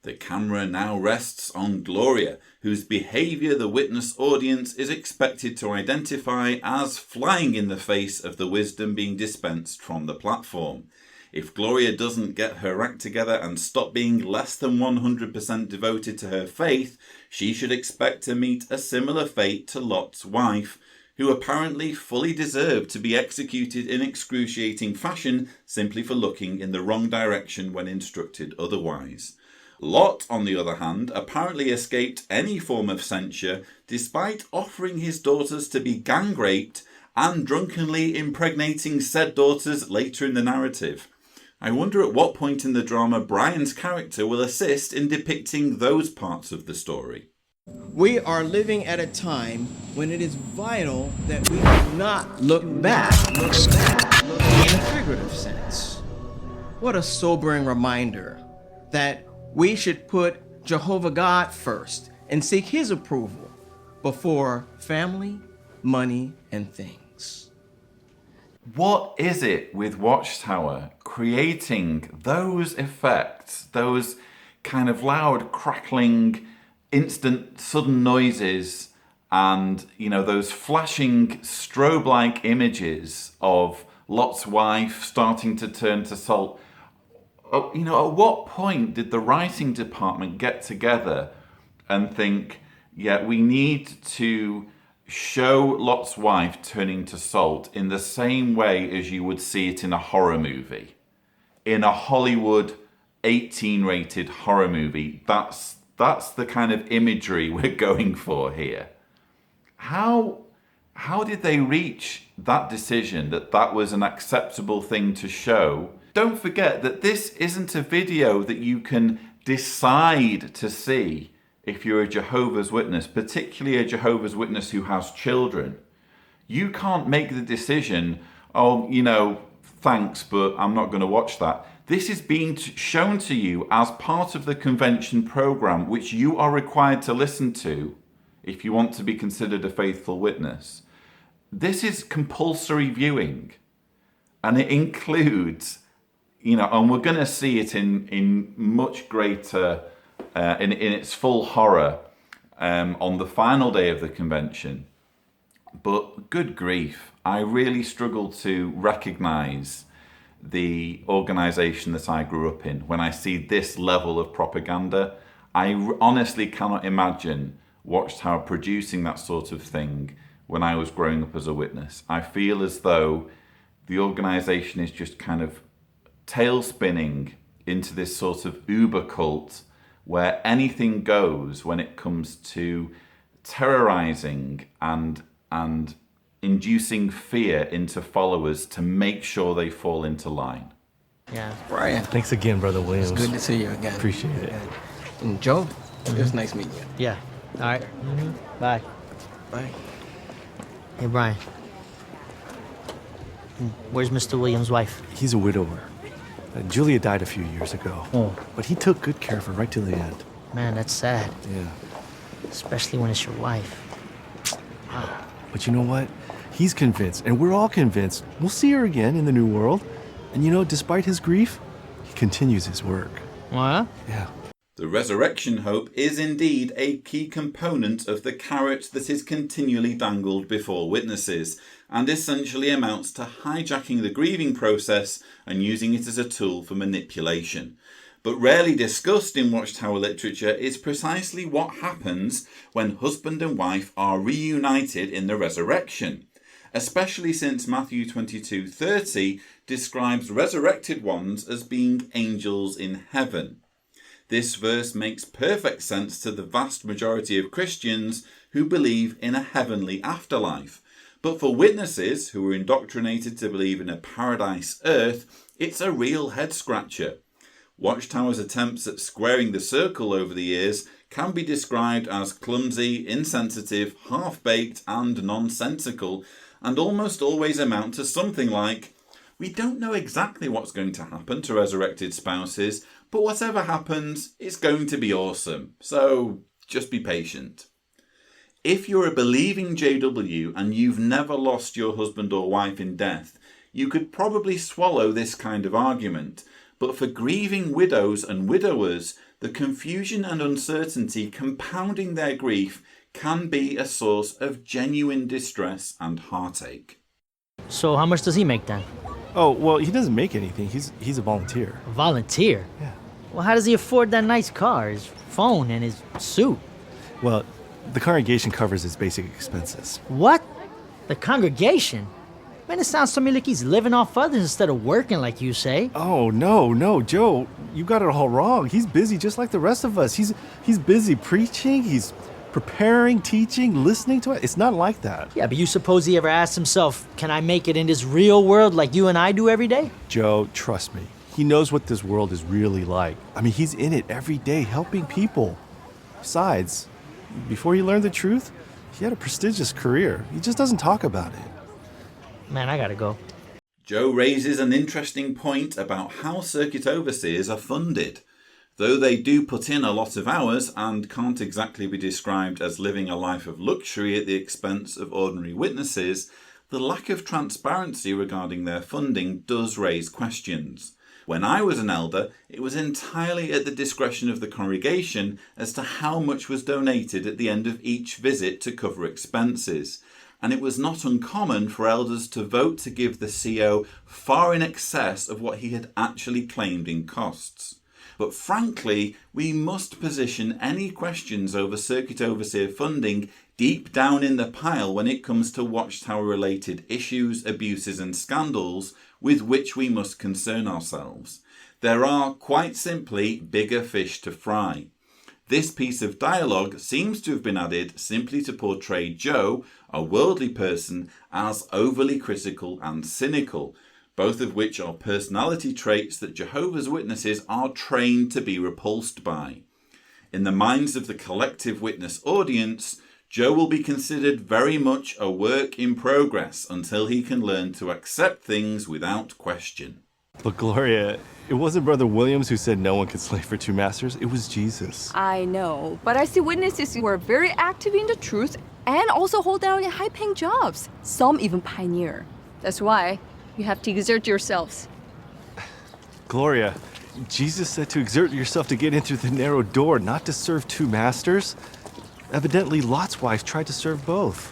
The camera now rests on Gloria, whose behaviour the witness audience is expected to identify as flying in the face of the wisdom being dispensed from the platform. If Gloria doesn't get her act together and stop being less than 100% devoted to her faith, she should expect to meet a similar fate to Lot's wife, who apparently fully deserved to be executed in excruciating fashion simply for looking in the wrong direction when instructed otherwise. Lot, on the other hand, apparently escaped any form of censure despite offering his daughters to be gang raped and drunkenly impregnating said daughters later in the narrative. I wonder at what point in the drama Brian's character will assist in depicting those parts of the story. We are living at a time when it is vital that we do not look back in a figurative sense. What a sobering reminder that we should put Jehovah God first and seek his approval before family, money, and things. What is it with Watchtower creating those effects, those kind of loud, crackling, instant, sudden noises, and, those flashing strobe-like images of Lot's wife starting to turn to salt? At what point did the writing department get together and think, yeah, we need to show Lot's wife turning to salt in the same way as you would see it in a horror movie? In a Hollywood 18-rated horror movie, that's the kind of imagery we're going for here. How did they reach that decision that was an acceptable thing to show? Don't forget that this isn't a video that you can decide to see if you're a Jehovah's Witness, particularly a Jehovah's Witness who has children. You can't make the decision, thanks, but I'm not going to watch that. This is being shown to you as part of the convention program, which you are required to listen to if you want to be considered a faithful witness. This is compulsory viewing, and it includes, and we're going to see it in much greater, in its full horror on the final day of the convention. But good grief, I really struggle to recognise the organisation that I grew up in when I see this level of propaganda. I honestly cannot imagine Watchtower producing that sort of thing when I was growing up as a witness. I feel as though the organisation is just kind of tail spinning into this sort of uber cult where anything goes when it comes to terrorising and inducing fear into followers to make sure they fall into line. Yeah, Brian. Thanks again, Brother Williams. It's good to see you again. Appreciate it. And Joe, it was nice meeting you. Yeah. All right. Bye. Bye. Hey, Brian. Where's Mr. Williams' wife? He's a widower. Julia died a few years ago. Oh. But he took good care of her right till the end. Man, that's sad. Yeah. Especially when it's your wife. Wow. But you know what? He's convinced, and we're all convinced. We'll see her again in the new world. And you know, despite his grief, he continues his work. What? Yeah. The resurrection hope is indeed a key component of the carrot that is continually dangled before witnesses, and essentially amounts to hijacking the grieving process and using it as a tool for manipulation. But rarely discussed in Watchtower literature is precisely what happens when husband and wife are reunited in the resurrection, especially since Matthew 22:30 describes resurrected ones as being angels in heaven. This verse makes perfect sense to the vast majority of Christians who believe in a heavenly afterlife. But for witnesses who are indoctrinated to believe in a paradise earth, it's a real head-scratcher. Watchtower's attempts at squaring the circle over the years can be described as clumsy, insensitive, half-baked and nonsensical, and almost always amount to something like, "We don't know exactly what's going to happen to resurrected spouses, but whatever happens, it's going to be awesome, so just be patient." If you're a believing JW and you've never lost your husband or wife in death, you could probably swallow this kind of argument. But for grieving widows and widowers, the confusion and uncertainty compounding their grief can be a source of genuine distress and heartache. So how much does he make then? Oh, well, he doesn't make anything. He's a volunteer. A volunteer? Yeah. Well, how does he afford that nice car, his phone, and his suit? Well, the congregation covers his basic expenses. What? The congregation? Man, it sounds to me like he's living off others instead of working like you say. Oh, no, Joe. You got it all wrong. He's busy just like the rest of us. He's busy preaching, he's preparing, teaching, listening to it. It's not like that. Yeah, but you suppose he ever asked himself, can I make it in this real world like you and I do every day? Joe, trust me. He knows what this world is really like. I mean, he's in it every day, helping people. Besides, before he learned the truth, he had a prestigious career. He just doesn't talk about it. Man, I gotta go. Joe raises an interesting point about how circuit overseers are funded. Though they do put in a lot of hours and can't exactly be described as living a life of luxury at the expense of ordinary witnesses, the lack of transparency regarding their funding does raise questions. When I was an elder, it was entirely at the discretion of the congregation as to how much was donated at the end of each visit to cover expenses, and it was not uncommon for elders to vote to give the CO far in excess of what he had actually claimed in costs. But frankly, we must position any questions over circuit overseer funding deep down in the pile when it comes to Watchtower-related issues, abuses and scandals with which we must concern ourselves. There are, quite simply, bigger fish to fry. This piece of dialogue seems to have been added simply to portray Joe, a worldly person, as overly critical and cynical, both of which are personality traits that Jehovah's Witnesses are trained to be repulsed by. In the minds of the collective witness audience, Joe will be considered very much a work in progress until he can learn to accept things without question. But Gloria, it wasn't Brother Williams who said no one could slave for two masters. It was Jesus. I know, but I see witnesses who are very active in the truth and also hold down in high-paying jobs. Some even pioneer. That's why you have to exert yourselves. Gloria, Jesus said to exert yourself to get in through the narrow door, not to serve two masters. Evidently, Lot's wife tried to serve both.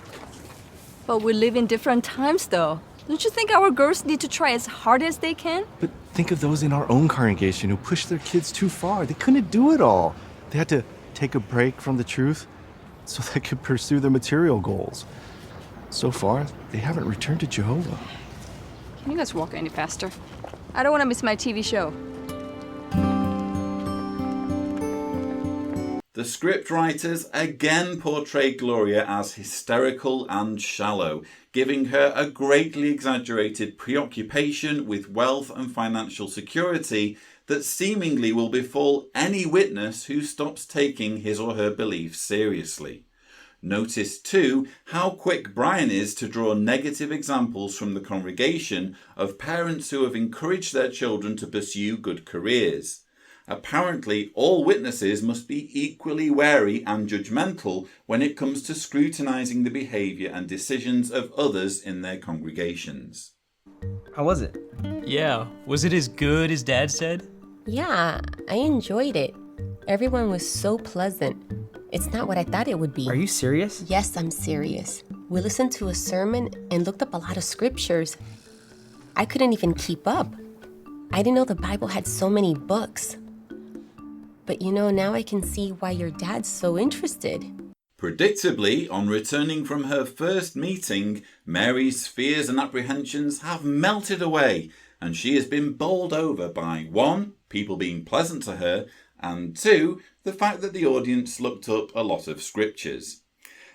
But we live in different times, though. Don't you think our girls need to try as hard as they can? But think of those in our own congregation who pushed their kids too far. They couldn't do it all. They had to take a break from the truth so they could pursue their material goals. So far, they haven't returned to Jehovah. Can you guys walk any faster? I don't want to miss my TV show. The scriptwriters again portray Gloria as hysterical and shallow, giving her a greatly exaggerated preoccupation with wealth and financial security that seemingly will befall any witness who stops taking his or her beliefs seriously. Notice too how quick Brian is to draw negative examples from the congregation of parents who have encouraged their children to pursue good careers. Apparently, all witnesses must be equally wary and judgmental when it comes to scrutinising the behaviour and decisions of others in their congregations. How was it? Yeah, was it as good as Dad said? Yeah, I enjoyed it. Everyone was so pleasant. It's not what I thought it would be. Are you serious? Yes, I'm serious. We listened to a sermon and looked up a lot of scriptures. I couldn't even keep up. I didn't know the Bible had so many books. But now I can see why your dad's so interested. Predictably, on returning from her first meeting, Mary's fears and apprehensions have melted away, and she has been bowled over by 1, people being pleasant to her, and 2, the fact that the audience looked up a lot of scriptures.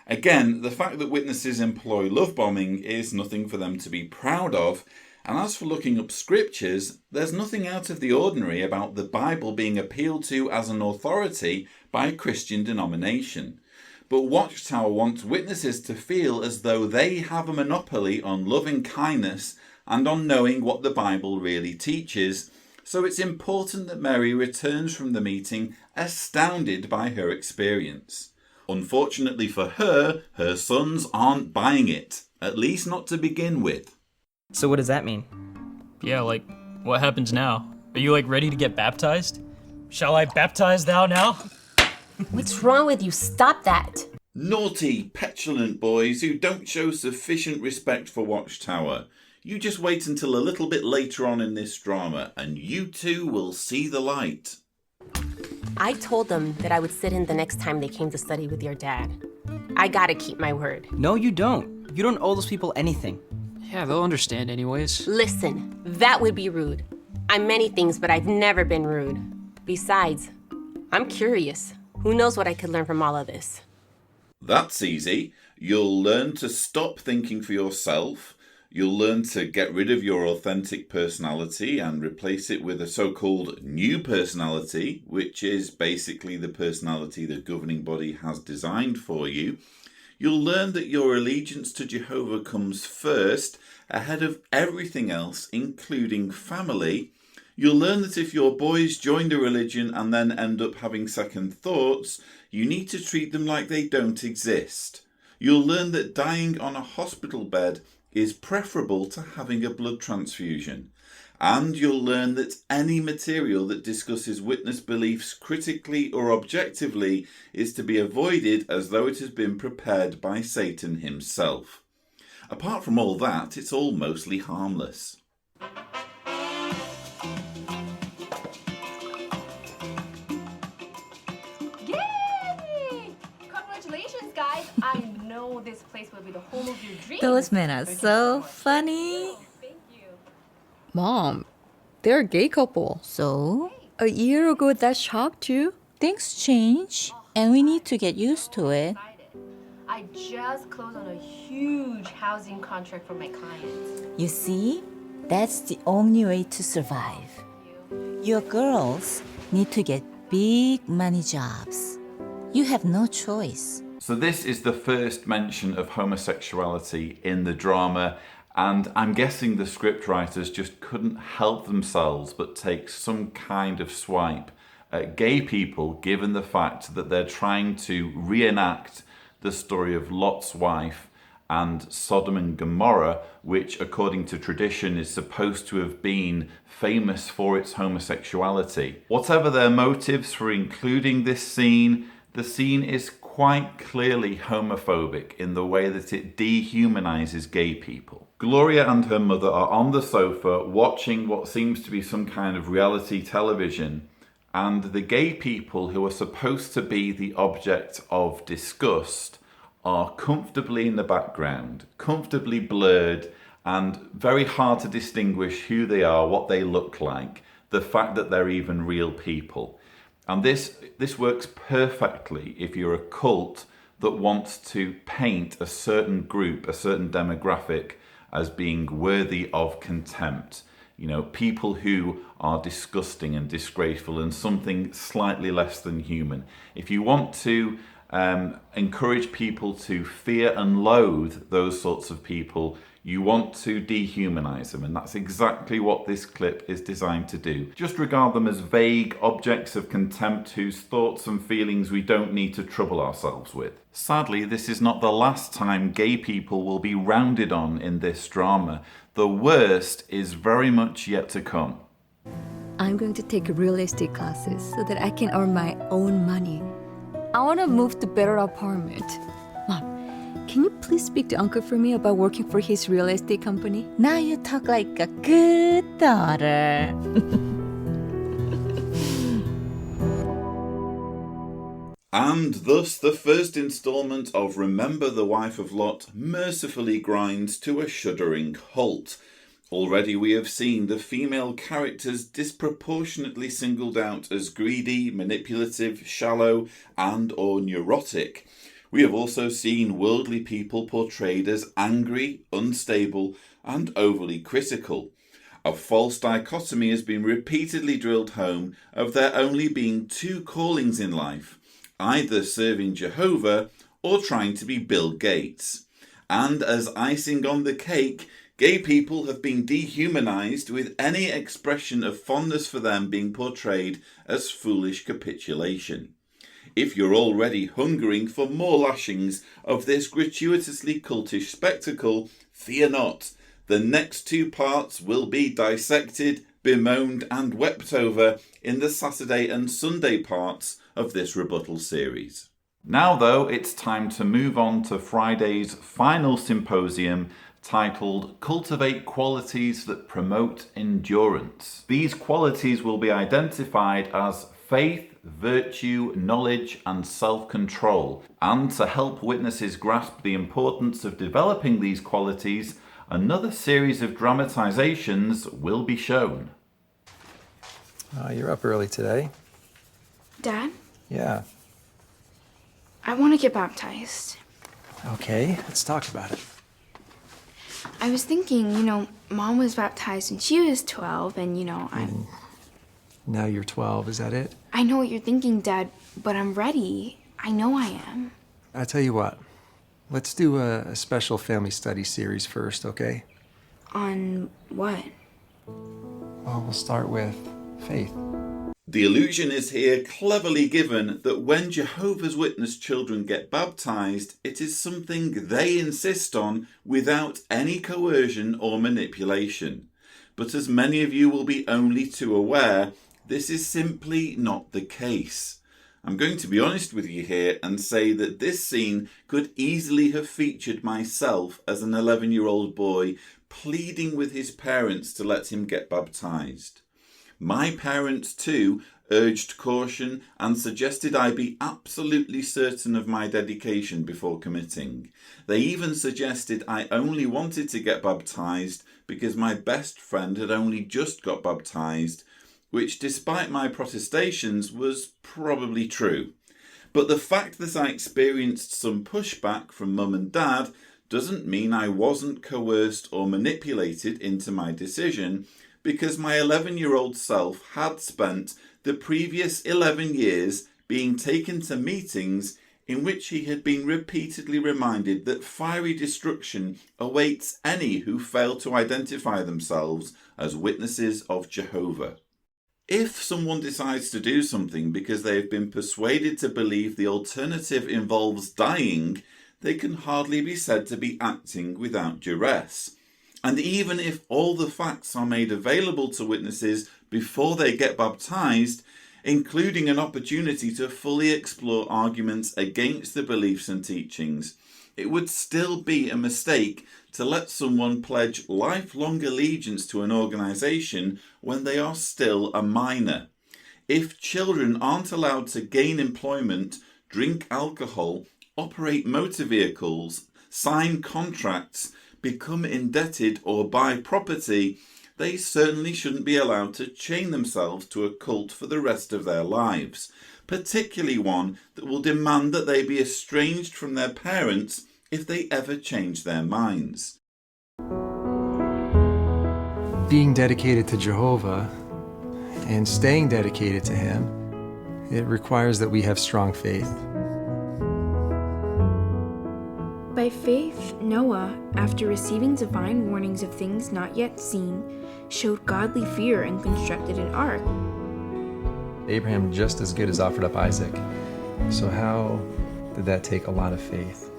Again, the fact that witnesses employ love bombing is nothing for them to be proud of, and as for looking up scriptures, there's nothing out of the ordinary about the Bible being appealed to as an authority by a Christian denomination. But Watchtower wants witnesses to feel as though they have a monopoly on loving kindness and on knowing what the Bible really teaches, so it's important that Mary returns from the meeting astounded by her experience. Unfortunately for her, her sons aren't buying it, at least not to begin with. So what does that mean? Yeah, what happens now? Are you ready to get baptized? Shall I baptize thou now? What's wrong with you? Stop that! Naughty, petulant boys who don't show sufficient respect for Watchtower. You just wait until a little bit later on in this drama, and you two will see the light. I told them that I would sit in the next time they came to study with your dad. I gotta keep my word. No, you don't. You don't owe those people anything. Yeah, they'll understand anyways. Listen, that would be rude. I'm many things, but I've never been rude. Besides, I'm curious. Who knows what I could learn from all of this? That's easy. You'll learn to stop thinking for yourself. You'll learn to get rid of your authentic personality and replace it with a so-called new personality, which is basically the personality the governing body has designed for you. You'll learn that your allegiance to Jehovah comes first, ahead of everything else, including family. You'll learn that if your boys join the religion and then end up having second thoughts, you need to treat them like they don't exist. You'll learn that dying on a hospital bed is preferable to having a blood transfusion. And you'll learn that any material that discusses witness beliefs critically or objectively is to be avoided as though it has been prepared by Satan himself. Apart from all that, it's all mostly harmless. Yay! Congratulations, guys! I know this place will be the home of your dreams. Those men are so funny. Mom, they're a gay couple. So? A year ago, that shocked you? Things change, and we need to get used to it. I just closed on a huge housing contract for my clients. You see, that's the only way to survive. Your girls need to get big money jobs. You have no choice. So this is the first mention of homosexuality in the drama, and I'm guessing the scriptwriters just couldn't help themselves but take some kind of swipe at gay people, given the fact that they're trying to reenact the story of Lot's wife and Sodom and Gomorrah, which according to tradition is supposed to have been famous for its homosexuality. Whatever their motives for including this scene, the scene is quite clearly homophobic in the way that it dehumanizes gay people. Gloria and her mother are on the sofa watching what seems to be some kind of reality television, and the gay people who are supposed to be the object of disgust are comfortably in the background, comfortably blurred, and very hard to distinguish who they are, what they look like, the fact that they're even real people. And this works perfectly if you're a cult that wants to paint a certain group, a certain demographic, as being worthy of contempt. You know, people who are disgusting and disgraceful and something slightly less than human. If you want to encourage people to fear and loathe those sorts of people. You want to dehumanize them, and that's exactly what this clip is designed to do. Just regard them as vague objects of contempt whose thoughts and feelings we don't need to trouble ourselves with. Sadly, this is not the last time gay people will be rounded on in this drama. The worst is very much yet to come. I'm going to take real estate classes so that I can earn my own money. I want to move to better apartment. Mom, can you please speak to Uncle for me about working for his real estate company? Now you talk like a good daughter. And thus the first instalment of Remember the Wife of Lot mercifully grinds to a shuddering halt. Already we have seen the female characters disproportionately singled out as greedy, manipulative, shallow, and or neurotic. We have also seen worldly people portrayed as angry, unstable, and overly critical. A false dichotomy has been repeatedly drilled home of there only being two callings in life, either serving Jehovah or trying to be Bill Gates. And as icing on the cake, gay people have been dehumanized, with any expression of fondness for them being portrayed as foolish capitulation. If you're already hungering for more lashings of this gratuitously cultish spectacle, fear not. The next two parts will be dissected, bemoaned and wept over in the Saturday and Sunday parts of this rebuttal series. Now though, it's time to move on to Friday's final symposium, titled Cultivate Qualities That Promote Endurance. These qualities will be identified as faith, virtue, knowledge, and self-control. And to help witnesses grasp the importance of developing these qualities, another series of dramatizations will be shown. You're up early today. Dad, Yeah. I want to get baptized. Okay, let's talk about it. I was thinking, Mom was baptized when she was 12, and, I'm... Now you're 12, is that it? I know what you're thinking, Dad, but I'm ready. I know I am. I tell you what, let's do a special family study series first, okay? On what? Well, we'll start with faith. The illusion is here cleverly given that when Jehovah's Witness children get baptized, it is something they insist on without any coercion or manipulation. But as many of you will be only too aware, this is simply not the case. I'm going to be honest with you here and say that this scene could easily have featured myself as an 11-year-old boy pleading with his parents to let him get baptized. My parents too urged caution and suggested I be absolutely certain of my dedication before committing. They even suggested I only wanted to get baptized because my best friend had only just got baptized, which despite my protestations was probably true. But the fact that I experienced some pushback from Mum and Dad doesn't mean I wasn't coerced or manipulated into my decision, because my 11-year-old self had spent the previous 11 years being taken to meetings in which he had been repeatedly reminded that fiery destruction awaits any who fail to identify themselves as witnesses of Jehovah. If someone decides to do something because they have been persuaded to believe the alternative involves dying, they can hardly be said to be acting without duress. And even if all the facts are made available to witnesses before they get baptized, including an opportunity to fully explore arguments against the beliefs and teachings, it would still be a mistake to let someone pledge lifelong allegiance to an organization when they are still a minor. If children aren't allowed to gain employment, drink alcohol, operate motor vehicles, sign contracts, become indebted or buy property, they certainly shouldn't be allowed to chain themselves to a cult for the rest of their lives, particularly one that will demand that they be estranged from their parents if they ever change their minds. Being dedicated to Jehovah and staying dedicated to Him, it requires that we have strong faith. By faith, Noah, after receiving divine warnings of things not yet seen, showed godly fear and constructed an ark. Abraham just as good as offered up Isaac. So how did that take a lot of faith?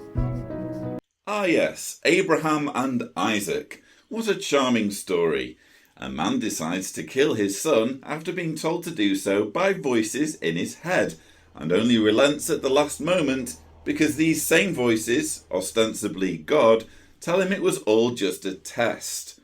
Ah yes, Abraham and Isaac. What a charming story. A man decides to kill his son after being told to do so by voices in his head, and only relents at the last moment because these same voices, ostensibly God, tell him it was all just a test.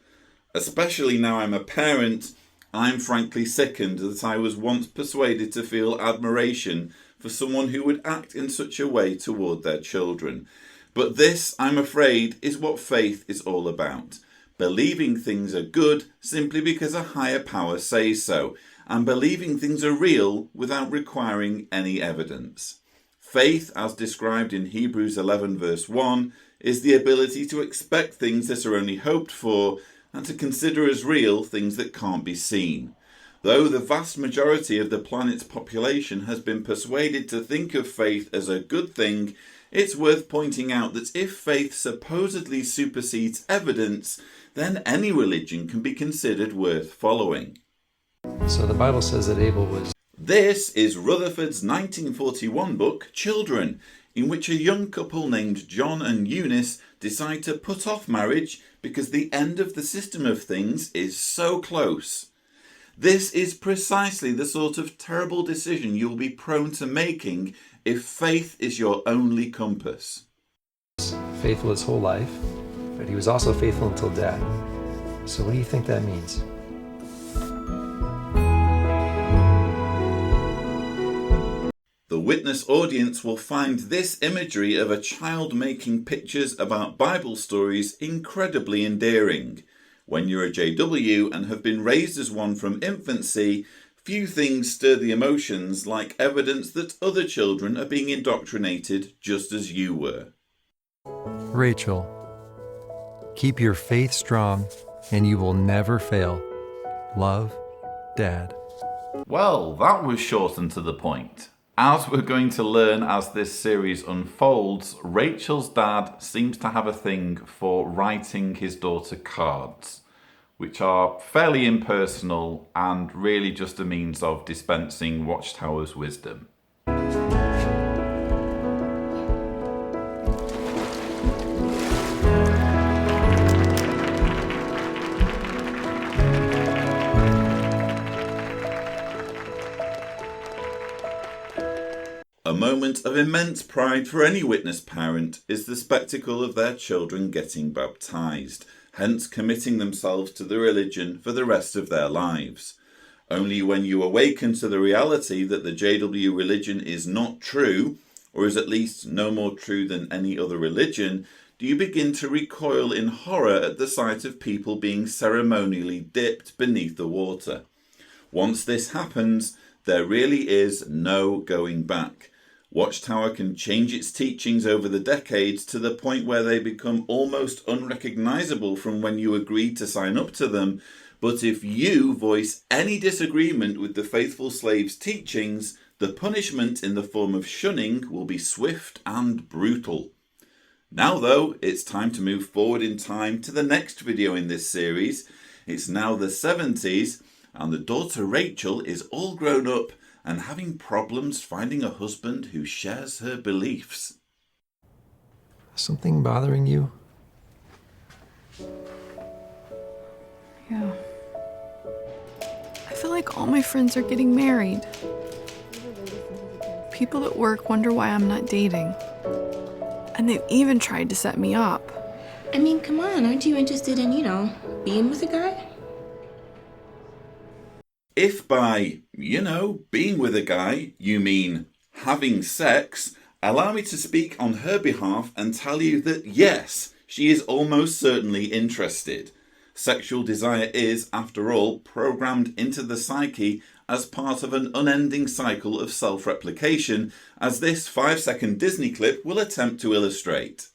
Especially now I'm a parent, I'm frankly sickened that I was once persuaded to feel admiration for someone who would act in such a way toward their children. But this, I'm afraid, is what faith is all about. Believing things are good simply because a higher power says so, and believing things are real without requiring any evidence. Faith, as described in Hebrews 11 verse 1, is the ability to expect things that are only hoped for and to consider as real things that can't be seen. Though the vast majority of the planet's population has been persuaded to think of faith as a good thing, it's worth pointing out that if faith supposedly supersedes evidence, then any religion can be considered worth following. So the Bible says that Abel was... This is Rutherford's 1941 book, Children, in which a young couple named John and Eunice decide to put off marriage because the end of the system of things is so close. This is precisely the sort of terrible decision you'll be prone to making if faith is your only compass. Faithful his whole life, but he was also faithful until death. So what do you think that means? The witness audience will find this imagery of a child making pictures about Bible stories incredibly endearing. When you're a JW and have been raised as one from infancy, few things stir the emotions like evidence that other children are being indoctrinated just as you were. Rachel, keep your faith strong and you will never fail. Love, Dad. Well, that was short and to the point. As we're going to learn as this series unfolds, Rachel's dad seems to have a thing for writing his daughter cards, which are fairly impersonal and really just a means of dispensing Watchtower's wisdom. A moment of immense pride for any witness parent is the spectacle of their children getting baptized, hence committing themselves to the religion for the rest of their lives. Only when you awaken to the reality that the JW religion is not true, or is at least no more true than any other religion, do you begin to recoil in horror at the sight of people being ceremonially dipped beneath the water. Once this happens, there really is no going back. Watchtower can change its teachings over the decades to the point where they become almost unrecognizable from when you agreed to sign up to them, but if you voice any disagreement with the faithful slave's teachings, the punishment in the form of shunning will be swift and brutal. Now though, it's time to move forward in time to the next video in this series. It's now the 70s, and the daughter Rachel is all grown up and having problems finding a husband who shares her beliefs. Something bothering you? Yeah. I feel like all my friends are getting married. People at work wonder why I'm not dating. And they've even tried to set me up. I mean, come on, aren't you interested in, being with a guy? If by, being with a guy, you mean having sex, allow me to speak on her behalf and tell you that yes, she is almost certainly interested. Sexual desire is, after all, programmed into the psyche as part of an unending cycle of self-replication, as this 5-second Disney clip will attempt to illustrate.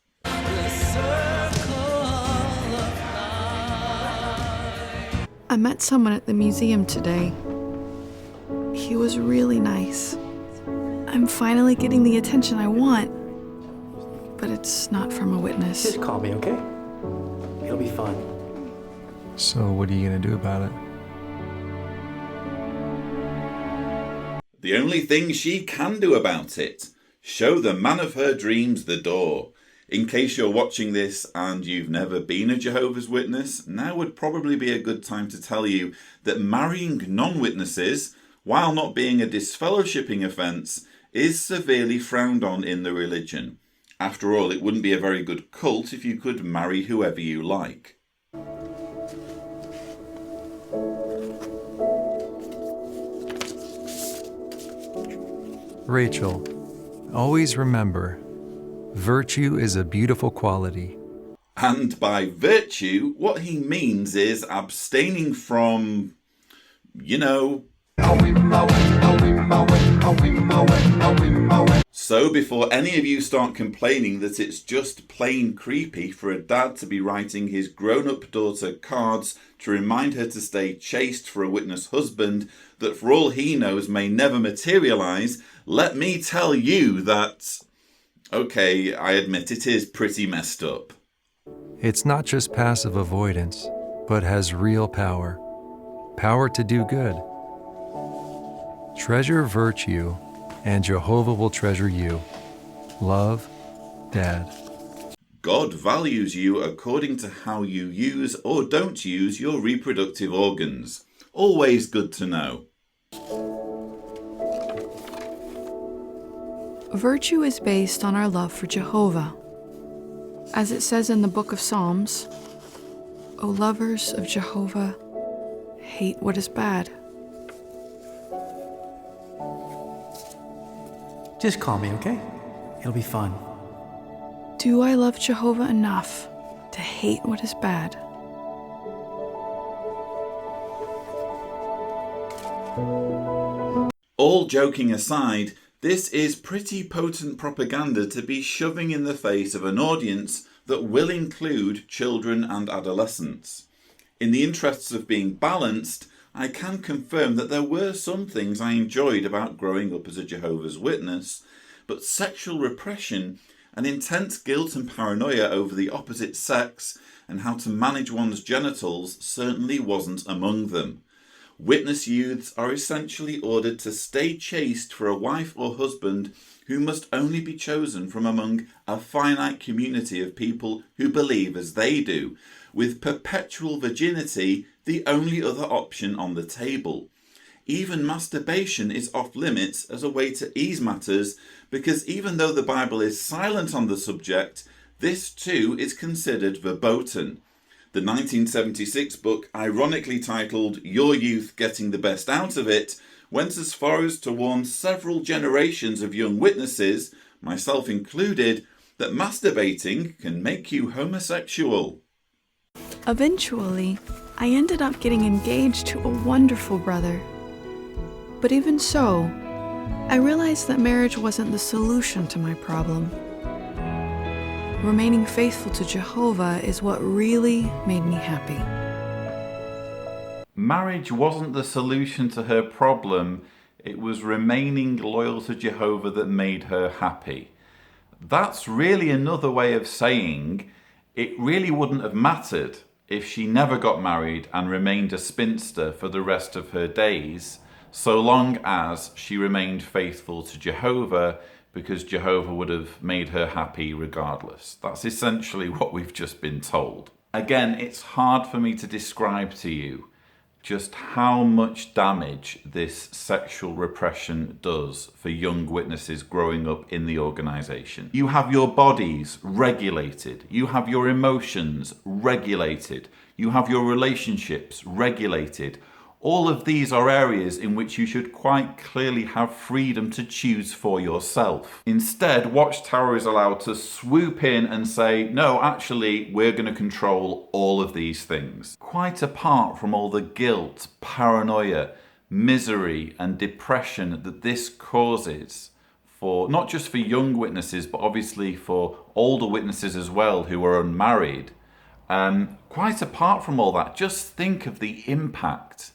I met someone at the museum today. He was really nice. I'm finally getting the attention I want, but it's not from a witness. Just call me, okay? It'll be fun. So what are you going to do about it? The only thing she can do about it, show the man of her dreams the door. In case you're watching this and you've never been a Jehovah's Witness, now would probably be a good time to tell you that marrying non-witnesses, while not being a disfellowshipping offence, is severely frowned on in the religion. After all, it wouldn't be a very good cult if you could marry whoever you like. Rachel, always remember, virtue is a beautiful quality. And by virtue, what he means is abstaining from, you know... So before any of you start complaining that it's just plain creepy for a dad to be writing his grown-up daughter cards to remind her to stay chaste for a witness husband that for all he knows may never materialise, let me tell you that... Okay, I admit it is pretty messed up. It's not just passive avoidance, but has real power. Power to do good. Treasure virtue, and Jehovah will treasure you. Love, Dad. God values you according to how you use or don't use your reproductive organs. Always good to know. Virtue is based on our love for Jehovah. As it says in the book of Psalms, O lovers of Jehovah, hate what is bad. Just call me, okay? It'll be fun. Do I love Jehovah enough to hate what is bad? All joking aside, this is pretty potent propaganda to be shoving in the face of an audience that will include children and adolescents. In the interests of being balanced, I can confirm that there were some things I enjoyed about growing up as a Jehovah's Witness, but sexual repression and intense guilt and paranoia over the opposite sex and how to manage one's genitals certainly wasn't among them. Witness youths are essentially ordered to stay chaste for a wife or husband who must only be chosen from among a finite community of people who believe as they do, with perpetual virginity the only other option on the table. Even masturbation is off limits as a way to ease matters, because even though the Bible is silent on the subject, this too is considered verboten. The 1976 book, ironically titled Your Youth Getting the Best Out of It, went as far as to warn several generations of young witnesses, myself included, that masturbating can make you homosexual. Eventually, I ended up getting engaged to a wonderful brother. But even so, I realized that marriage wasn't the solution to my problem. Remaining faithful to Jehovah is what really made me happy. Marriage wasn't the solution to her problem, it was remaining loyal to Jehovah that made her happy. That's really another way of saying it really wouldn't have mattered if she never got married and remained a spinster for the rest of her days, so long as she remained faithful to Jehovah, because Jehovah would have made her happy regardless. That's essentially what we've just been told. Again, it's hard for me to describe to you just how much damage this sexual repression does for young witnesses growing up in the organisation. You have your bodies regulated, you have your emotions regulated, you have your relationships regulated. All of these are areas in which you should quite clearly have freedom to choose for yourself. Instead, Watchtower is allowed to swoop in and say, no, actually, we're going to control all of these things. Quite apart from all the guilt, paranoia, misery, and depression that this causes for not just for young witnesses, but obviously for older witnesses as well who are unmarried. Quite apart from all that, just think of the impact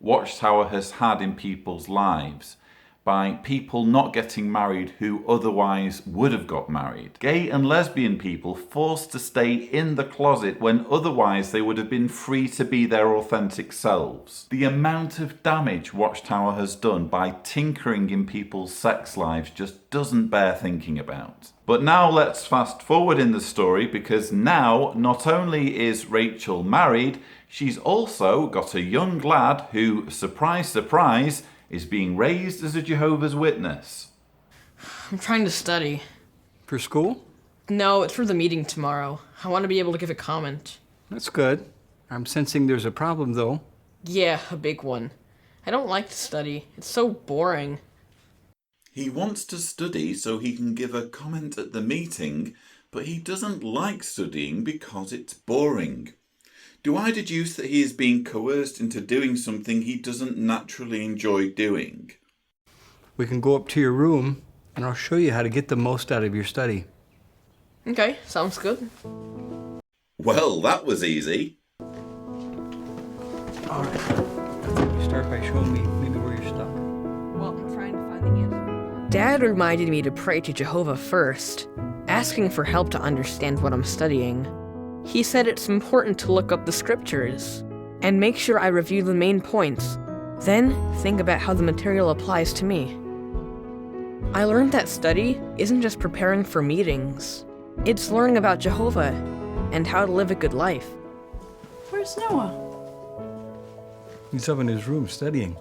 Watchtower has had in people's lives. by people not getting married who otherwise would have got married. Gay and lesbian people forced to stay in the closet when otherwise they would have been free to be their authentic selves. The amount of damage Watchtower has done by tinkering in people's sex lives just doesn't bear thinking about. But now let's fast forward in the story, because now not only is Rachel married, she's also got a young lad who, surprise, surprise, is being raised as a Jehovah's Witness. I'm trying to study. For school? No, it's for the meeting tomorrow. I want to be able to give a comment. That's good. I'm sensing there's a problem, though. Yeah, a big one. I don't like to study. It's so boring. He wants to study so he can give a comment at the meeting, but he doesn't like studying because it's boring. Do I deduce that he is being coerced into doing something he doesn't naturally enjoy doing? We can go up to your room, and I'll show you how to get the most out of your study. Okay, sounds good. Well, that was easy. All right. I think you start by showing me maybe where you're stuck. Well, I'm trying to find the answer. Dad reminded me to pray to Jehovah first, asking for help to understand what I'm studying. He said it's important to look up the scriptures and make sure I review the main points, then think about how the material applies to me. I learned that study isn't just preparing for meetings. It's learning about Jehovah and how to live a good life. Where's Noah? He's up in his room studying.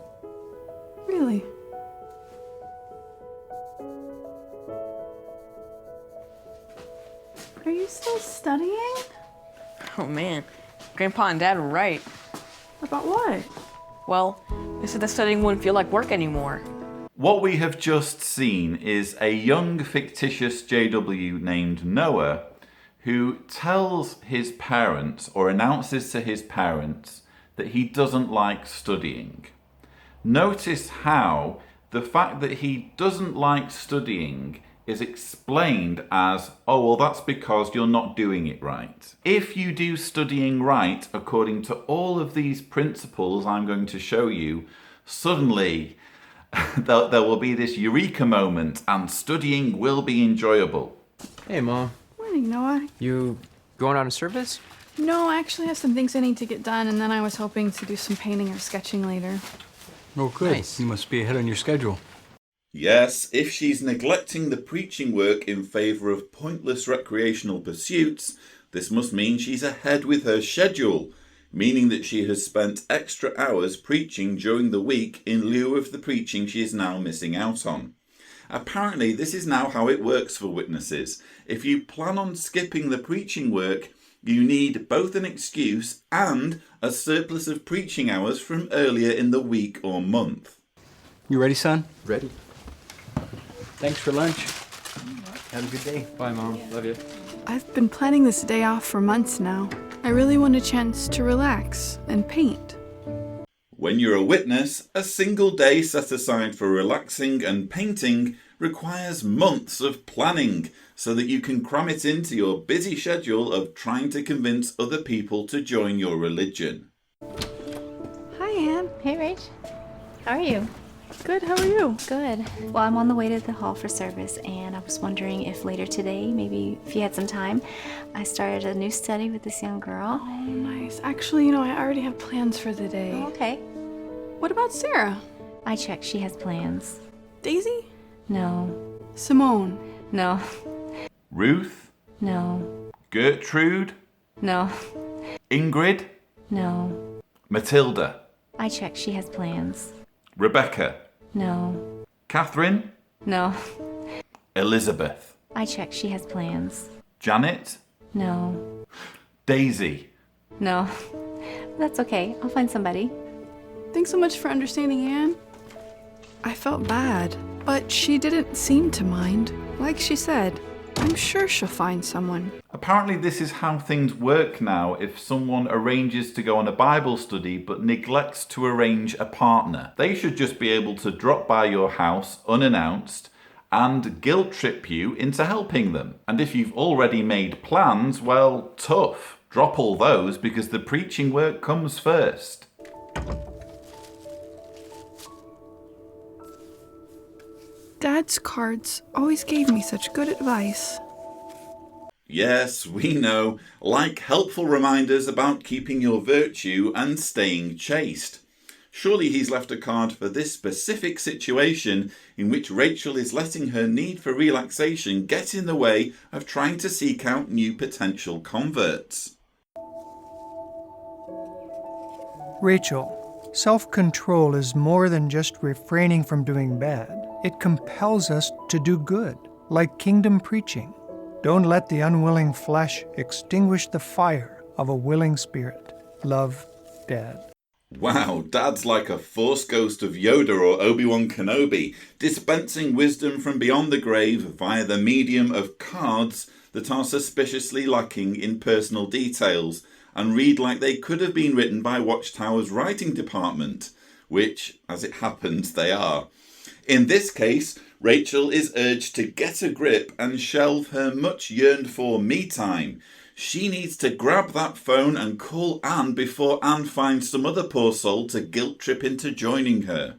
Really? Are you still studying? Oh man, Grandpa and Dad were right. About what? Well, they said that studying wouldn't feel like work anymore. What we have just seen is a young fictitious JW named Noah who tells his parents, or announces to his parents, that he doesn't like studying. Notice how the fact that he doesn't like studying is explained as, oh, well, that's because you're not doing it right. If you do studying right, according to all of these principles I'm going to show you, suddenly there will be this eureka moment and studying will be enjoyable. Hey, Mom. Morning, Noah. You going on a service? No, I actually have some things I need to get done, and then I was hoping to do some painting or sketching later. Oh, good. Nice. You must be ahead on your schedule. Yes, if she's neglecting the preaching work in favour of pointless recreational pursuits, this must mean she's ahead with her schedule, meaning that she has spent extra hours preaching during the week in lieu of the preaching she is now missing out on. Apparently, this is now how it works for witnesses. If you plan on skipping the preaching work, you need both an excuse and a surplus of preaching hours from earlier in the week or month. You ready, son? Ready. Thanks for lunch. Have a good day. Bye, Mom. Love you. I've been planning this day off for months now. I really want a chance to relax and paint. When you're a witness, a single day set aside for relaxing and painting requires months of planning so that you can cram it into your busy schedule of trying to convince other people to join your religion. Hi, Anne. Hey, Rach. How are you? Good, how are you? Good. Well, I'm on the way to the hall for service, and I was wondering if later today, maybe if you had some time, I started a new study with this young girl. Oh, nice. Actually, I already have plans for the day. Oh, okay. What about Sarah? I checked. She has plans. Daisy? No. Simone? No. Ruth? No. Gertrude? No. Ingrid? No. Matilda? I checked. She has plans. Rebecca? No. Catherine? No. Elizabeth? I checked. She has plans. Janet? No. Daisy? No. That's okay. I'll find somebody. Thanks so much for understanding, Anne. I felt bad, but she didn't seem to mind. Like she said, I'm sure she'll find someone. Apparently this is how things work now if someone arranges to go on a Bible study but neglects to arrange a partner. They should just be able to drop by your house unannounced and guilt trip you into helping them. And if you've already made plans, well, tough. Drop all those because the preaching work comes first. Dad's cards always gave me such good advice. Yes, we know, like helpful reminders about keeping your virtue and staying chaste. Surely he's left a card for this specific situation in which Rachel is letting her need for relaxation get in the way of trying to seek out new potential converts. Rachel, self-control is more than just refraining from doing bad. It compels us to do good, like kingdom preaching. Don't let the unwilling flesh extinguish the fire of a willing spirit. Love, Dad. Wow, Dad's like a Force ghost of Yoda or Obi-Wan Kenobi, dispensing wisdom from beyond the grave via the medium of cards that are suspiciously lacking in personal details and read like they could have been written by Watchtower's writing department, which, as it happens, they are. In this case, Rachel is urged to get a grip and shelve her much yearned for me time. She needs to grab that phone and call Anne before Anne finds some other poor soul to guilt trip into joining her.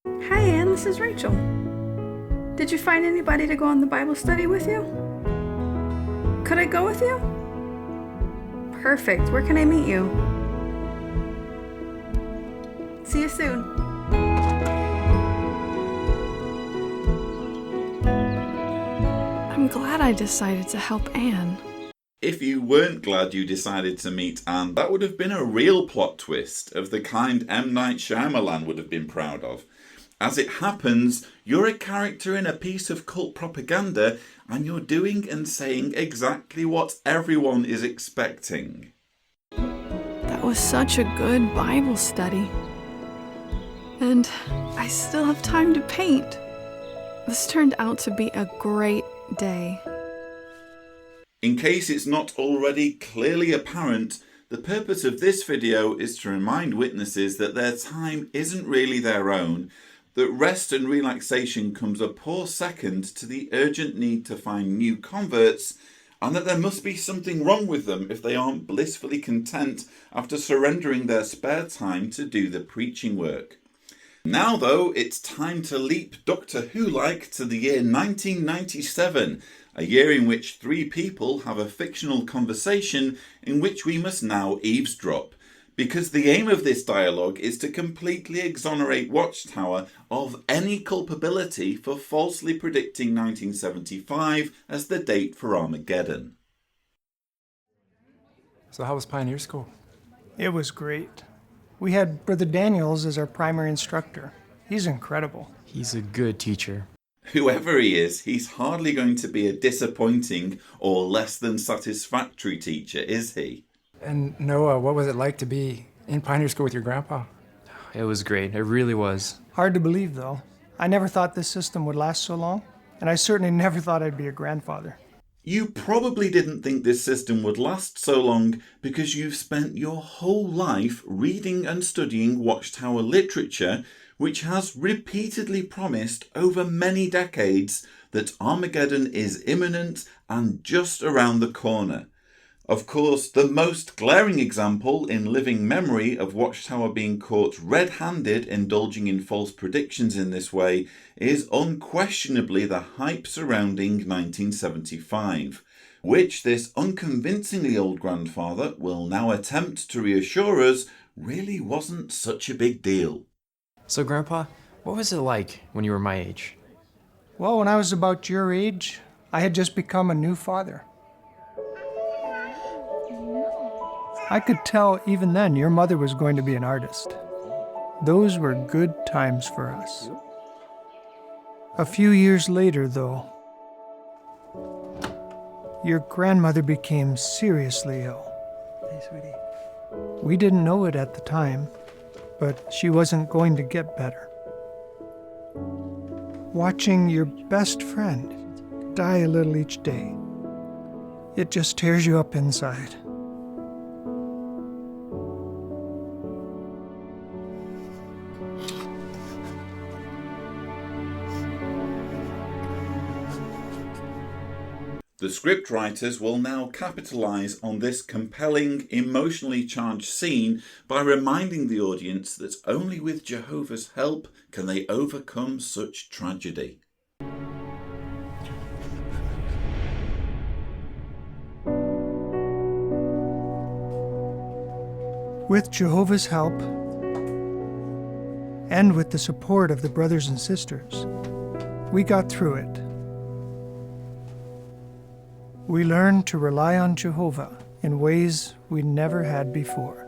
Hi, Anne, this is Rachel. Did you find anybody to go on the Bible study with you? Could I go with you? Perfect. Where can I meet you? See you soon. I'm glad I decided to help Anne. If you weren't glad you decided to meet Anne, that would have been a real plot twist of the kind M. Night Shyamalan would have been proud of. As it happens, you're a character in a piece of cult propaganda and you're doing and saying exactly what everyone is expecting. That was such a good Bible study. And I still have time to paint. This turned out to be a great day. In case it's not already clearly apparent, the purpose of this video is to remind witnesses that their time isn't really their own, that rest and relaxation comes a poor second to the urgent need to find new converts, and that there must be something wrong with them if they aren't blissfully content after surrendering their spare time to do the preaching work. Now though, it's time to leap Doctor Who-like to the year 1997, a year in which three people have a fictional conversation in which we must now eavesdrop, because the aim of this dialogue is to completely exonerate Watchtower of any culpability for falsely predicting 1975 as the date for Armageddon. So how was Pioneer School? It was great. We had Brother Daniels as our primary instructor. He's incredible. He's a good teacher. Whoever he is, he's hardly going to be a disappointing or less than satisfactory teacher, is he? And Noah, what was it like to be in Pioneer School with your grandpa? It was great. It really was. Hard to believe, though. I never thought this system would last so long, and I certainly never thought I'd be a grandfather. You probably didn't think this system would last so long because you've spent your whole life reading and studying Watchtower literature, which has repeatedly promised over many decades that Armageddon is imminent and just around the corner. Of course, the most glaring example in living memory of Watchtower being caught red-handed indulging in false predictions in this way is unquestionably the hype surrounding 1975, which this unconvincingly old grandfather will now attempt to reassure us really wasn't such a big deal. So, Grandpa, what was it like when you were my age? Well, when I was about your age, I had just become a new father. I could tell even then your mother was going to be an artist. Those were good times for us. A few years later, though, your grandmother became seriously ill. Hey, sweetie. We didn't know it at the time, but she wasn't going to get better. Watching your best friend die a little each day, it just tears you up inside. The scriptwriters will now capitalise on this compelling, emotionally charged scene by reminding the audience that only with Jehovah's help can they overcome such tragedy. With Jehovah's help, and with the support of the brothers and sisters, we got through it. We learned to rely on Jehovah in ways we never had before.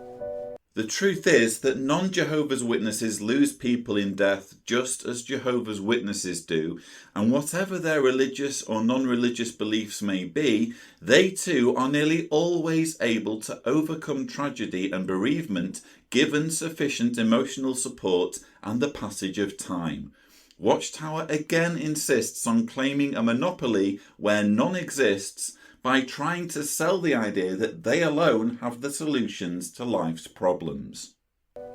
The truth is that non-Jehovah's Witnesses lose people in death just as Jehovah's Witnesses do, and whatever their religious or non-religious beliefs may be, they too are nearly always able to overcome tragedy and bereavement given sufficient emotional support and the passage of time. Watchtower again insists on claiming a monopoly where none exists, by trying to sell the idea that they alone have the solutions to life's problems.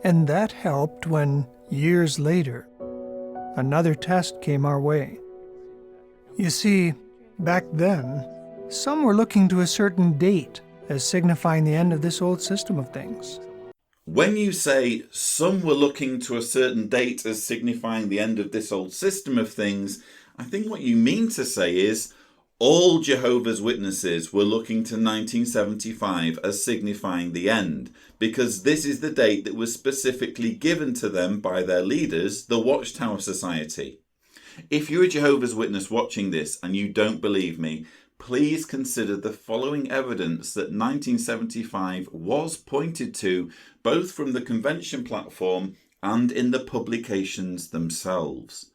And that helped when, years later, another test came our way. You see, back then, some were looking to a certain date as signifying the end of this old system of things. When you say some were looking to a certain date as signifying the end of this old system of things, I think what you mean to say is all Jehovah's Witnesses were looking to 1975 as signifying the end, because this is the date that was specifically given to them by their leaders, the Watchtower Society. If you're a Jehovah's Witness watching this and you don't believe me, please consider the following evidence that 1975 was pointed to both from the convention platform and in the publications themselves.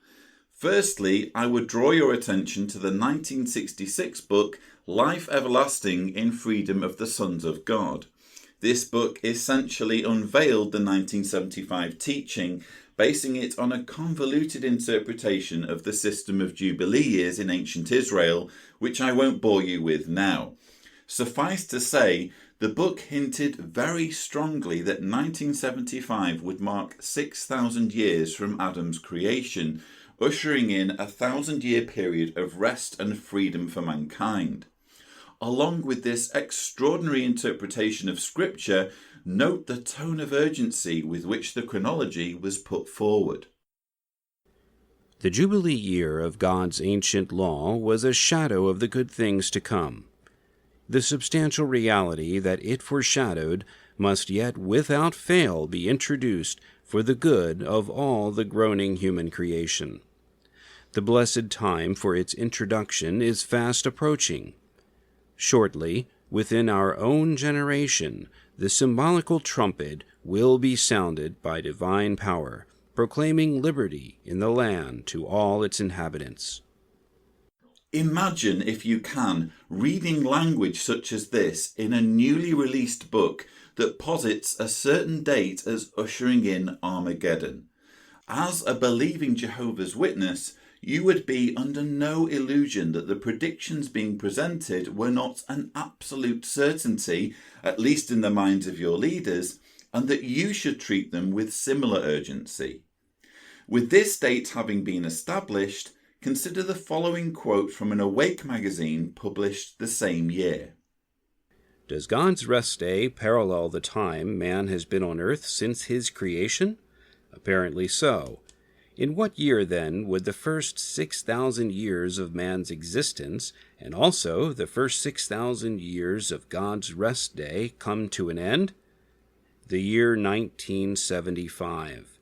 Firstly, I would draw your attention to the 1966 book, Life Everlasting in Freedom of the Sons of God. This book essentially unveiled the 1975 teaching, basing it on a convoluted interpretation of the system of Jubilee years in ancient Israel, which I won't bore you with now. Suffice to say, the book hinted very strongly that 1975 would mark 6,000 years from Adam's creation, ushering in a 1,000-year period of rest and freedom for mankind. Along with this extraordinary interpretation of Scripture, note the tone of urgency with which the chronology was put forward. The Jubilee year of God's ancient law was a shadow of the good things to come. The substantial reality that it foreshadowed must yet without fail be introduced for the good of all the groaning human creation. The blessed time for its introduction is fast approaching. Shortly, within our own generation, the symbolical trumpet will be sounded by divine power, proclaiming liberty in the land to all its inhabitants. Imagine, if you can, reading language such as this in a newly released book that posits a certain date as ushering in Armageddon. As a believing Jehovah's Witness, you would be under no illusion that the predictions being presented were not an absolute certainty, at least in the minds of your leaders, and that you should treat them with similar urgency. With this date having been established, consider the following quote from an Awake magazine published the same year. Does God's rest day parallel the time man has been on earth since his creation? Apparently so. In what year, then, would the first 6,000 years of man's existence, and also the first 6,000 years of God's rest day, come to an end? The year 1975.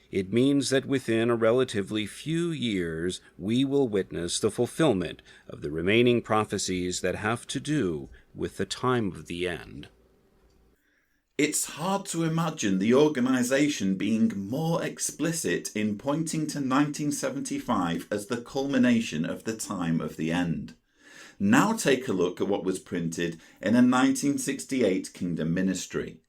It means that within a relatively few years we will witness the fulfillment of the remaining prophecies that have to do with the time of the end. It's hard to imagine the organisation being more explicit in pointing to 1975 as the culmination of the time of the end. Now take a look at what was printed in a 1968 Kingdom Ministry.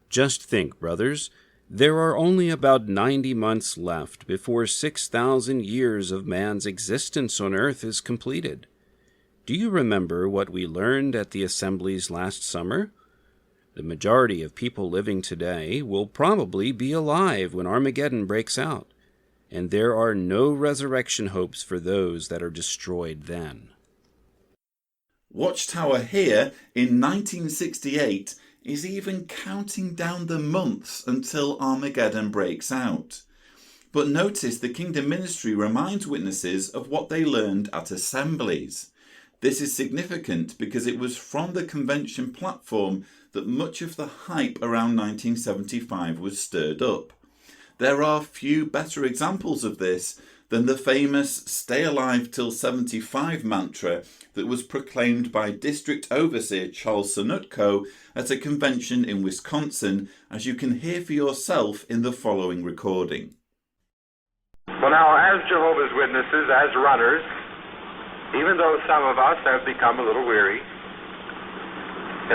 Just think, brothers, there are only about 90 months left before 6,000 years of man's existence on earth is completed. Do you remember what we learned at the assemblies last summer? The majority of people living today will probably be alive when Armageddon breaks out, and there are no resurrection hopes for those that are destroyed then. Watchtower here in 1968 is even counting down the months until Armageddon breaks out. But notice the Kingdom Ministry reminds witnesses of what they learned at assemblies. This is significant because it was from the convention platform that much of the hype around 1975 was stirred up. There are few better examples of this than the famous "Stay Alive Till 75" mantra that was proclaimed by District Overseer Charles Sonutko at a convention in Wisconsin, as you can hear for yourself in the following recording. Well, now, as Jehovah's Witnesses, as runners, even though some of us have become a little weary,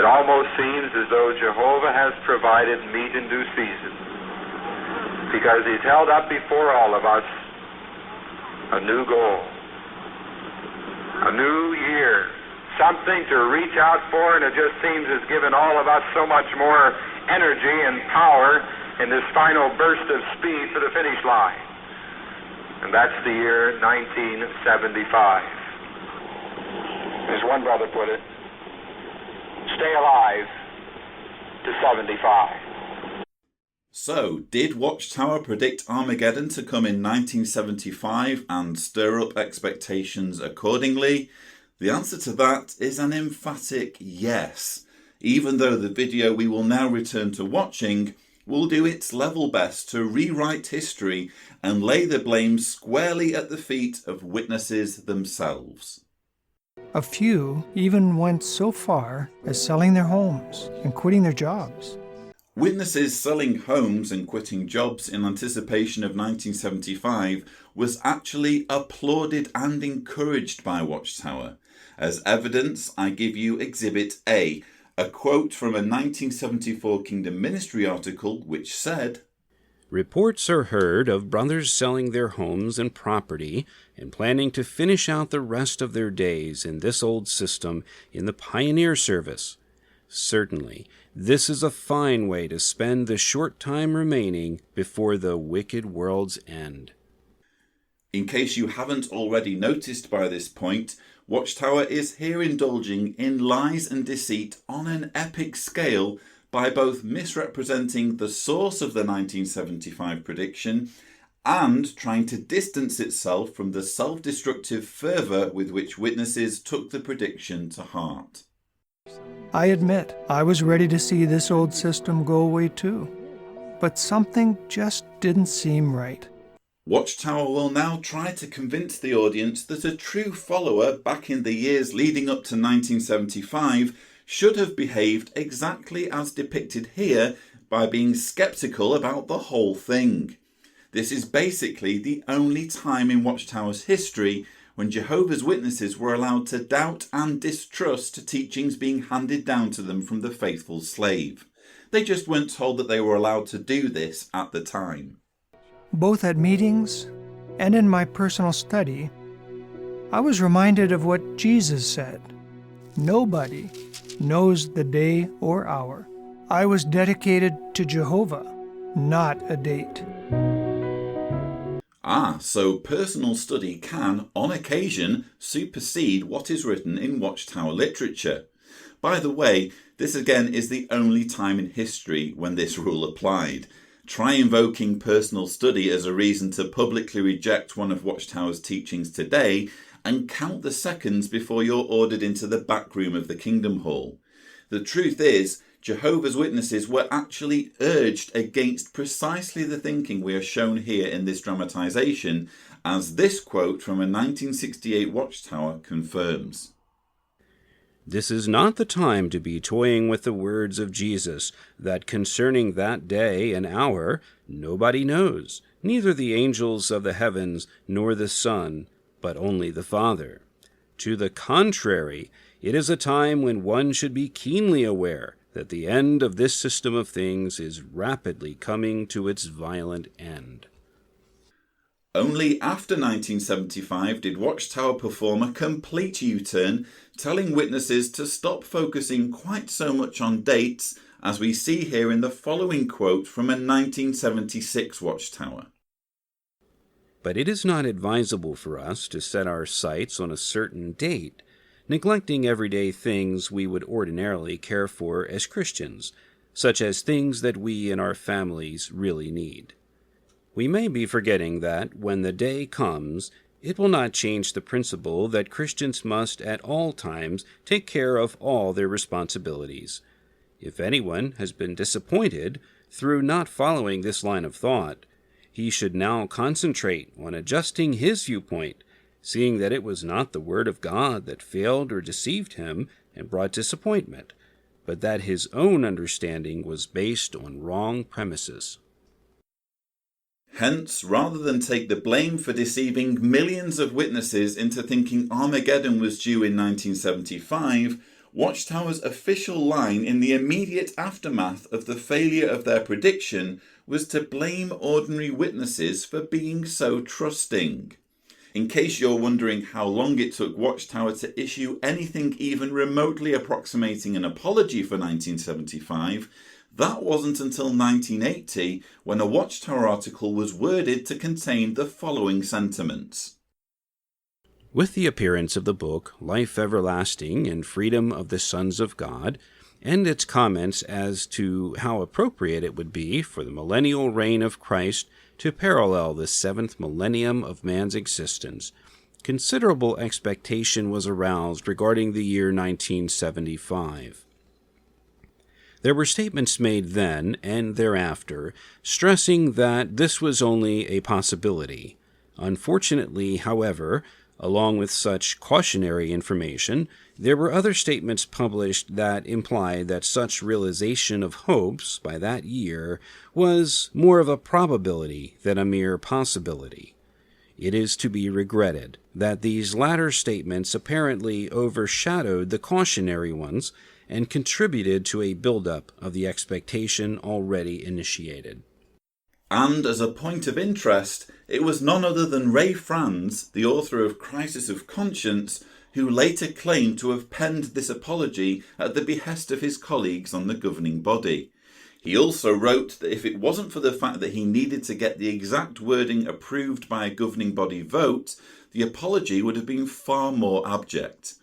it almost seems as though Jehovah has provided meat in due season, because he's held up before all of us a new goal, a new year, something to reach out for, and it just seems has given all of us so much more energy and power in this final burst of speed for the finish line. And that's the year 1975. As one brother put it, stay alive to 75. So, did Watchtower predict Armageddon to come in 1975 and stir up expectations accordingly? The answer to that is an emphatic yes, even though the video we will now return to watching will do its level best to rewrite history and lay the blame squarely at the feet of witnesses themselves. A few even went so far as selling their homes and quitting their jobs. Witnesses selling homes and quitting jobs in anticipation of 1975 was actually applauded and encouraged by Watchtower. As evidence, I give you Exhibit A, a quote from a 1974 Kingdom Ministry article which said, "Reports are heard of brothers selling their homes and property and planning to finish out the rest of their days in this old system in the pioneer service. Certainly, this is a fine way to spend the short time remaining before the wicked world's end." In case you haven't already noticed by this point, Watchtower is here indulging in lies and deceit on an epic scale by both misrepresenting the source of the 1975 prediction and trying to distance itself from the self-destructive fervour with which witnesses took the prediction to heart. I admit, I was ready to see this old system go away too, but something just didn't seem right. Watchtower will now try to convince the audience that a true follower back in the years leading up to 1975 should have behaved exactly as depicted here by being sceptical about the whole thing. This is basically the only time in Watchtower's history when Jehovah's Witnesses were allowed to doubt and distrust teachings being handed down to them from the faithful slave. They just weren't told that they were allowed to do this at the time. Both at meetings and in my personal study, I was reminded of what Jesus said. Nobody knows the day or hour. I was dedicated to Jehovah, not a date. So personal study can, on occasion, supersede what is written in Watchtower literature. By the way, this again is the only time in history when this rule applied. Try invoking personal study as a reason to publicly reject one of Watchtower's teachings today, and count the seconds before you're ordered into the back room of the Kingdom Hall. The truth is, Jehovah's Witnesses were actually urged against precisely the thinking we are shown here in this dramatisation, as this quote from a 1968 Watchtower confirms. "This is not the time to be toying with the words of Jesus, that concerning that day and hour nobody knows, neither the angels of the heavens nor the Son, but only the Father. To the contrary, it is a time when one should be keenly aware that the end of this system of things is rapidly coming to its violent end." Only after 1975 did Watchtower perform a complete U-turn, telling witnesses to stop focusing quite so much on dates, as we see here in the following quote from a 1976 Watchtower. "But it is not advisable for us to set our sights on a certain date, neglecting everyday things we would ordinarily care for as Christians, such as things that we and our families really need. We may be forgetting that when the day comes, It will not change the principle that Christians must at all times take care of all their responsibilities. If anyone has been disappointed through not following this line of thought, he should now concentrate on adjusting his viewpoint, seeing that it was not the Word of God that failed or deceived him and brought disappointment, but that his own understanding was based on wrong premises. Hence, rather than take the blame for deceiving millions of witnesses into thinking Armageddon was due in 1975, Watchtower's official line in the immediate aftermath of the failure of their prediction was to blame ordinary witnesses for being so trusting. In case you're wondering how long it took Watchtower to issue anything even remotely approximating an apology for 1975, that wasn't until 1980 when a Watchtower article was worded to contain the following sentiments. With the appearance of the book Life Everlasting and Freedom of the Sons of God, and its comments as to how appropriate it would be for the millennial reign of Christ to parallel the seventh millennium of man's existence, considerable expectation was aroused regarding the year 1975. There were statements made then and thereafter stressing that this was only a possibility. Unfortunately, however, along with such cautionary information, there were other statements published that implied that such realization of hopes by that year was more of a probability than a mere possibility. It is to be regretted that these latter statements apparently overshadowed the cautionary ones and contributed to a buildup of the expectation already initiated. And as a point of interest, it was none other than Ray Franz, the author of Crisis of Conscience, who later claimed to have penned this apology at the behest of his colleagues on the governing body. He also wrote that if it wasn't for the fact that he needed to get the exact wording approved by a governing body vote, the apology would have been far more abject.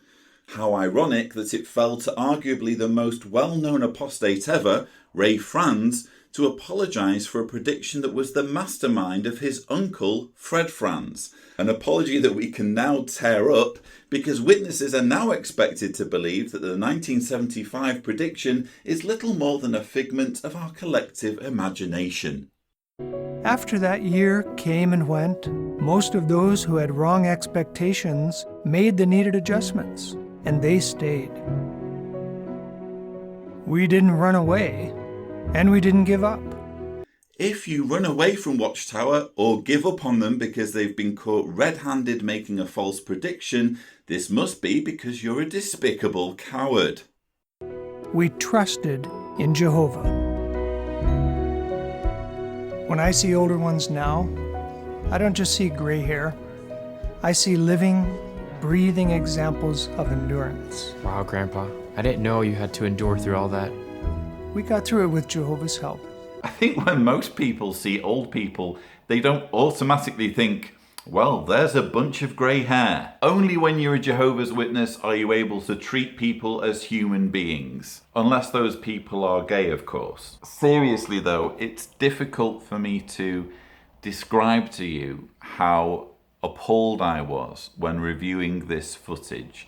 How ironic that it fell to arguably the most well-known apostate ever, Ray Franz, to apologise for a prediction that was the mastermind of his uncle, Fred Franz. An apology that we can now tear up because witnesses are now expected to believe that the 1975 prediction is little more than a figment of our collective imagination. After that year came and went, most of those who had wrong expectations made the needed adjustments, and they stayed. We didn't run away, and we didn't give up. If you run away from Watchtower or give up on them because they've been caught red-handed making a false prediction, this must be because you're a despicable coward. We trusted in Jehovah. When I see older ones now, I don't just see gray hair. I see living, breathing examples of endurance. Wow, Grandpa. I didn't know you had to endure through all that. We got through it with Jehovah's help. I think when most people see old people, they don't automatically think, well, there's a bunch of grey hair. Only when you're a Jehovah's Witness are you able to treat people as human beings. Unless those people are gay, of course. Seriously though, it's difficult for me to describe to you how appalled I was when reviewing this footage.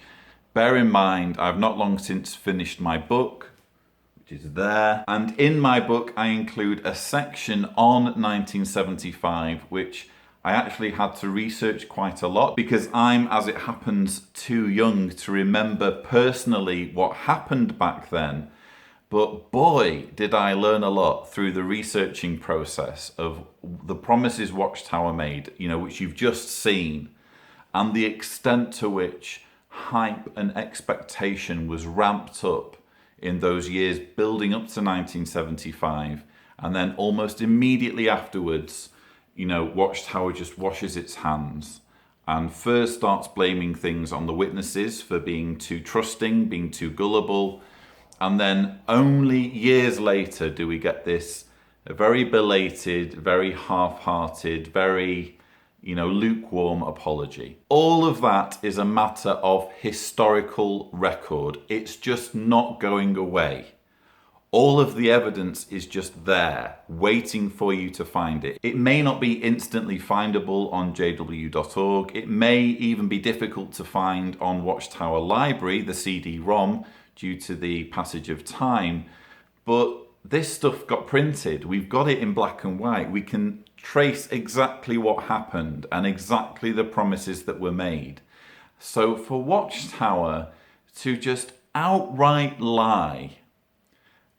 Bear in mind, I've not long since finished my book, is there, and in my book I include a section on 1975 which I actually had to research quite a lot because I'm, as it happens, too young to remember personally what happened back then, but boy did I learn a lot through the researching process of the promises Watchtower made, which you've just seen, and the extent to which hype and expectation was ramped up in those years building up to 1975, and then almost immediately afterwards, Watchtower just washes its hands and first starts blaming things on the witnesses for being too trusting, being too gullible, and then only years later do we get this very belated, very half-hearted, very lukewarm apology. All of that is a matter of historical record. It's just not going away. All of the evidence is just there, waiting for you to find it. It may not be instantly findable on jw.org. It may even be difficult to find on Watchtower Library, the CD-ROM, due to the passage of time. But this stuff got printed. We've got it in black and white. We can trace exactly what happened and exactly the promises that were made. So for Watchtower to just outright lie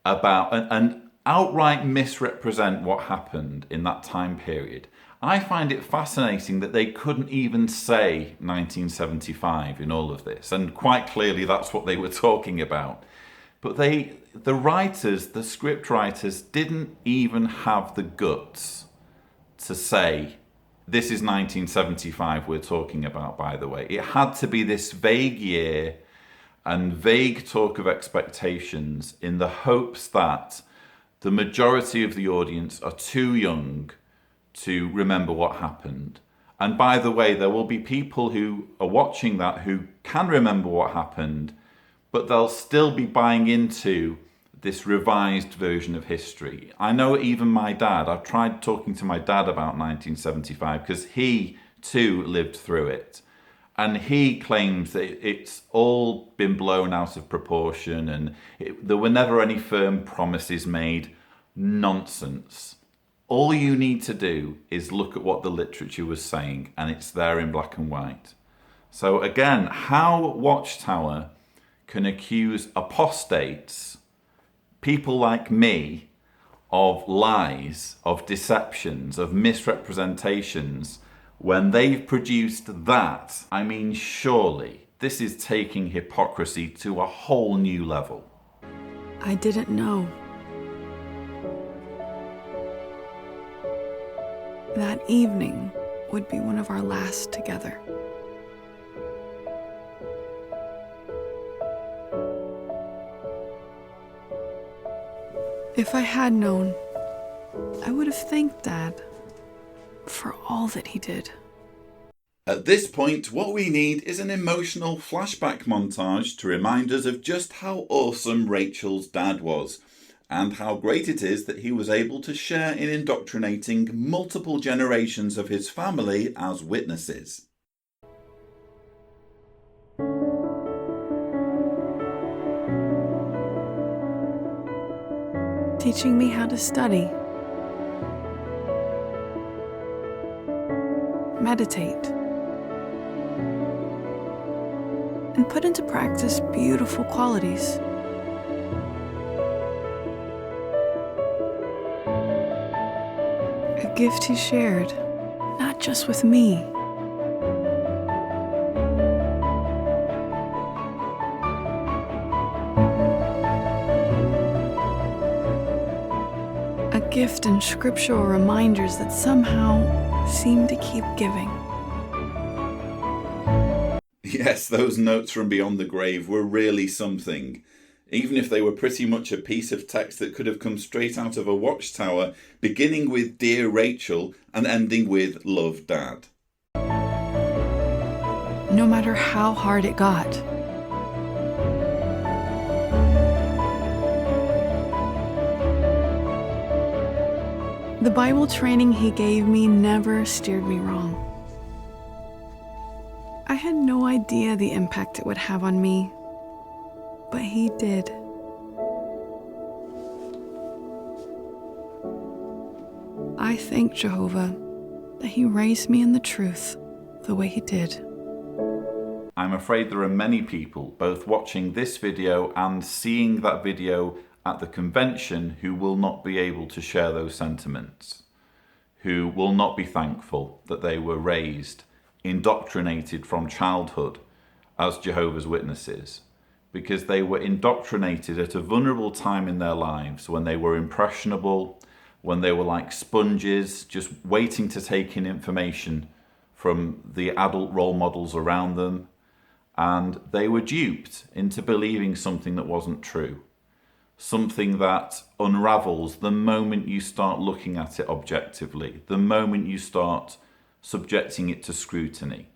about and outright misrepresent what happened in that time period, I find it fascinating that they couldn't even say 1975 in all of this, and quite clearly that's what they were talking about. But the writers, the script writers, didn't even have the guts to say, this is 1975 we're talking about, by the way. It had to be this vague year and vague talk of expectations in the hopes that the majority of the audience are too young to remember what happened. And by the way, there will be people who are watching that who can remember what happened, but they'll still be buying into this revised version of history. I know even my dad, I've tried talking to my dad about 1975 because he too lived through it. And he claims that it's all been blown out of proportion and there were never any firm promises made. Nonsense. All you need to do is look at what the literature was saying, and it's there in black and white. So again, how Watchtower can accuse apostates, people like me, of lies, of deceptions, of misrepresentations, when they've produced that. I mean, surely this is taking hypocrisy to a whole new level. I didn't know. That evening would be one of our last together. If I had known, I would have thanked Dad for all that he did. At this point, what we need is an emotional flashback montage to remind us of just how awesome Rachel's dad was, and how great it is that he was able to share in indoctrinating multiple generations of his family as witnesses. Teaching me how to study, meditate, and put into practice beautiful qualities. A gift he shared, not just with me. A gift and scriptural reminders that somehow seem to keep giving. Yes, those notes from beyond the grave were really something. Even if they were pretty much a piece of text that could have come straight out of a Watchtower, beginning with Dear Rachel and ending with Love Dad. No matter how hard it got. The Bible training he gave me never steered me wrong. I had no idea the impact it would have on me, but he did. I thank Jehovah that he raised me in the truth the way he did. I'm afraid there are many people, both watching this video and seeing that video at the convention, who will not be able to share those sentiments, who will not be thankful that they were raised, indoctrinated from childhood as Jehovah's Witnesses, because they were indoctrinated at a vulnerable time in their lives when they were impressionable, when they were like sponges, just waiting to take in information from the adult role models around them, and they were duped into believing something that wasn't true. Something that unravels the moment you start looking at it objectively, the moment you start subjecting it to scrutiny,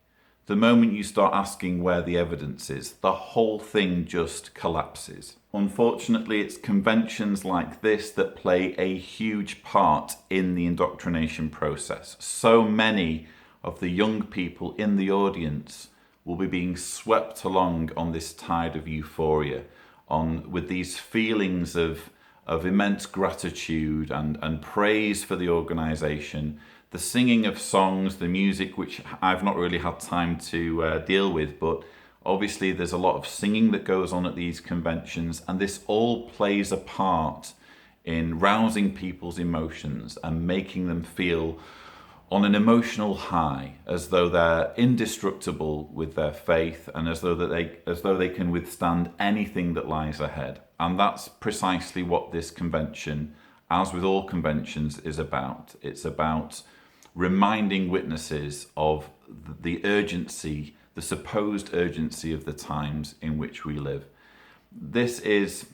The moment you start asking where the evidence is, the whole thing just collapses. Unfortunately, it's conventions like this that play a huge part in the indoctrination process. So many of the young people in the audience will be being swept along on this tide of euphoria, with these feelings of immense gratitude and praise for the organisation, the singing of songs, the music, which I've not really had time to deal with, but obviously there's a lot of singing that goes on at these conventions, and this all plays a part in rousing people's emotions and making them feel on an emotional high, as though they're indestructible with their faith and as though they can withstand anything that lies ahead. And that's precisely what this convention, as with all conventions, is about. It's about reminding witnesses of the urgency, the supposed urgency of the times in which we live. This is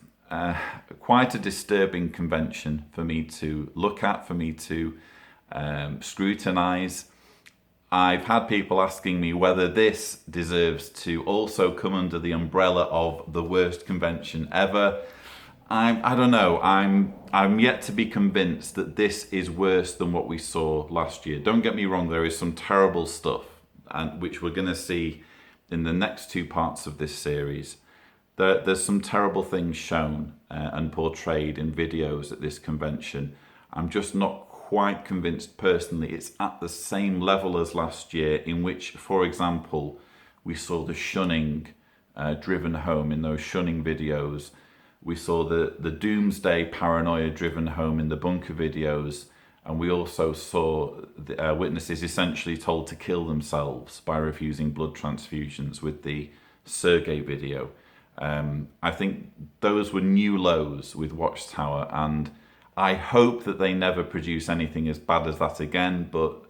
quite a disturbing convention for me to look at, for me to scrutinize. I've had people asking me whether this deserves to also come under the umbrella of the worst convention ever. I don't know. I'm yet to be convinced that this is worse than what we saw last year. Don't get me wrong, there is some terrible stuff, and which we're going to see in the next two parts of this series. There's some terrible things shown and portrayed in videos at this convention. I'm just not quite convinced personally it's at the same level as last year, in which, for example, we saw the shunning driven home in those shunning videos. We saw the doomsday paranoia driven home in the bunker videos, and we also saw the, witnesses essentially told to kill themselves by refusing blood transfusions with the Sergei video. I think those were new lows with Watchtower, and I hope that they never produce anything as bad as that again, but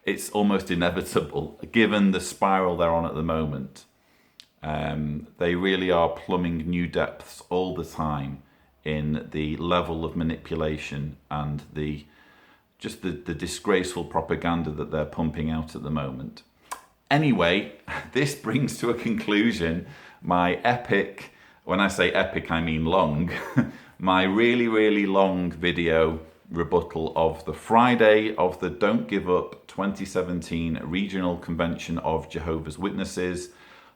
it's almost inevitable given the spiral they're on at the moment. They really are plumbing new depths all the time in the level of manipulation and the disgraceful propaganda that they're pumping out at the moment. Anyway, this brings to a conclusion my epic, when I say epic I mean long, my really, really long video rebuttal of the Friday of the Don't Give Up 2017 Regional Convention of Jehovah's Witnesses.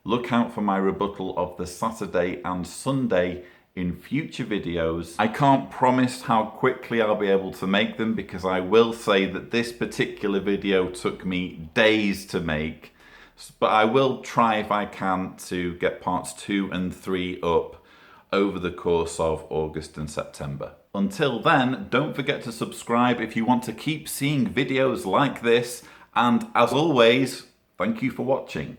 Look out for my rebuttal of the Saturday and Sunday in future videos. I can't promise how quickly I'll be able to make them, because I will say that this particular video took me days to make, but I will try if I can to get parts 2 and 3 up over the course of August and September. Until then, don't forget to subscribe if you want to keep seeing videos like this, and as always, thank you for watching.